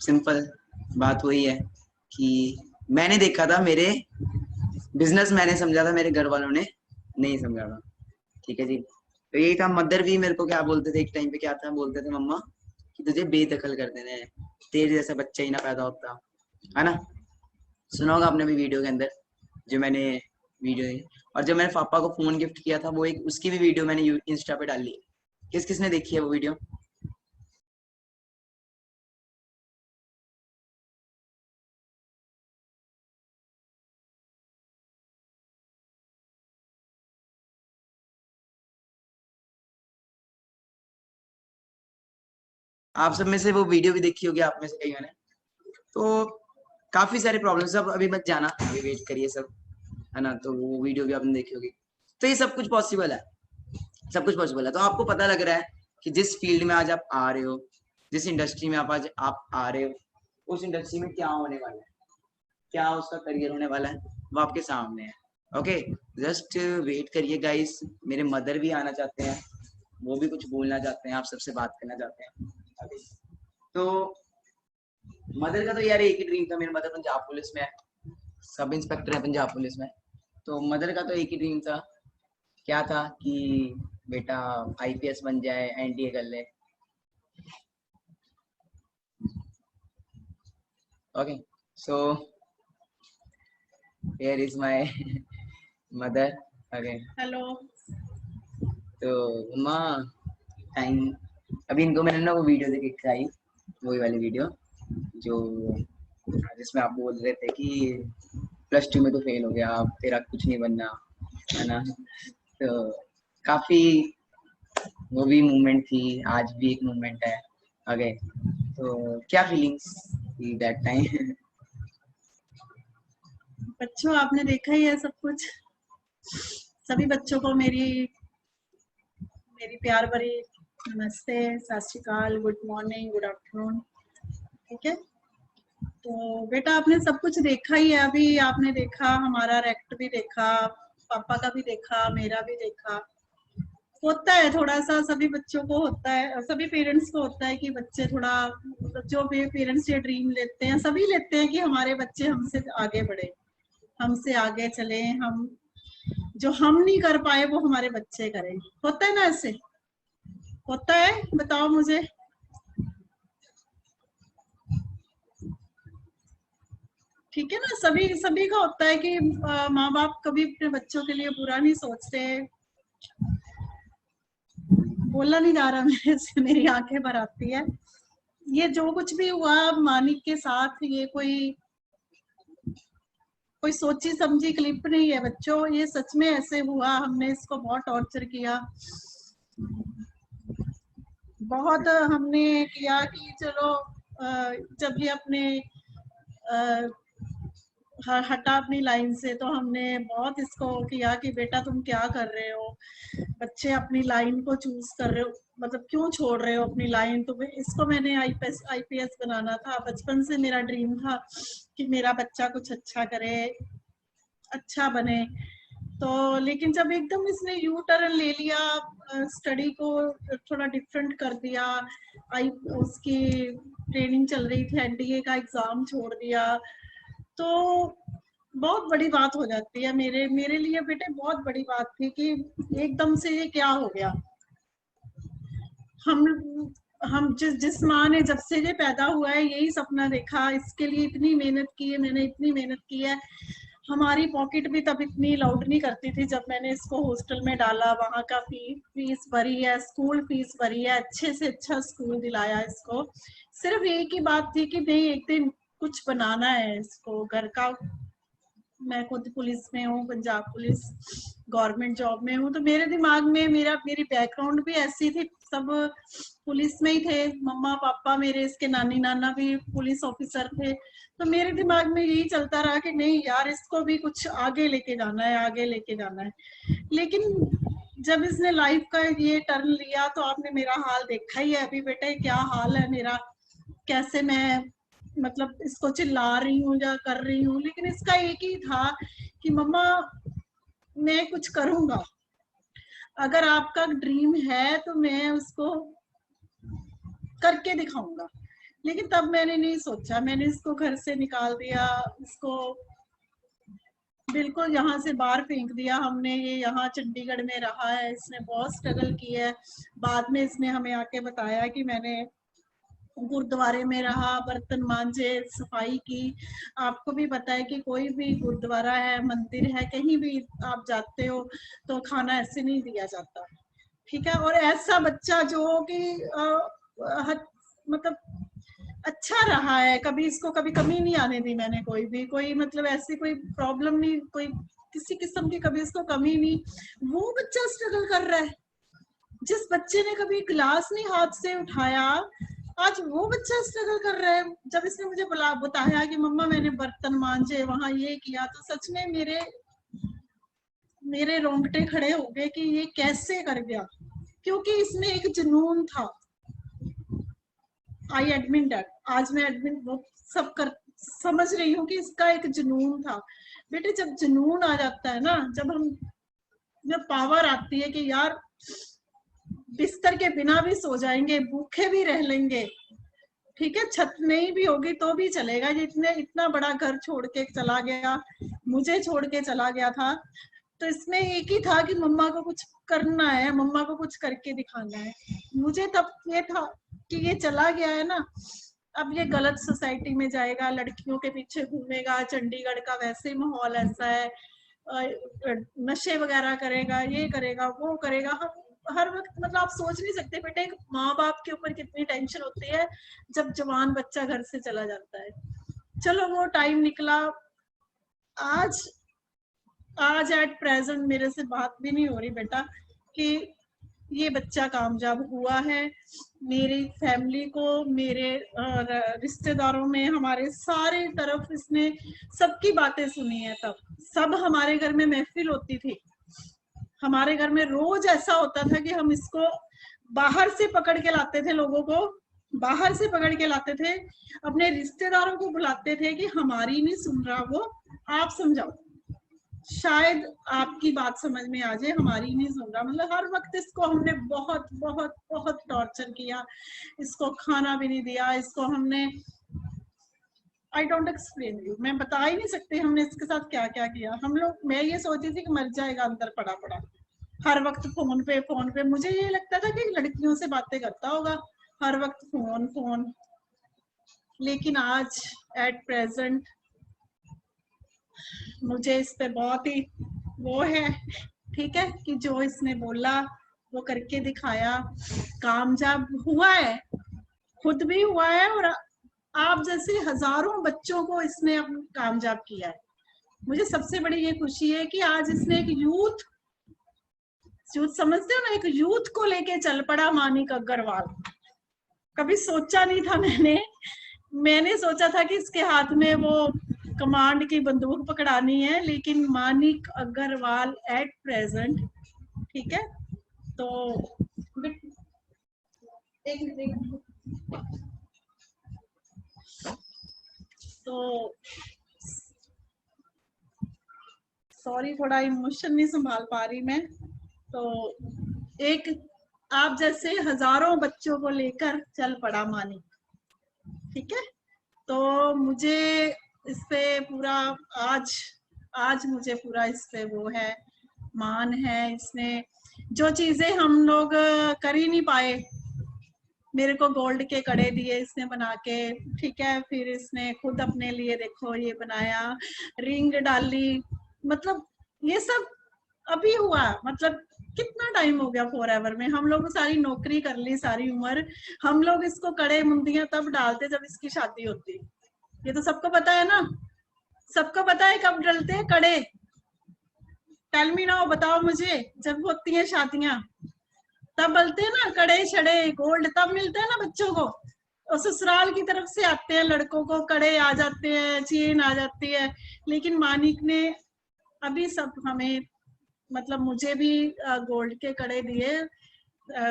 सिंपल बात वही है कि मैंने देखा था, मेरे बिजनेस मैंने समझा था, मेरे घर वालों ने नहीं समझा था। ठीक है जी, तो यही था। मदर भी मेरे को क्या बोलते थे एक टाइम पे, क्या था बोलते थे, मम्मा कि तुझे बेदखल कर देने हैं, तेरे जैसा बच्चा ही ना पैदा होता, है ना। सुना होगा आपने भी वीडियो के अंदर जो मैंने वीडियो, और जब मैंने पापा को फोन गिफ्ट किया था, वो एक उसकी भी वीडियो मैंने इंस्टा पे डाली है। किस किसने देखी है वो वीडियो? आप सब में से वो वीडियो भी देखी होगी, आप में से कई ने। तो काफी सारे प्रॉब्लम्स, अब अभी मत जाना, अभी वेट करिए सब, है ना। तो वो वीडियो भी आपने देखी होगी। तो ये सब कुछ पॉसिबल है, सब कुछ पॉसिबल है। तो आपको पता लग रहा है कि जिस फील्ड में आज आप आ रहे हो, जिस इंडस्ट्री में आप आ रहे हो, उस इंडस्ट्री में क्या होने वाला है, क्या उसका करियर होने वाला है, वो आपके सामने है। ओके, जस्ट वेट करिए गाइस। मेरे मदर भी आना चाहते हैं, वो भी कुछ बोलना चाहते हैं, आप सबसे बात करना चाहते हैं अभी। तो मदर का तो यार एक ही ड्रीम था, मेरी मदर पंजाब पुलिस में है, सब इंस्पेक्टर है पंजाब पुलिस में। तो मदर का तो एक ही ड्रीम था, क्या था कि बेटा आईपीएस बन जाए, एनडीए कर ले। Okay, so here is my mother. Okay, hello. तो माँ, टाइम अभी इनको मैंने ना वो वीडियो देख के दिखाई, वही वाली वीडियो जो जिसमें आप बोल रहे थे कि +2 में तो फेल हो गया, अब तेरा कुछ नहीं बनना, है ना। तो काफी वो भी मूवमेंट थी, आज भी एक मूवमेंट है। ओके, तो क्या फीलिंग्स थी दैट टाइम? बच्चों, आपने देखा ही है सब कुछ। सभी बच्चों को मेरी प्यार भरी नमस्ते, सत श्री अकाल, गुड मॉर्निंग, गुड आफ्टरनून। ठीक है, तो बेटा आपने सब कुछ देखा ही है। अभी आपने देखा, हमारा रेक्ट भी देखा, पापा का भी देखा, मेरा भी देखा। होता है थोड़ा सा, सभी बच्चों को होता है, सभी पेरेंट्स को होता है कि बच्चे थोड़ा, जो भी पेरेंट्स ये ड्रीम लेते हैं, सभी लेते हैं कि हमारे बच्चे हमसे आगे बढ़े, हमसे आगे चले, हम जो हम नहीं कर पाए वो हमारे बच्चे करें। होता है ना, ऐसे होता है? बताओ मुझे। ठीक है ना, सभी का होता है कि माँ बाप कभी अपने बच्चों के लिए बुरा नहीं सोचते। बोलना नहीं जा रहा मेरे से, मेरी आंखें भर आती है। ये जो कुछ भी हुआ मानिक के साथ, ये कोई सोची समझी क्लिप नहीं है बच्चों, ये सच में ऐसे हुआ। हमने इसको बहुत टॉर्चर किया, बहुत हमने किया कि चलो जब ये अपने हटा अपनी लाइन से, तो हमने बहुत इसको किया कि बेटा तुम क्या कर रहे हो, बच्चे अपनी लाइन को चूज कर रहे हो, मतलब क्यों छोड़ रहे हो अपनी लाइन। तो इसको मैंने आईपीएस बनाना था, बचपन से मेरा ड्रीम था कि मेरा बच्चा कुछ अच्छा करे, अच्छा बने। तो लेकिन जब एकदम इसने यू टर्न ले लिया, स्टडी को थोड़ा डिफरेंट कर दिया, उसकी ट्रेनिंग चल रही थी, एनडीए का एग्जाम छोड़ दिया, तो बहुत बड़ी बात हो जाती है। मेरे लिए बेटे बहुत बड़ी बात थी कि एकदम से ये क्या हो गया। हम जिस माँ ने जब से ये पैदा हुआ है यही सपना देखा, इसके लिए इतनी मेहनत की है, मैंने इतनी मेहनत की है। हमारी पॉकेट भी तब इतनी लाउड नहीं करती थी जब मैंने इसको हॉस्टल में डाला, वहाँ का फीस भरी है, स्कूल फीस भरी है, अच्छे से अच्छा स्कूल दिलाया इसको। सिर्फ एक ही बात थी कि नहीं एक दिन कुछ बनाना है इसको घर का। मैं खुद पुलिस में हूँ, पंजाब पुलिस गवर्नमेंट जॉब में हूँ, तो मेरे दिमाग में मेरी बैकग्राउंड भी ऐसी थी, सब पुलिस में ही थे, मम्मा पापा मेरे, इसके नानी नाना भी पुलिस ऑफिसर थे। तो मेरे दिमाग में यही चलता रहा कि नहीं यार इसको भी कुछ आगे लेके जाना है, आगे लेके जाना है। लेकिन जब इसने लाइफ का ये टर्न लिया तो आपने मेरा हाल देखा ही है अभी बेटे, क्या हाल है मेरा, कैसे मैं मतलब इसको चिल्ला रही हूँ या कर रही हूँ। लेकिन इसका एक ही था कि मम्मा मैं कुछ करूंगा, अगर आपका ड्रीम है तो मैं उसको करके दिखाऊंगा। लेकिन तब मैंने नहीं सोचा, मैंने इसको घर से निकाल दिया, इसको बिल्कुल यहाँ से बाहर फेंक दिया हमने। ये यहाँ चंडीगढ़ में रहा है, इसने बहुत स्ट्रगल की है। बाद में इसने हमें आके बताया कि मैंने गुरुद्वारे में रहा, बर्तन मांजे, सफाई की। आपको भी पता है कि कोई भी गुरुद्वारा है, मंदिर है, कहीं भी आप जाते हो तो खाना ऐसे नहीं दिया जाता, ठीक है। और ऐसा बच्चा जो कि मतलब अच्छा रहा है, कभी इसको कभी कमी नहीं आने दी मैंने, कोई मतलब ऐसी कोई प्रॉब्लम नहीं, कोई किसी किस्म की कभी इसको कमी नहीं। वो बच्चा स्ट्रगल कर रहा है, जिस बच्चे ने कभी गिलास नहीं हाथ से उठाया आज वो बच्चा स्ट्रगल कर रहा है। जब इसने मुझे बताया कि मम्मा मैंने बर्तन मांजे, वहां ये किया, तो सच में मेरे रोंगटे खड़े हो गए कि ये कैसे कर गया, क्योंकि इसमें एक जुनून था। आई एडमिट दैट, आज मैं एडमिट वो सब कर समझ रही हूँ कि इसका एक जुनून था। बेटे जब जुनून आ जाता है ना, जब पावर आती है कि यार बिस्तर के बिना भी सो जाएंगे, भूखे भी रह लेंगे, ठीक है, छत नहीं भी होगी तो भी चलेगा। ये इतना बड़ा घर छोड़ के चला गया, मुझे छोड़ के चला गया था, तो इसमें एक ही था कि मम्मा को कुछ करना है, मम्मा को कुछ करके दिखाना है। मुझे तब ये था कि ये चला गया है ना, अब ये गलत सोसाइटी में जाएगा, लड़कियों के पीछे घूमेगा, चंडीगढ़ का वैसे माहौल ऐसा है, नशे वगैरह करेगा, ये करेगा, वो करेगा। हर वक्त मतलब आप सोच नहीं सकते बेटे एक माँ बाप के ऊपर कितनी टेंशन होती है जब जवान बच्चा घर से चला जाता है। चलो वो टाइम निकला, आज एट प्रेजेंट मेरे से बात भी नहीं हो रही बेटा कि ये बच्चा कामयाब हुआ है। मेरी फैमिली को, मेरे रिश्तेदारों में, हमारे सारे तरफ इसने सबकी बातें सुनी है। तब सब हमारे घर में महफिल होती थी, हमारे घर में रोज ऐसा होता था कि हम इसको बाहर से पकड़ के लाते थे, लोगों को बाहर से पकड़ के लाते थे, अपने रिश्तेदारों को बुलाते थे कि हमारी नहीं सुन रहा वो, आप समझाओ, शायद आपकी बात समझ में आ जाए, हमारी नहीं सुन रहा। मतलब हर वक्त इसको हमने बहुत बहुत बहुत टॉर्चर किया, इसको खाना भी नहीं दिया, इसको हमने आई डोंट एक्सप्लेन यू, मैं बता ही नहीं सकती हमने इसके साथ क्या क्या किया। हम लोग, मैं ये सोची थी कि मर जाएगा अंदर पड़ा पड़ा, हर वक्त फोन पे। मुझे ये लगता था कि लड़कियों से बातें करता होगा, हर वक्त फोन। लेकिन आज एट प्रेजेंट मुझे इस पे बहुत ही वो है, ठीक है, कि जो इसने बोला वो करके दिखाया, कामयाब हुआ है, खुद भी हुआ है, और आप जैसे हजारों बच्चों को इसने कामयाब किया है। मुझे सबसे बड़ी ये खुशी है कि आज इसने एक यूथ समझते हो ना, एक यूथ को लेके चल पड़ा मानिक अग्रवाल। कभी सोचा नहीं था मैंने सोचा था कि इसके हाथ में वो कमांड की बंदूक पकड़ानी है, लेकिन मानिक अग्रवाल एट प्रेजेंट, ठीक है। तो एक मिनट, तो सॉरी थोड़ा इमोशन नहीं संभाल पा रही मैं। तो एक आप जैसे हजारों बच्चों को लेकर चल पड़ा मानिक, ठीक है। तो मुझे इस पे पूरा आज मुझे पूरा इस पे वो है, मान है। इसने जो चीजें हम लोग कर ही नहीं पाए, मेरे को गोल्ड के कड़े दिए इसने बना के, ठीक है। फिर इसने खुद अपने लिए देखो ये बनाया, रिंग डाली, मतलब ये सब अभी हुआ। मतलब कितना टाइम हो गया फॉरएवर में, हम लोग सारी नौकरी कर ली सारी उम्र, हम लोग इसको कड़े मुंदियां तब डालते जब इसकी शादी होती। ये तो सबको पता है ना, सबको पता है कब डलते हैं कड़े। टेल मी नाउ, बताओ मुझे, जब होती हैं शादियां तब बलते हैं ना कड़े छड़े, गोल्ड तब मिलते हैं ना बच्चों को। और ससुराल की तरफ से आते हैं लड़कों को, कड़े आ जाते हैं, चेन आ जाती है। लेकिन मानिक ने अभी सब हमें, मतलब मुझे भी गोल्ड के कड़े दिए।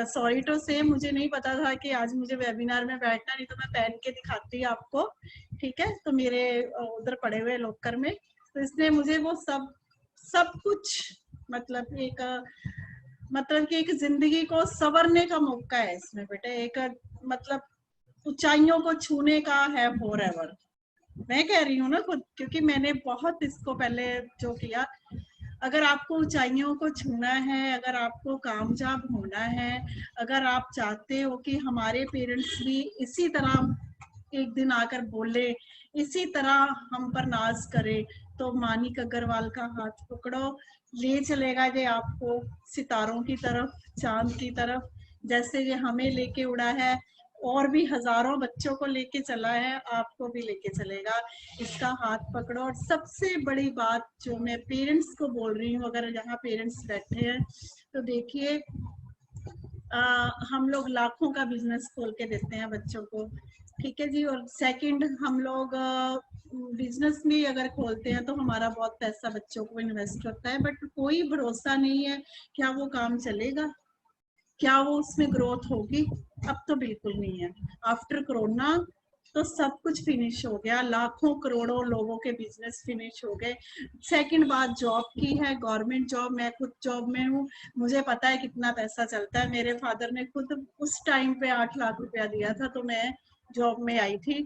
सॉरी टू से, मुझे नहीं पता था कि आज मुझे वेबिनार में बैठना, नहीं तो मैं पहन के दिखाती आपको, ठीक है। तो मेरे उधर पड़े हुए लॉकर में, तो इसने मुझे वो सब कुछ, मतलब कि एक जिंदगी को संवरने का मौका है इसमें बेटे, एक मतलब ऊंचाइयों को छूने का है फॉरएवर। मैं कह रही हूँ ना खुद, क्योंकि मैंने बहुत इसको पहले जो किया। अगर आपको ऊंचाइयों को छूना है, अगर आपको कामयाब होना है, अगर आप चाहते हो कि हमारे पेरेंट्स भी इसी तरह एक दिन आकर बोले, इसी तरह हम पर नाज करे, तो मानिक अग्रवाल का हाथ पकड़ो, ले चलेगा ये आपको सितारों की तरफ, चांद की तरफ, जैसे ये हमें लेके उड़ा है, और भी हजारों बच्चों को लेके चला है, आपको भी लेके चलेगा। इसका हाथ पकड़ो। और सबसे बड़ी बात जो मैं पेरेंट्स को बोल रही हूँ, अगर यहाँ पेरेंट्स बैठे हैं तो देखिए, हम लोग लाखों का बिजनेस खोल के देते हैं बच्चों को, ठीक है जी। और सेकंड, हम लोग बिजनेस भी अगर खोलते हैं तो हमारा बहुत पैसा बच्चों को इन्वेस्ट होता है, बट कोई भरोसा नहीं है क्या वो काम चलेगा, क्या वो उसमें ग्रोथ होगी। अब तो बिल्कुल नहीं है। आफ्टर कोरोना तो सब कुछ फिनिश हो गया, लाखों करोड़ों लोगों के बिजनेस फिनिश हो गए। सेकंड बात जॉब की है, गवर्नमेंट जॉब। मैं खुद जॉब में हूँ, मुझे पता है कितना पैसा चलता है। मेरे फादर ने खुद उस टाइम पे 8 लाख रुपया दिया था, तो मैं जॉब में आई थी,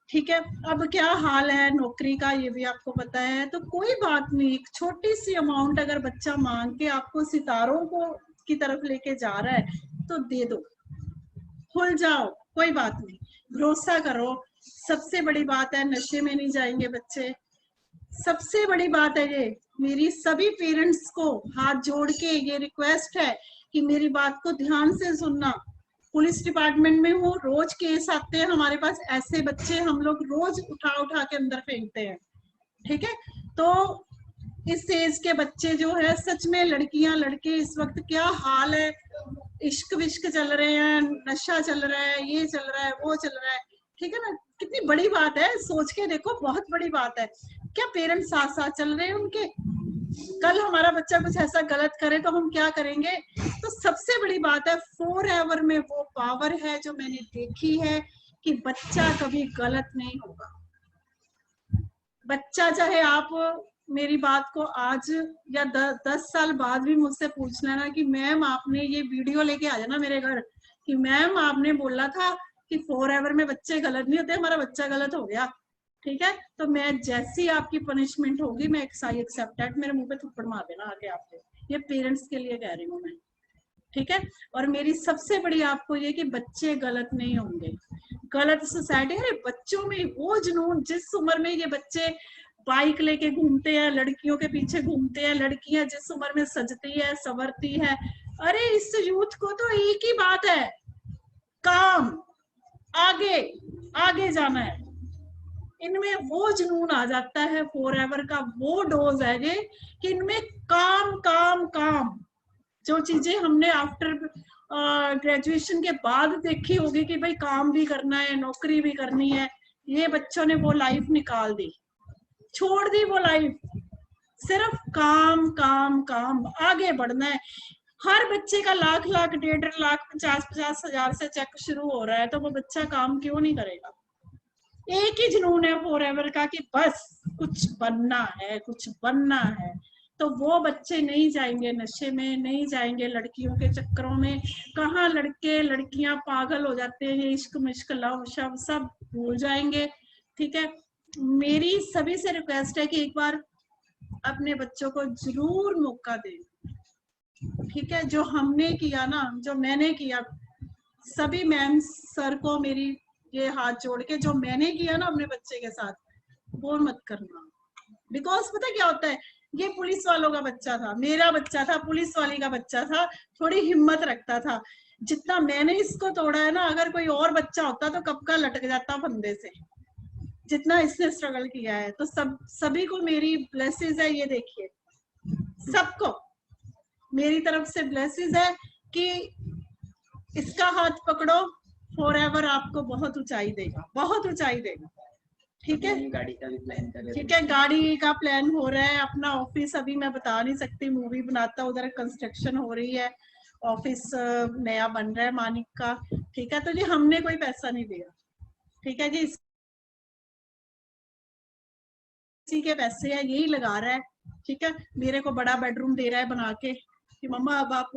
ठीक है। अब क्या हाल है नौकरी का, ये भी आपको पता है। तो कोई बात नहीं, एक छोटी सी अमाउंट अगर बच्चा मांग के आपको सितारों को की तरफ लेके जा रहा है तो दे दो, खुल जाओ, कोई बात नहीं, भरोसा करो। सबसे बड़ी बात है, नशे में नहीं जाएंगे बच्चे। सबसे बड़ी बात है ये, मेरी सभी पेरेंट्स को हाथ जोड़ के ये रिक्वेस्ट है कि मेरी बात को ध्यान से सुनना। पुलिस डिपार्टमेंट में हो, रोज केस आते हैं हमारे पास, ऐसे बच्चे हम लोग रोज उठा के अंदर फेंकते हैं, ठीक है। तो इस एज के बच्चे जो है, सच में लड़कियां लड़के इस वक्त क्या हाल है, इश्क विश्क चल रहे हैं, नशा चल रहा है, ये चल रहा है, वो चल रहा है, ठीक है ना। कितनी बड़ी बात है, सोच के देखो, बहुत बड़ी बात है। क्या पेरेंट्स साथ साथ चल रहे हैं उनके? कल हमारा बच्चा कुछ ऐसा गलत करे तो हम क्या करेंगे? तो सबसे बड़ी बात है, फॉरएवर में वो पावर है जो मैंने देखी है कि बच्चा कभी गलत नहीं होगा। बच्चा, चाहे आप मेरी बात को आज या 10 साल बाद भी मुझसे पूछ लेना कि मैम आपने ये वीडियो लेके आ जाना मेरे घर कि मैम आपने बोला था कि फॉरएवर में बच्चे गलत नहीं होते, हमारा बच्चा गलत हो गया, ठीक है। तो मैं जैसी आपकी पनिशमेंट होगी, मैं आई एक्सेप्ट दैट, मेरे मुंह पे थप्पड़ मार देना आके आपको। ये पेरेंट्स के लिए कह रही हूँ मैं, ठीक है। और मेरी सबसे बड़ी आपको ये कि बच्चे गलत नहीं होंगे। गलत सोसाइटी, अरे बच्चों में वो जुनून, जिस उम्र में ये बच्चे बाइक लेके घूमते हैं, लड़कियों के पीछे घूमते हैं, लड़कियां जिस उम्र में सजती है, संवरती है, अरे इस यूथ को तो एक ही बात है, काम, आगे आगे जाना है। इनमें वो जुनून आ जाता है, फॉरएवर का वो डोज है ये कि इनमें काम काम काम। जो चीजें हमने आफ्टर ग्रेजुएशन के बाद देखी होगी कि भाई काम भी करना है, नौकरी भी करनी है, ये बच्चों ने वो लाइफ निकाल दी। छोड़ दी वो लाइफ, सिर्फ काम काम काम, आगे बढ़ना है। हर बच्चे का लाख लाख 1.5 लाख 50 हजार से चेक शुरू हो रहा है, तो वो बच्चा काम क्यों नहीं करेगा? एक ही जुनून है फॉरएवर का कि बस कुछ बनना है, कुछ बनना है। तो वो बच्चे नहीं जाएंगे नशे में, नहीं जाएंगे लड़कियों के चक्करों में। कहाँ लड़के लड़कियां पागल हो जाते हैं, ये इश्क मिश्क लव शव सब भूल जाएंगे। ठीक है, मेरी सभी से रिक्वेस्ट है कि एक बार अपने बच्चों को जरूर मौका दें। ठीक है, जो हमने किया ना, जो मैंने किया, सभी मैम सर को मेरी ये हाथ जोड़ के, जो मैंने किया ना अपने बच्चे के साथ, वो मत करना। बिकॉज पता क्या होता है, ये पुलिस वालों का बच्चा था, मेरा बच्चा था, पुलिस वाली का बच्चा था, थोड़ी हिम्मत रखता था। जितना मैंने इसको तोड़ा है ना, अगर कोई और बच्चा होता तो कब का लटक जाता फंदे से, जितना इसने स्ट्रगल किया है। तो सभी को मेरी ब्लेसिंग है, ये देखिए सबको मेरी तरफ से ब्लेसिंग है कि इसका हाथ पकड़ो, फॉरएवर आपको बहुत ऊंचाई देगा, बहुत ऊंचाई देगा। ठीक है, गाड़ी का भी प्लान कर रहे ठीक है, गाड़ी का प्लान हो रहा है। अपना ऑफिस अभी मैं बता नहीं सकती, मूवी बनाता, उधर कंस्ट्रक्शन हो रही है, ऑफिस नया बन रहा है मानिक का। ठीक है, तो जी हमने कोई पैसा नहीं दिया, ठीक है जी, इसी के पैसे है, यही लगा रहा है। ठीक है, मेरे को बड़ा बेडरूम दे रहा है बना के कि मम्मा अब आप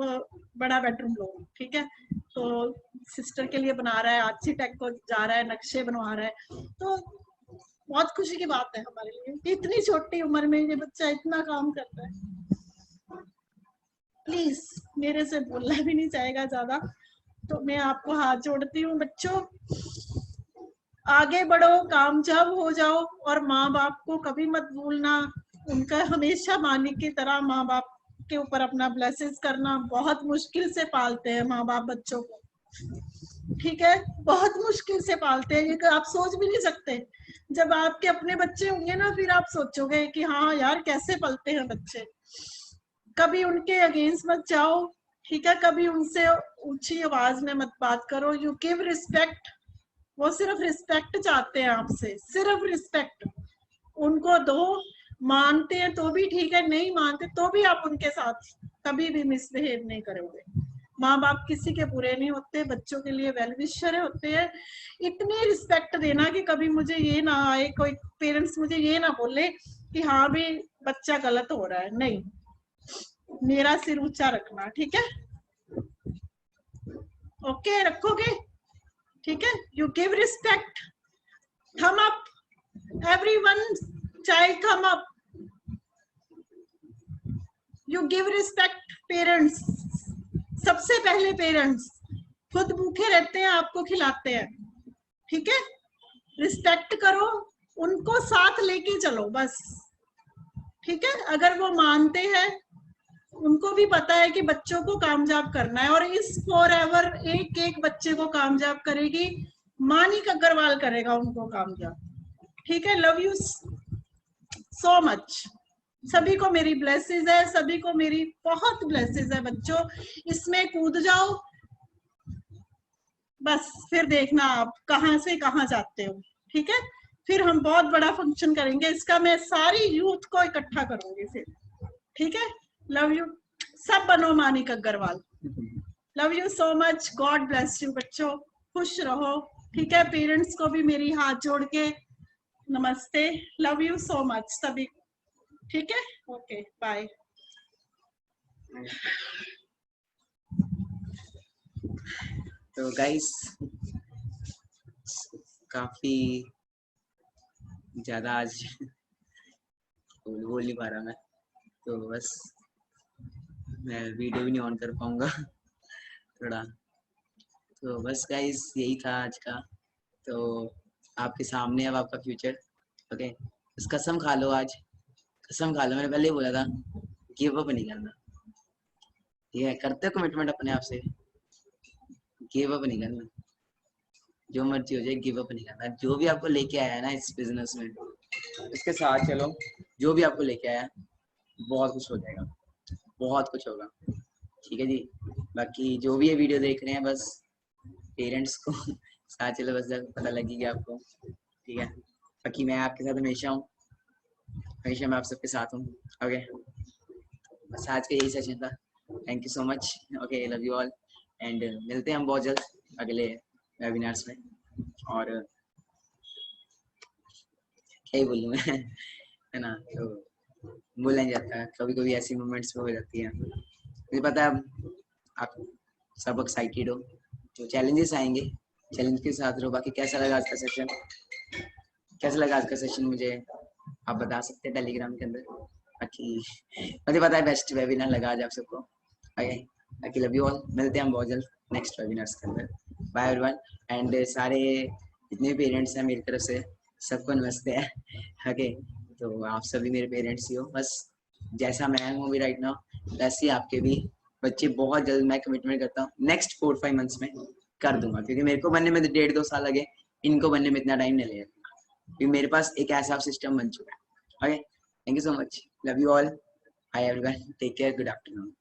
बड़ा बेडरूम लो। ठीक है, तो सिस्टर के लिए बना रहा है, आर्किटेक्ट को जा रहा है, नक्शे बनवा रहा है। तो बहुत खुशी की बात है हमारे लिए कि इतनी छोटी उम्र में ये बच्चा इतना काम करता है। प्लीज, मेरे से बोलना भी नहीं चाहेगा ज्यादा, तो मैं आपको हाथ जोड़ती हूँ। बच्चों आगे बढ़ो, कामयाब हो जाओ, और माँ बाप को कभी मत भूलना। उनका हमेशा मानिक की तरह माँ बाप के ऊपर अपना ब्लेसिंग्स करना। बहुत मुश्किल से पालते हैं माँ बाप बच्चों को, ठीक है, बहुत मुश्किल से पालते हैं, ये आप सोच भी नहीं सकते। जब आपके अपने बच्चे होंगे ना, फिर आप सोचोगे कि हाँ यार कैसे पलते हैं बच्चे। कभी उनके अगेंस्ट मत जाओ, ठीक है, कभी उनसे ऊंची आवाज में मत बात करो। यू गिव रिस्पेक्ट, वो सिर्फ रिस्पेक्ट चाहते हैं आपसे, सिर्फ रिस्पेक्ट उनको दो। मानते हैं तो भी ठीक है, नहीं मानते तो भी आप उनके साथ कभी भी मिसबिहेव नहीं करोगे। माँ बाप किसी के बुरे नहीं होते, बच्चों के लिए वेल विशर होते हैं। इतनी रिस्पेक्ट देना कि कभी मुझे ये ना आए, कोई पेरेंट्स मुझे ये ना बोले कि हाँ भी बच्चा गलत हो रहा है। नहीं, मेरा सिर ऊंचा रखना, ठीक है, ओके रखोगे, ठीक है। यू गिव रिस्पेक्ट, थम अप, एवरीवन चाइल्ड थम up. You give respect parents, सबसे पहले पेरेंट्स खुद भूखे रहते हैं, आपको खिलाते हैं, ठीक है। रिस्पेक्ट करो, उनको साथ लेके चलो बस, ठीक है। अगर वो मानते हैं, उनको भी पता है कि बच्चों को कामयाब करना है, और इस फॉरएवर एक एक बच्चे को कामयाब करेगी मानिक अग्रवाल, करेगा उनको कामयाब, ठीक है। Love you so much. सभी को मेरी ब्लेसिंग है, सभी को मेरी बहुत ब्लेसिंग है बच्चों। इसमें कूद जाओ बस, फिर देखना आप कहां से कहां जाते हो, ठीक है। फिर हम बहुत बड़ा फंक्शन करेंगे, इसका मैं सारी यूथ को इकट्ठा करूंगी फिर, ठीक है। लव यू, सब बनो Manik Agarwal. Love you so much, God bless you बच्चों, खुश रहो, ठीक है। पेरेंट्स को भी मेरी हाथ जोड़ के नमस्ते। लव यू सो मच सभी, ठीक है, ओके बाय। तो गाइस काफी ज्यादा आज बोल नहीं पा रहा मैं, तो बस मैं वीडियो भी नहीं ऑन कर पाऊंगा थोड़ा। तो बस गाइस यही था आज का। तो आपके सामने अब आपका फ्यूचर, ओके। बस कसम खा लो, आज कसम खा लो, मैंने पहले ही बोला था गिव अप नहीं करना, ठीक है। करते हो कमिटमेंट अपने आप से, गिव अप नहीं करना, जो मर्जी हो जाए गिव अप नहीं करना। जो भी आपको लेके आया है ना इस बिजनेस में, इसके साथ चलो। जो भी आपको लेके आया बहुत कुछ हो जाएगा, बहुत कुछ होगा, ठीक है जी। बाकी जो भी ये वीडियो देख रहे हैं, बस पेरेंट्स को साथ चलो, बस पता लगेगा आपको, ठीक है। बाकी मैं आपके साथ हमेशा हूँ, हमेशा मैं आप सबके साथ हूँ। ओके, बस आज का यही सेशन था। Thank you so much. Okay, love you all and मिलते हैं हम बहुत जल्द अगले वेबिनार्स में। और क्या ही बोलूँ मैं है ना, तो बोला नहीं जाता, कभी कभी ऐसी मोमेंट्स हो जाती है। मुझे पता है आप सब एक्साइटेड हो, जो चैलेंजेस आएंगे चैलेंज के साथ रहो। बाकी कैसा लगा आज का सेशन, कैसा लगा आज का सेशन मुझे आप बता सकते हैं टेलीग्राम के अंदर। बाकी मुझे पता है बेस्ट वेबिनार लगा आज आप सबको। ओके, बाकी लव यू ऑल, मिलते हैं हम बहुत जल्द नेक्स्ट वेबिनार्स के अंदर। बाय एवरीवन एंड सारे जितने पेरेंट्स हैं मेरी तरफ से सबको नमस्ते है। ओके, तो आप सभी मेरे पेरेंट्स ही हो, बस जैसा मैं हूँ अभी राइट नाउ वैसे ही आपके भी बच्चे बहुत जल्द मैं कमिटमेंट करता हूँ नेक्स्ट 4-5 मंथ्स में कर दूंगा, क्योंकि मेरे को बनने में 1.5-2 साल लगे, इनको बनने में इतना टाइम नहीं लगेगा, क्योंकि मेरे पास एक ऐसा सिस्टम बन चुका है। Okay, thank you so much, love you all, bye everyone, take care, good afternoon.